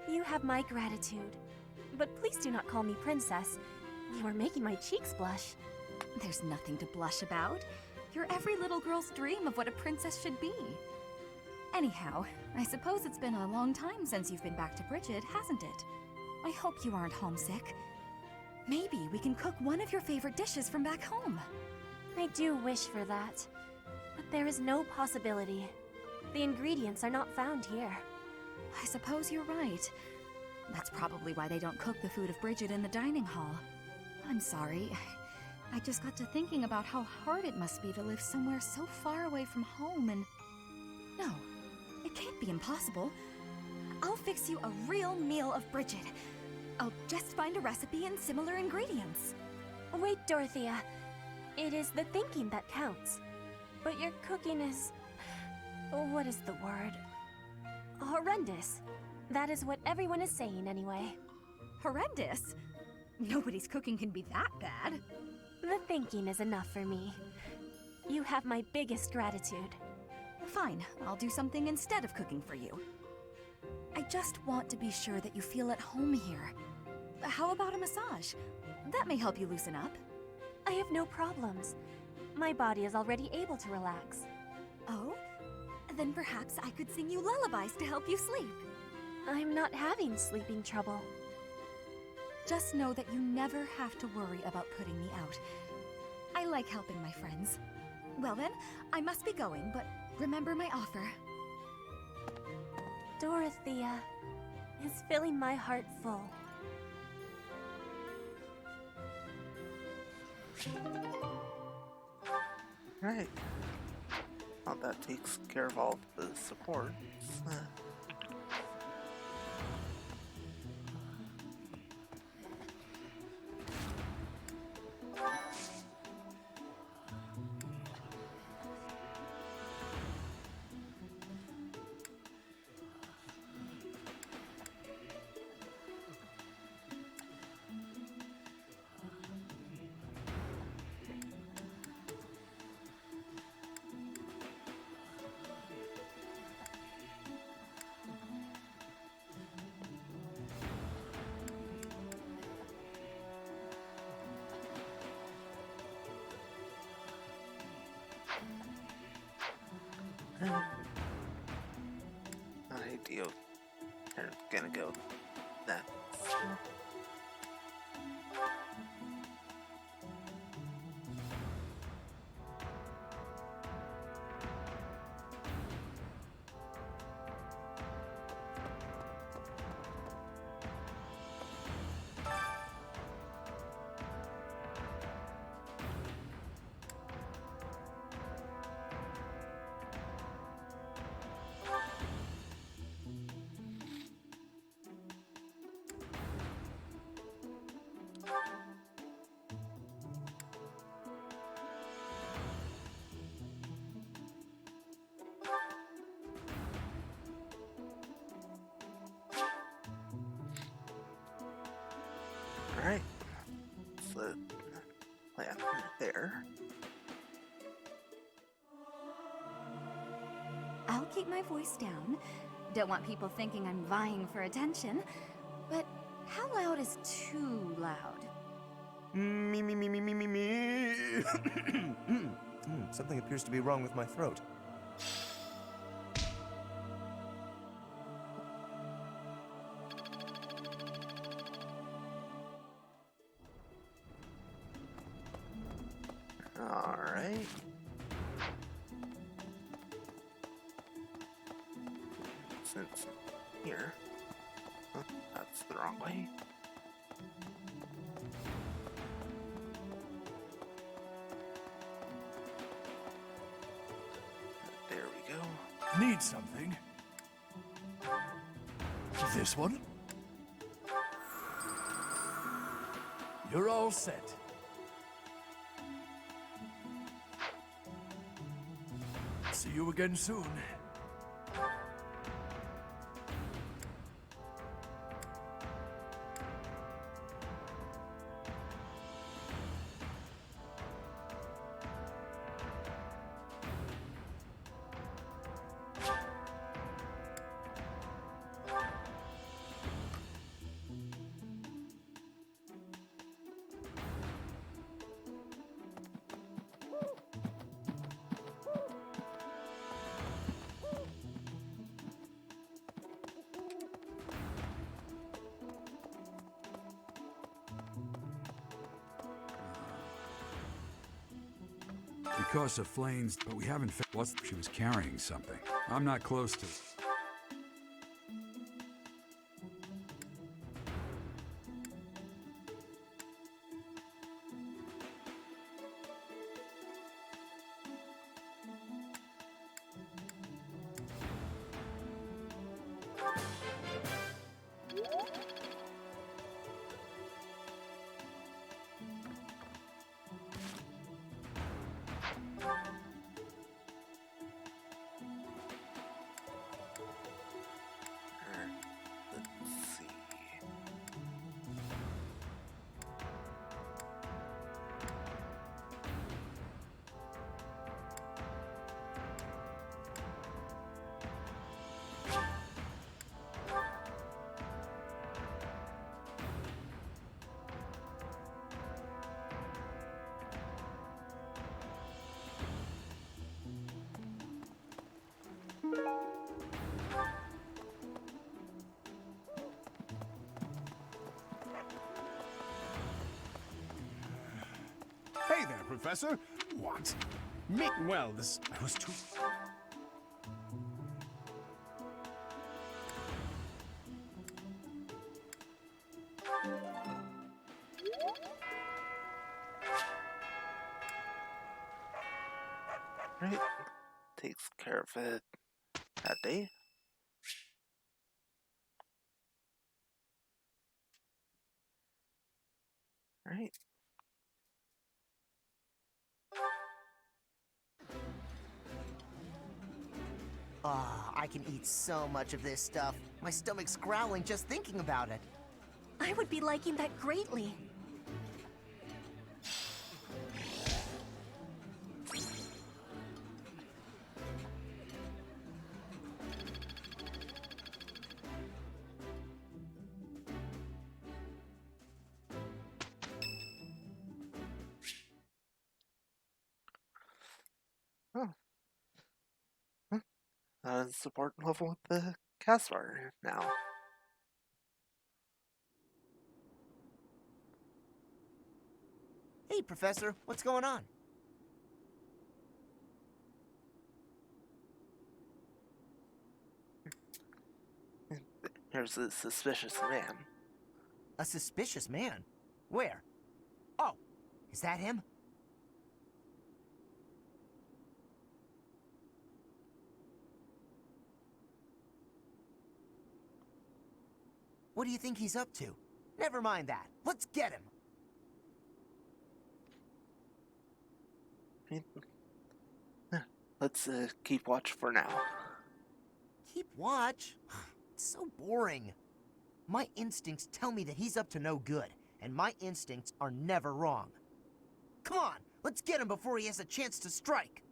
You have my gratitude. But please do not call me princess. You are making my cheeks blush. There's nothing to blush about. You're every little girl's dream of what a princess should be. Anyhow, I suppose it's been a long time since you've been back to Brigid, hasn't it? I hope you aren't homesick. Maybe we can cook one of your favorite dishes from back home. I do wish for that. But there is no possibility. The ingredients are not found here. I suppose you're right. That's probably why they don't cook the food of Brigid in the dining hall. I'm sorry. I just got to thinking about how hard it must be to live somewhere so far away from home and... No, it can't be impossible. I'll fix you a real meal of Brigid. I'll just find a recipe and similar ingredients. Wait, Dorothea. It is the thinking that counts. But your cooking is... what is the word? Horrendous. That is what everyone is saying anyway. Horrendous? Nobody's cooking can be that bad. The thinking is enough for me. You have my biggest gratitude. Fine, I'll do something instead of cooking for you. I just want to be sure that you feel at home here. How about a massage? That may help you loosen up. I have no problems. My body is already able to relax. Oh? Then perhaps I could sing you lullabies to help you sleep. I'm not having sleeping trouble. Just know that you never have to worry about putting me out. I like helping my friends. Well then, I must be going, but remember my offer. Dorothea is filling my heart full. Right. Well, that takes care of all the supports. Ideal. They're gonna go that. Alright. So, land there. I'll keep my voice down. Don't want people thinking I'm vying for attention. But how loud is too loud? Me. Something appears to be wrong with my throat. Alright. Since here. Huh, that's the wrong way. There we go. Need something? This one? You're all set. See you again soon. Because of Flane's, but we haven't what she was carrying something. I'm not close to it. Hey there, Professor. What? Me? Well, this was too... Right. Takes care of it that day. Right. Ah, I can eat so much of this stuff. My stomach's growling just thinking about it. I would be liking that greatly. Oh. Support level with the Caspar now. Hey, Professor, what's going on? Here's a suspicious man. A suspicious man? Where? Oh, is that him? What do you think he's up to? Never mind that. Let's get him. Let's keep watch for now. Keep watch? It's so boring. My instincts tell me that he's up to no good, and my instincts are never wrong. Come on, let's get him before he has a chance to strike.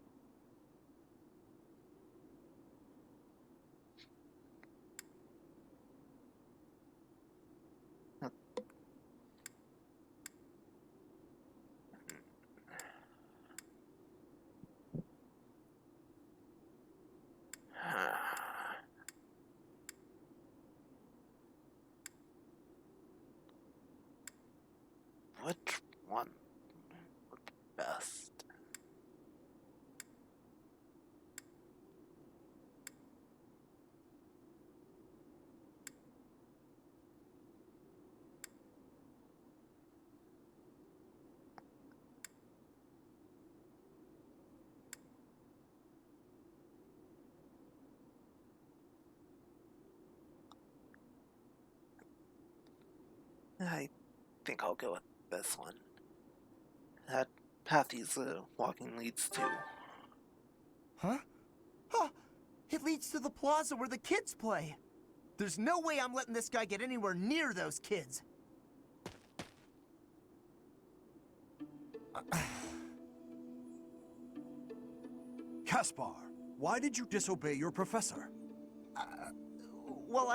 Which one would be best? think I'll go with this one. That path he's walking leads to. Huh? Huh! It leads to the plaza where the kids play. There's no way I'm letting this guy get anywhere near those kids. Caspar, why did you disobey your professor? Well,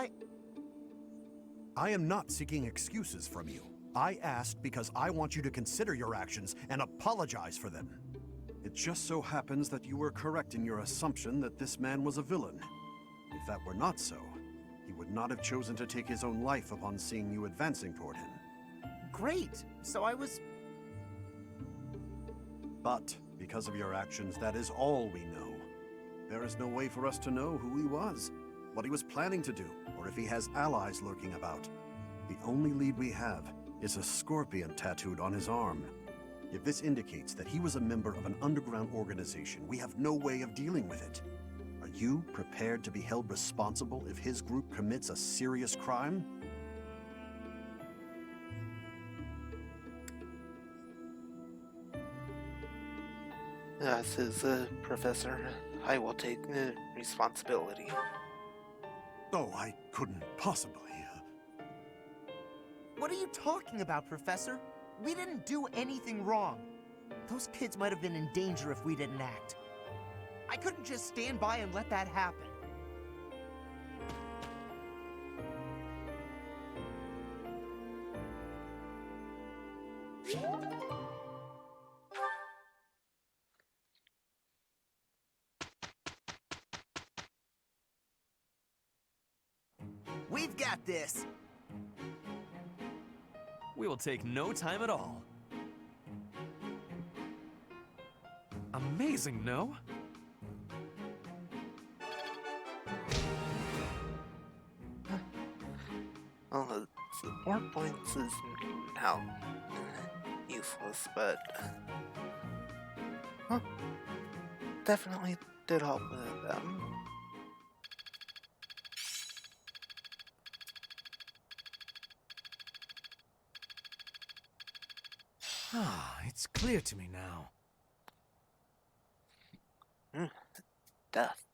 I am not seeking excuses from you. I asked because I want you to consider your actions and apologize for them. It just so happens that you were correct in your assumption that this man was a villain. If that were not so, he would not have chosen to take his own life upon seeing you advancing toward him. Great! So I was... But, because of your actions, that is all we know. There is no way for us to know who he was, what he was planning to do, or if he has allies lurking about. The only lead we have is a scorpion tattooed on his arm. If this indicates that he was a member of an underground organization, we have no way of dealing with it. Are you prepared to be held responsible if his group commits a serious crime? As his professor, I will take responsibility. Oh, I couldn't possibly. What are you talking about, Professor? We didn't do anything wrong. Those kids might have been in danger if we didn't act. I couldn't just stand by and let that happen. We've got this! We will take no time at all. Amazing, no? Well, the support points is now useless, but well, definitely did help with them. Ah, it's clear to me now. Death.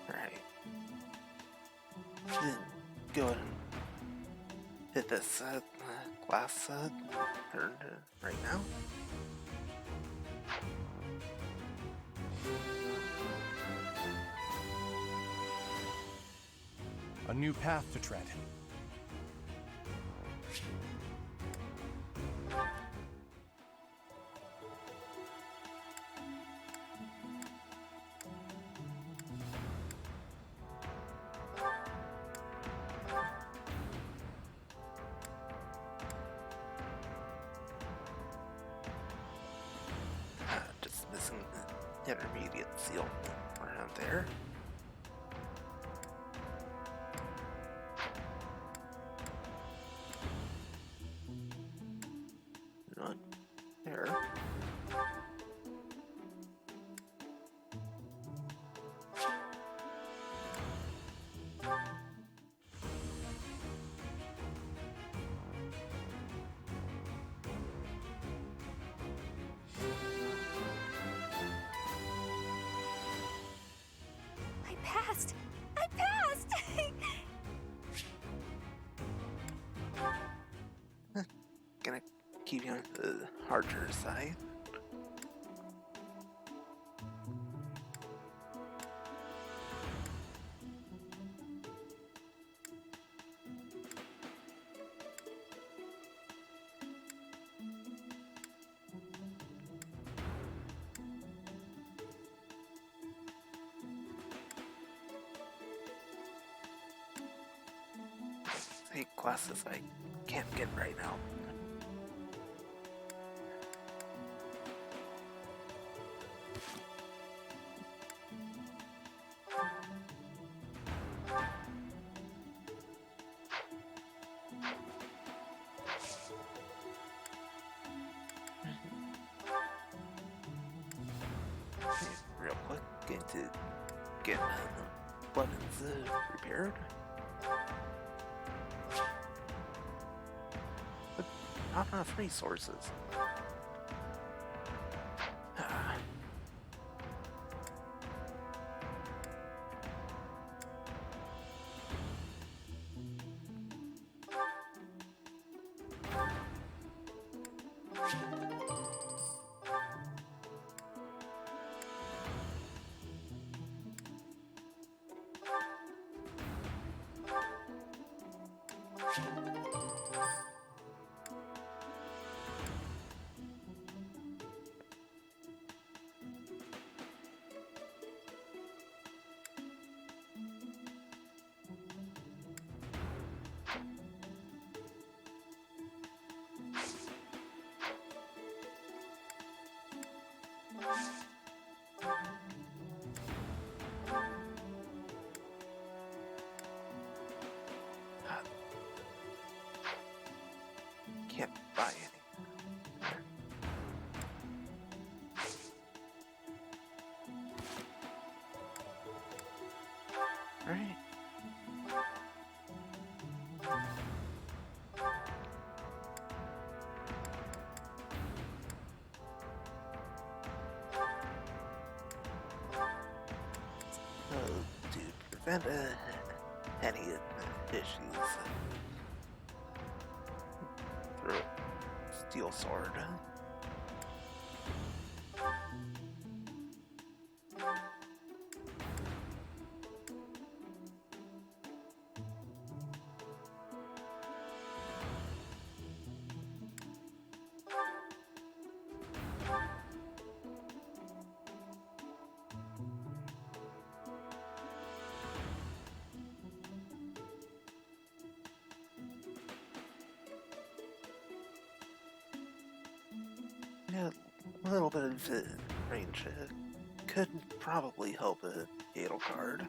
Right. Go ahead and hit this glass right now. A new path to tread. Just missing the intermediate seal around there. Not there. I passed! I passed! Gonna keep you on the harder side. Hey, classes I can't get right now. get weapons repaired. But not enough resources. Can't buy any. Right. To prevent any issues, through a steel sword. Yeah, a little bit of range could probably help a Fatal card.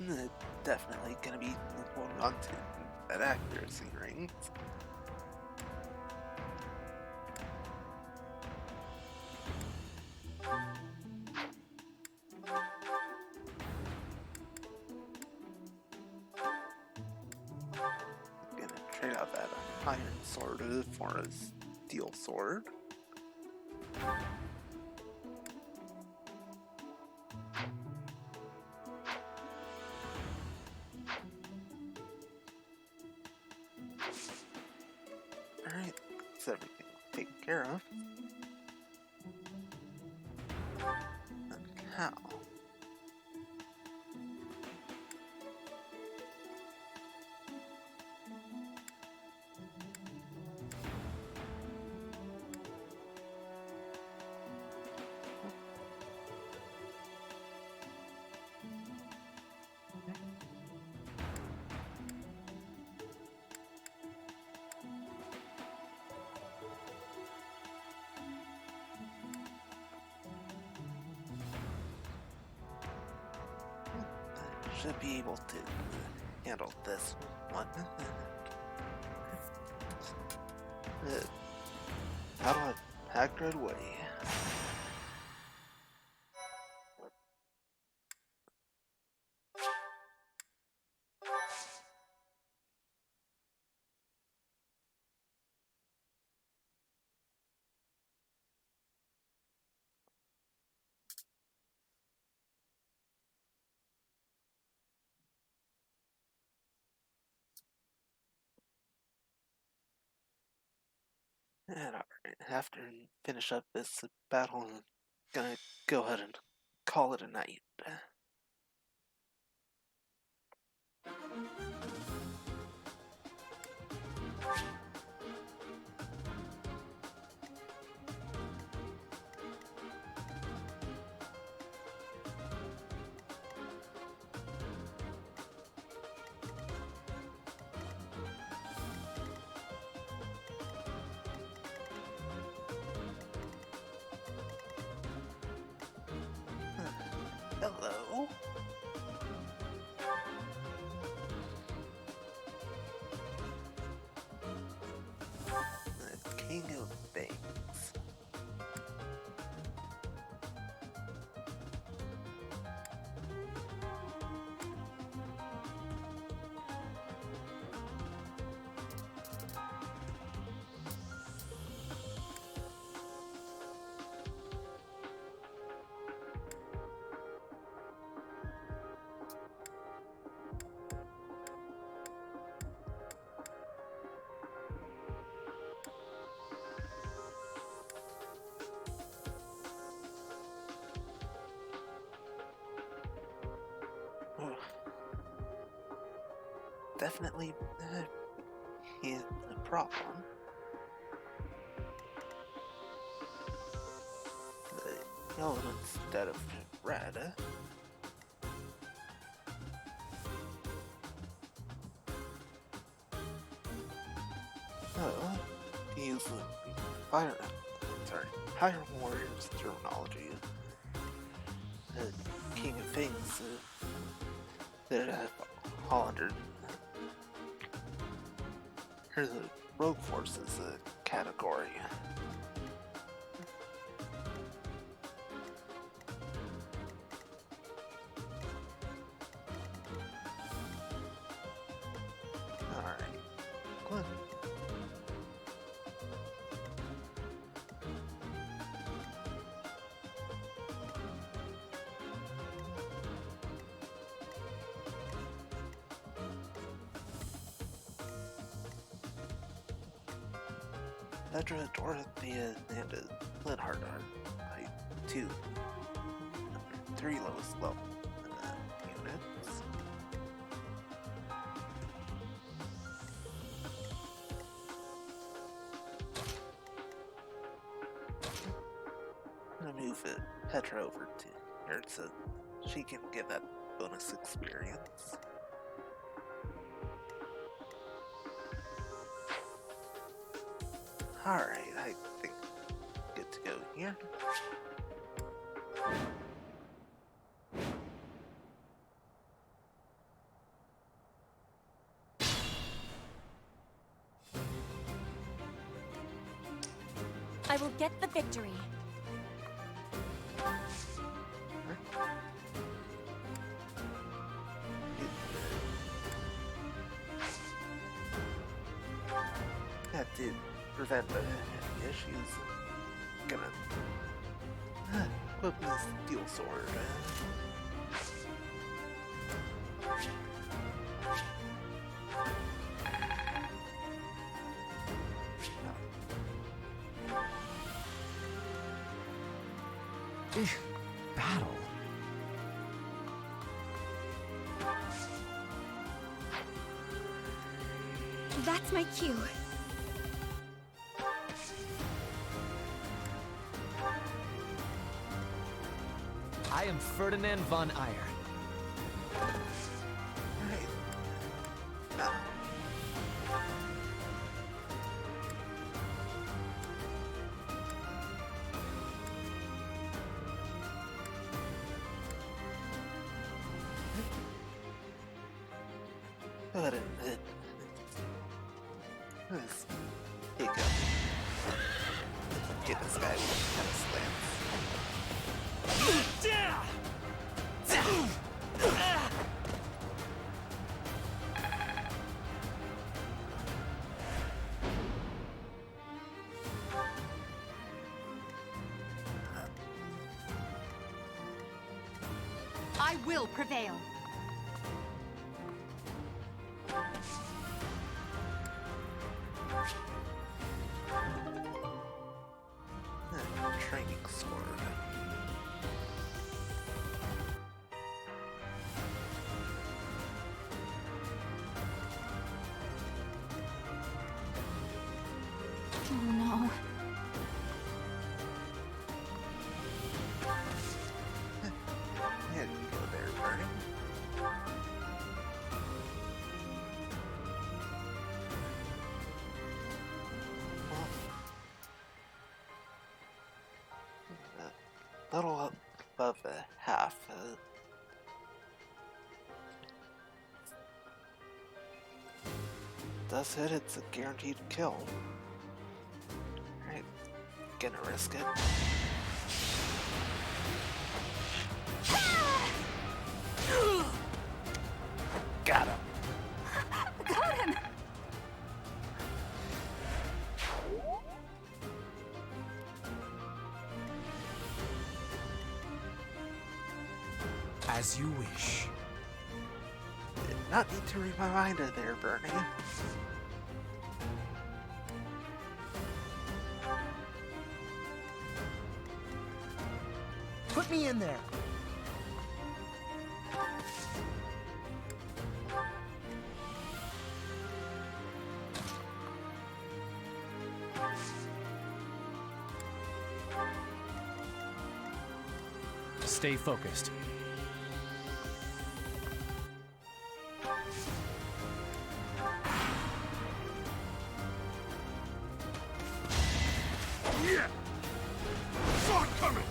You are definitely gonna be holding on to that accuracy ring. Gonna trade out that iron sword for a steel sword. Alright, that's everything taken care of. And how? Should be able to handle this one. Out of Hagrid way. And after finish up this battle, I'm gonna go ahead and call it a night. definitely be a problem. The yellow instead of red. Oh, use higher warriors terminology. The King of Things that have all under the Rogue Forces category. Alright, good. Pedra, Dorothea, and Linhardt are my 3 lowest level units. I'm gonna move Petra over to here so she can get that bonus experience. Alright, I think good to go here. I will get the victory. That did prevent any issues. Gonna equip this steel sword. Battle? That's my cue. I am Ferdinand von Eyre. Go ahead and let's take up. Get this guy kind of slams. I will prevail. Training sword. Oh no. Yeah, you go there, Bernie. A little above half. Does hit, it's a guaranteed kill. Alright, gonna risk it. Got him. Got him! As you wish. Did not need to read my mind in there, Bernie. Put me in there. Stay focused. Yeah! Saw it coming!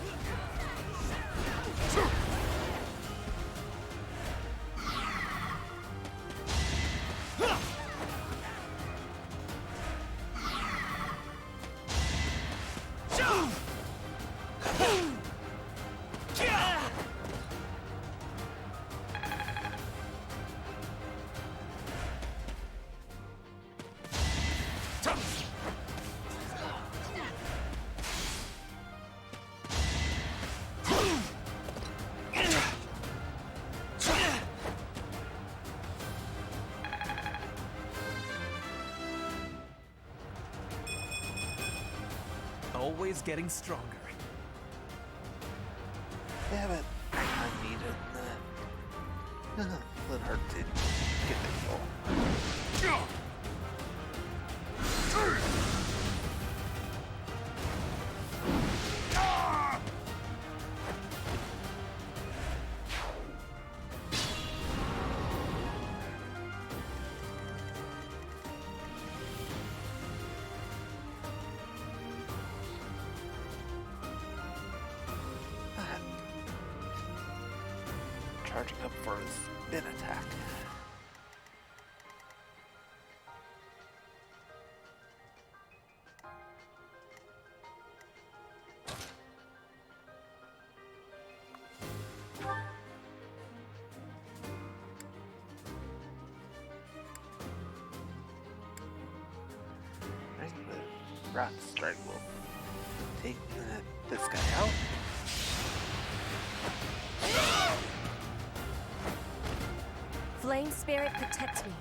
Always getting stronger. Damn it. I needed that. Let her get the goal. Charging up for his spin attack. Right, the Rat Strike will take this guy out. Flame Spirit, protect me.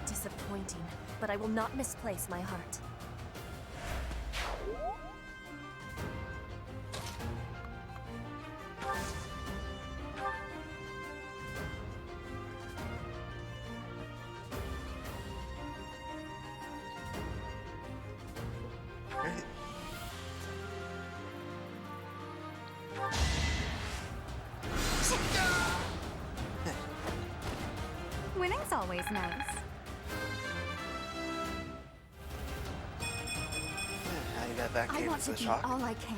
Disappointing, but I will not misplace my heart. Winning's always nice. How you got that I game want as to a do shock? all I can.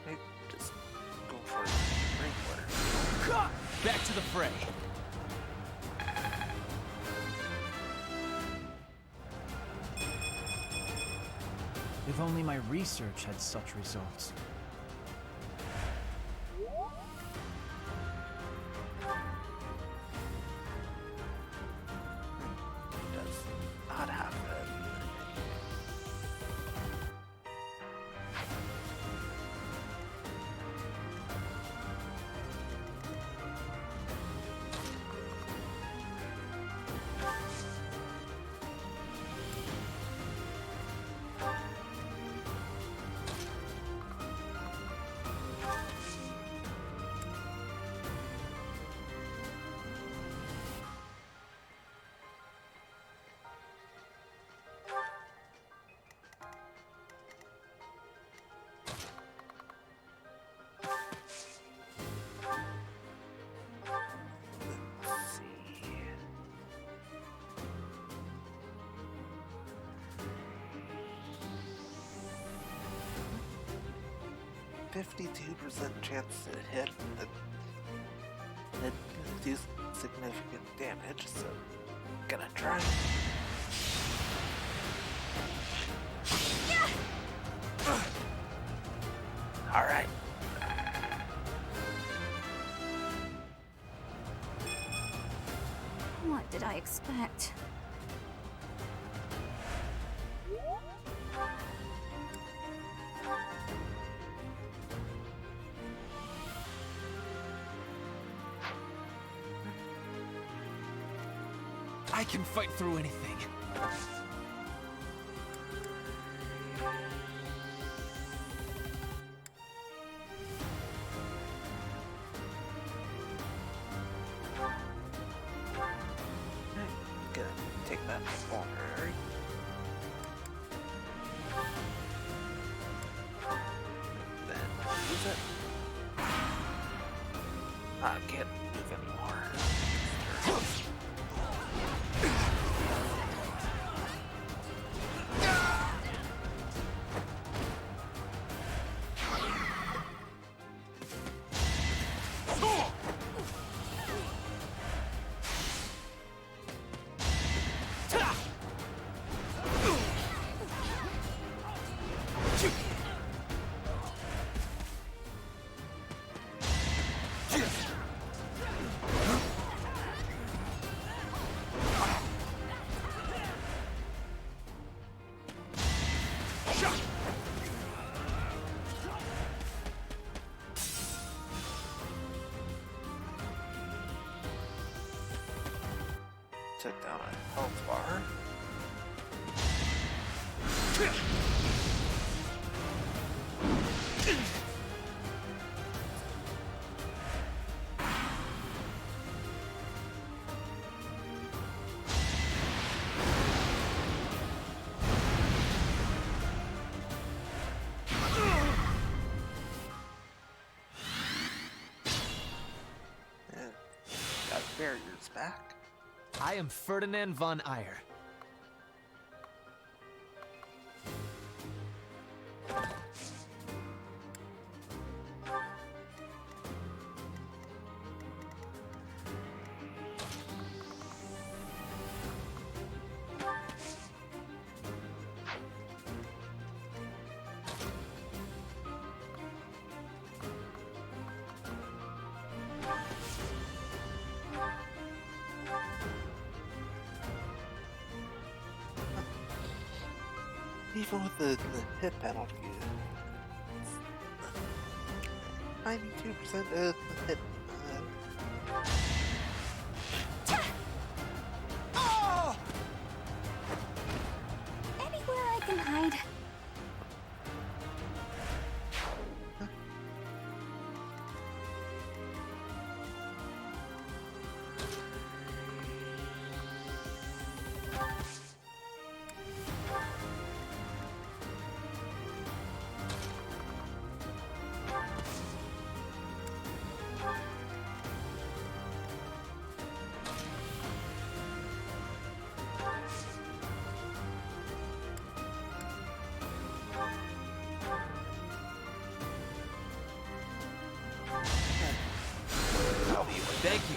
Hey, just go for the regular. Back to the fray. If only my research had such results. Does not have that. Let's see. 52% chance to hit. It do significant damage, so gonna try. All right. What did I expect? I can fight through anything. Gonna take that vulnerary. Then use it. I can't move anymore. Took down a health bar. And got barriers back. I am Ferdinand von Eyre. Even with the hit penalty, 92% of the hit. Anywhere I can hide. Thank you.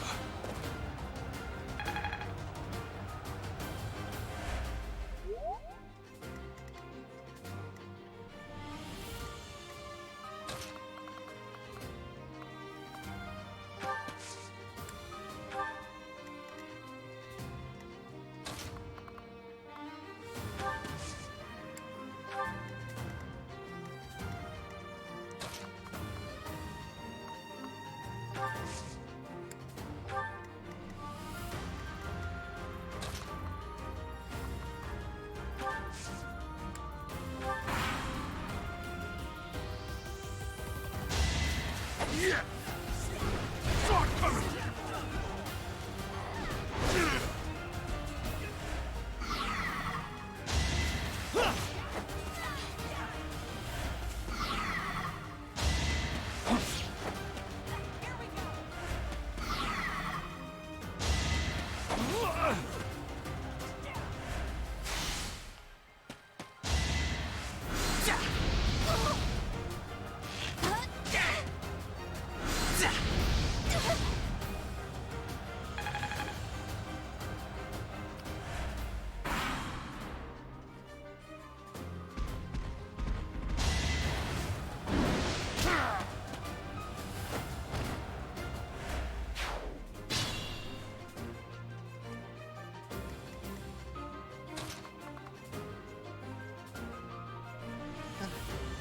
Yeah!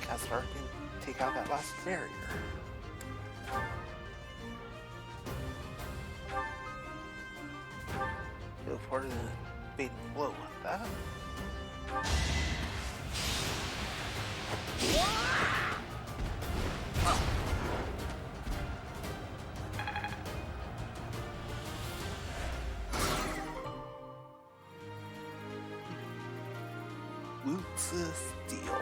Kessler can take out that last barrier. Feel before the fading blow like that. Boots of Steel.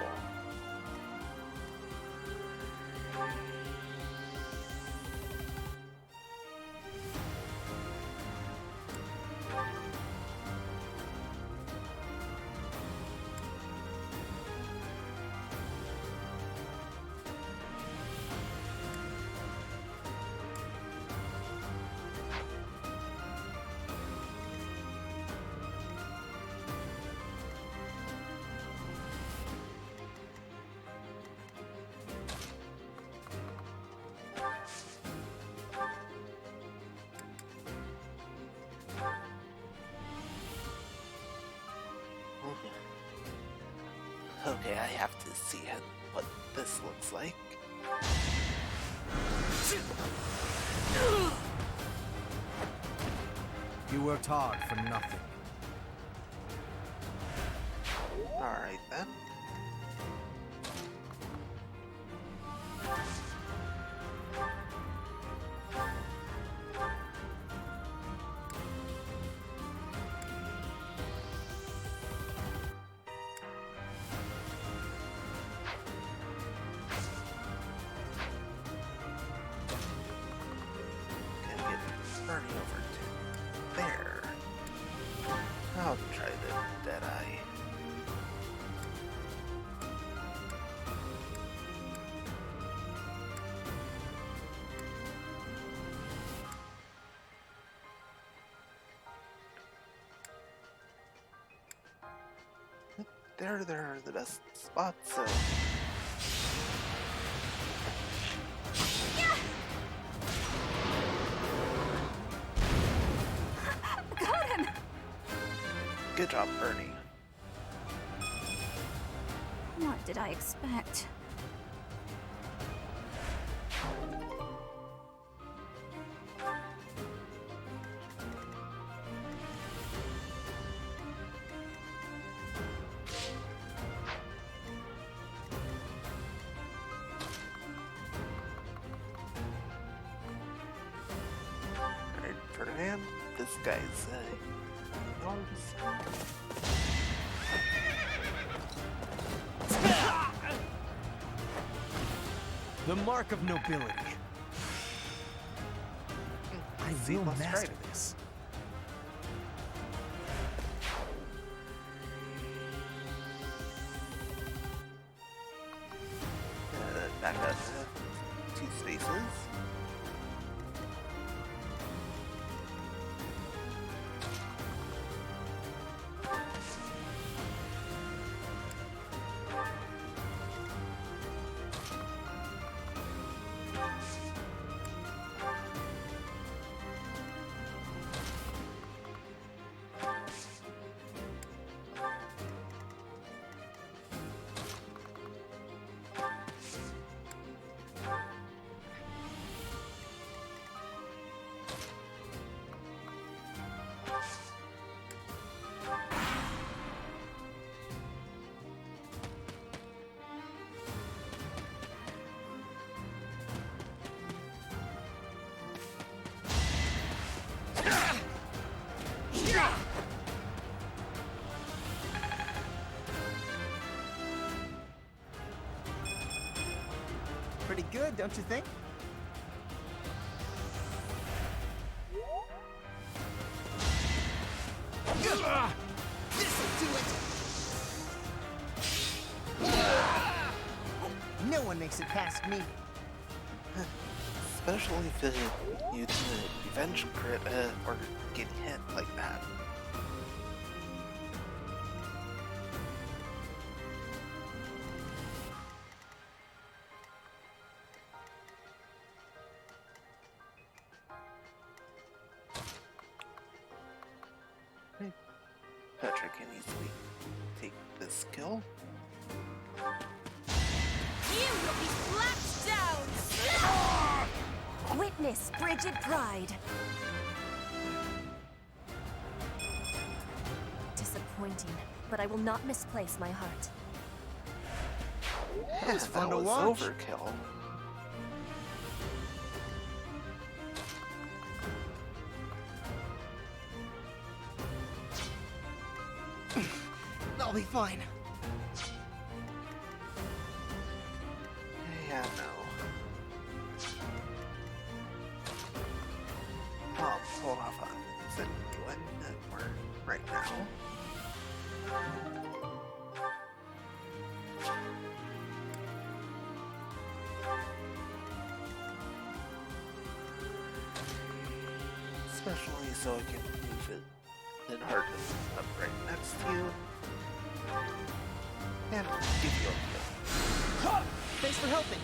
Okay, I have to see what this looks like. You worked hard for nothing. Alright then. Turning over to there. I'll try the Deadeye. There are the best spots, so... Got him! Good job, Ernie. What did I expect? Alright, Ferdinand, this guy's yours. The mark of nobility. I will master this. Back up to 2 spaces. Pretty good, don't you think? This'll do it! No one makes it past me. Especially if you do a revenge crit or get hit like that. Patrick can easily take this kill. You will be slapped down! Witness frigid pride. disappointing, but I will not misplace my heart. Yeah, was fun that to was watch. overkill. I'll be fine. Yeah, no. I'll pull off on the new one that we're right now. Especially so I can move it and hard up right next to you. And give you a heal. Thanks for helping.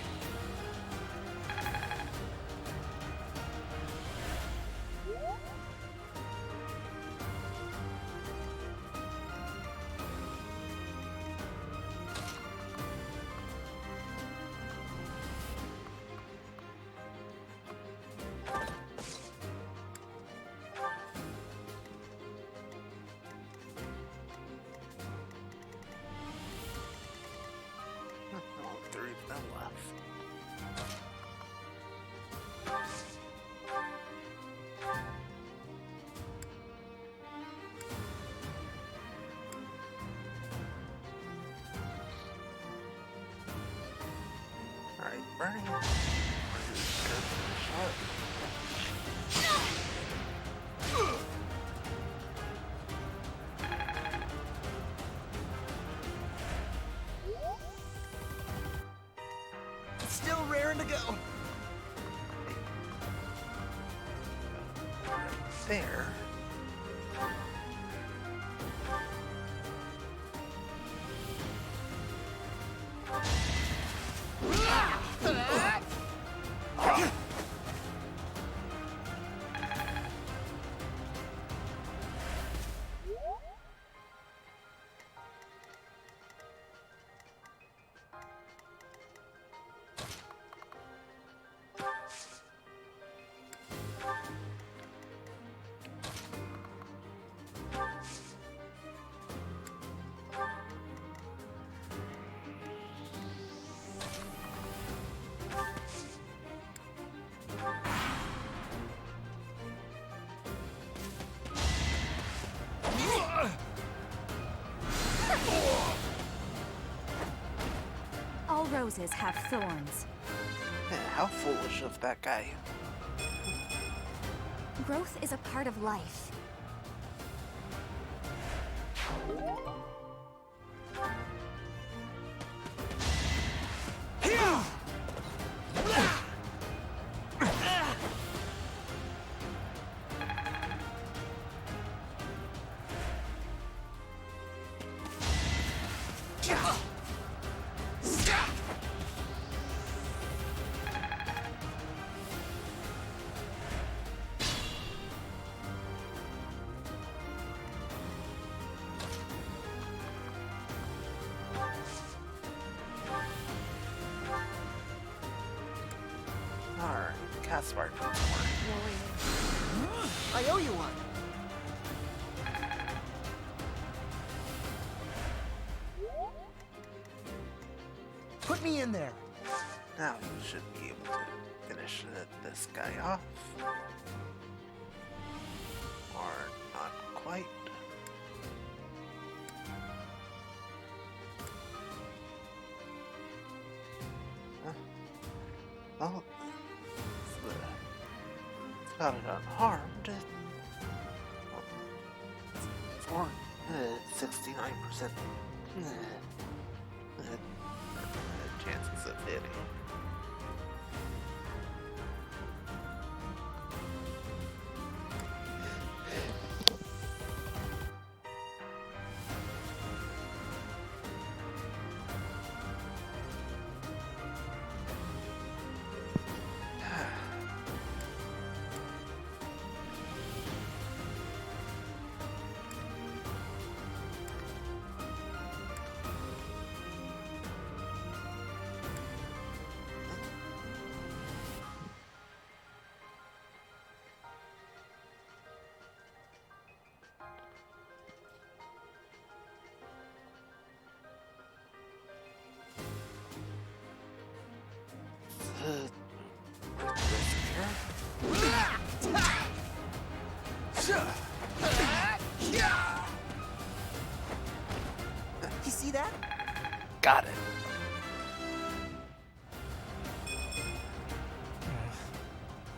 All three of them left. Alright, Bernie. It's still raring to go. There. All roses have thorns. Yeah, how foolish of that guy. Growth is a part of life. Alright, Caspar needs more. I owe you one. Put me in there. Now you should be able to finish this guy off. Or not quite. Huh. Well, it's about it unharmed. Well, for 69% chances of hitting. Got it.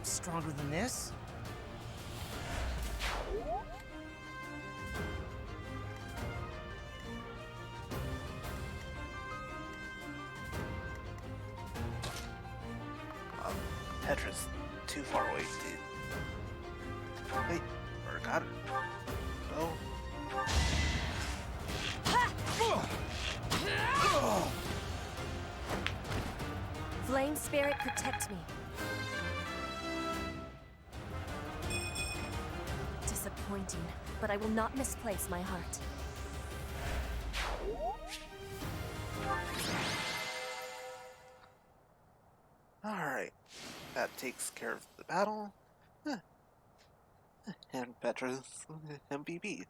Stronger than this? Petra's too far away, dude. Wait, or got it. Oh. Flame Spirit, protect me. Disappointing, but I will not misplace my heart. Alright, that takes care of the battle. And Petra's MVP.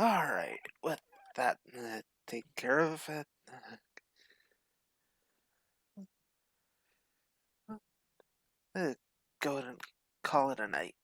Alright, with that taken care of, go ahead and call it a night.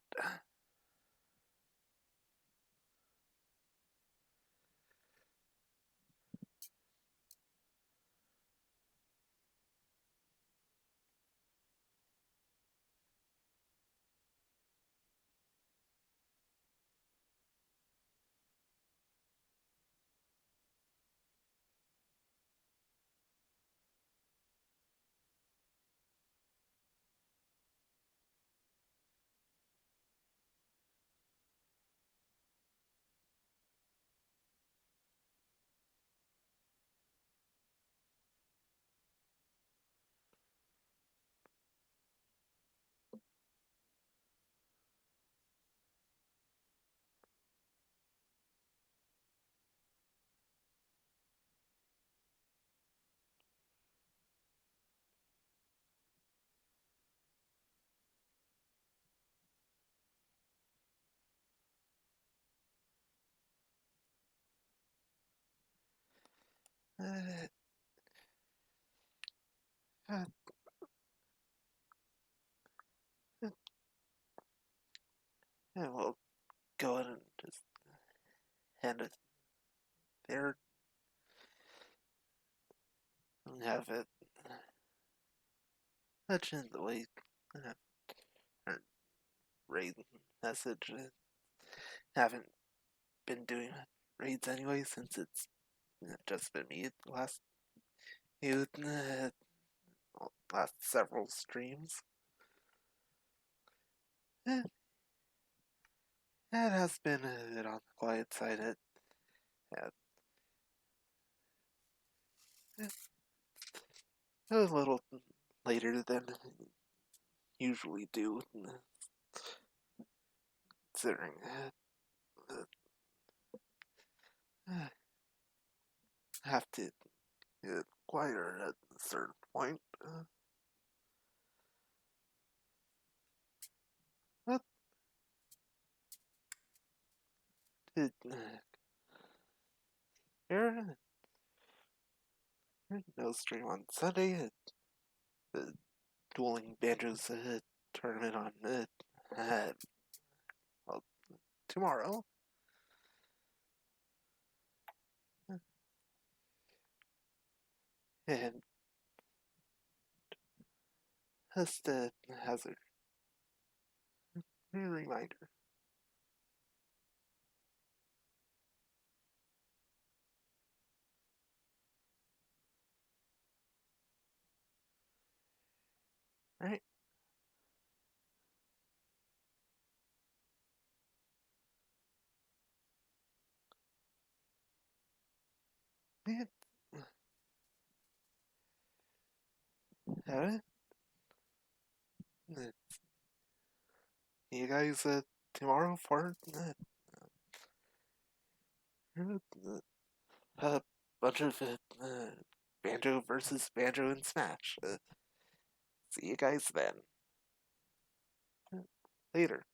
We'll go ahead and just hand it there and have it mention the way raid message. Haven't been doing raids anyway since it's just been me the last last several streams. It has been a bit on the quiet side. It was a little later than usually do, considering have to get quieter at a certain point. But it, there, no stream on Sunday. The Dueling Banjos tournament on well, tomorrow. And just has a reminder. Right? Yeah. Uh, you guys tomorrow for a bunch of Banjo versus Banjo and Smash. See you guys then. Later.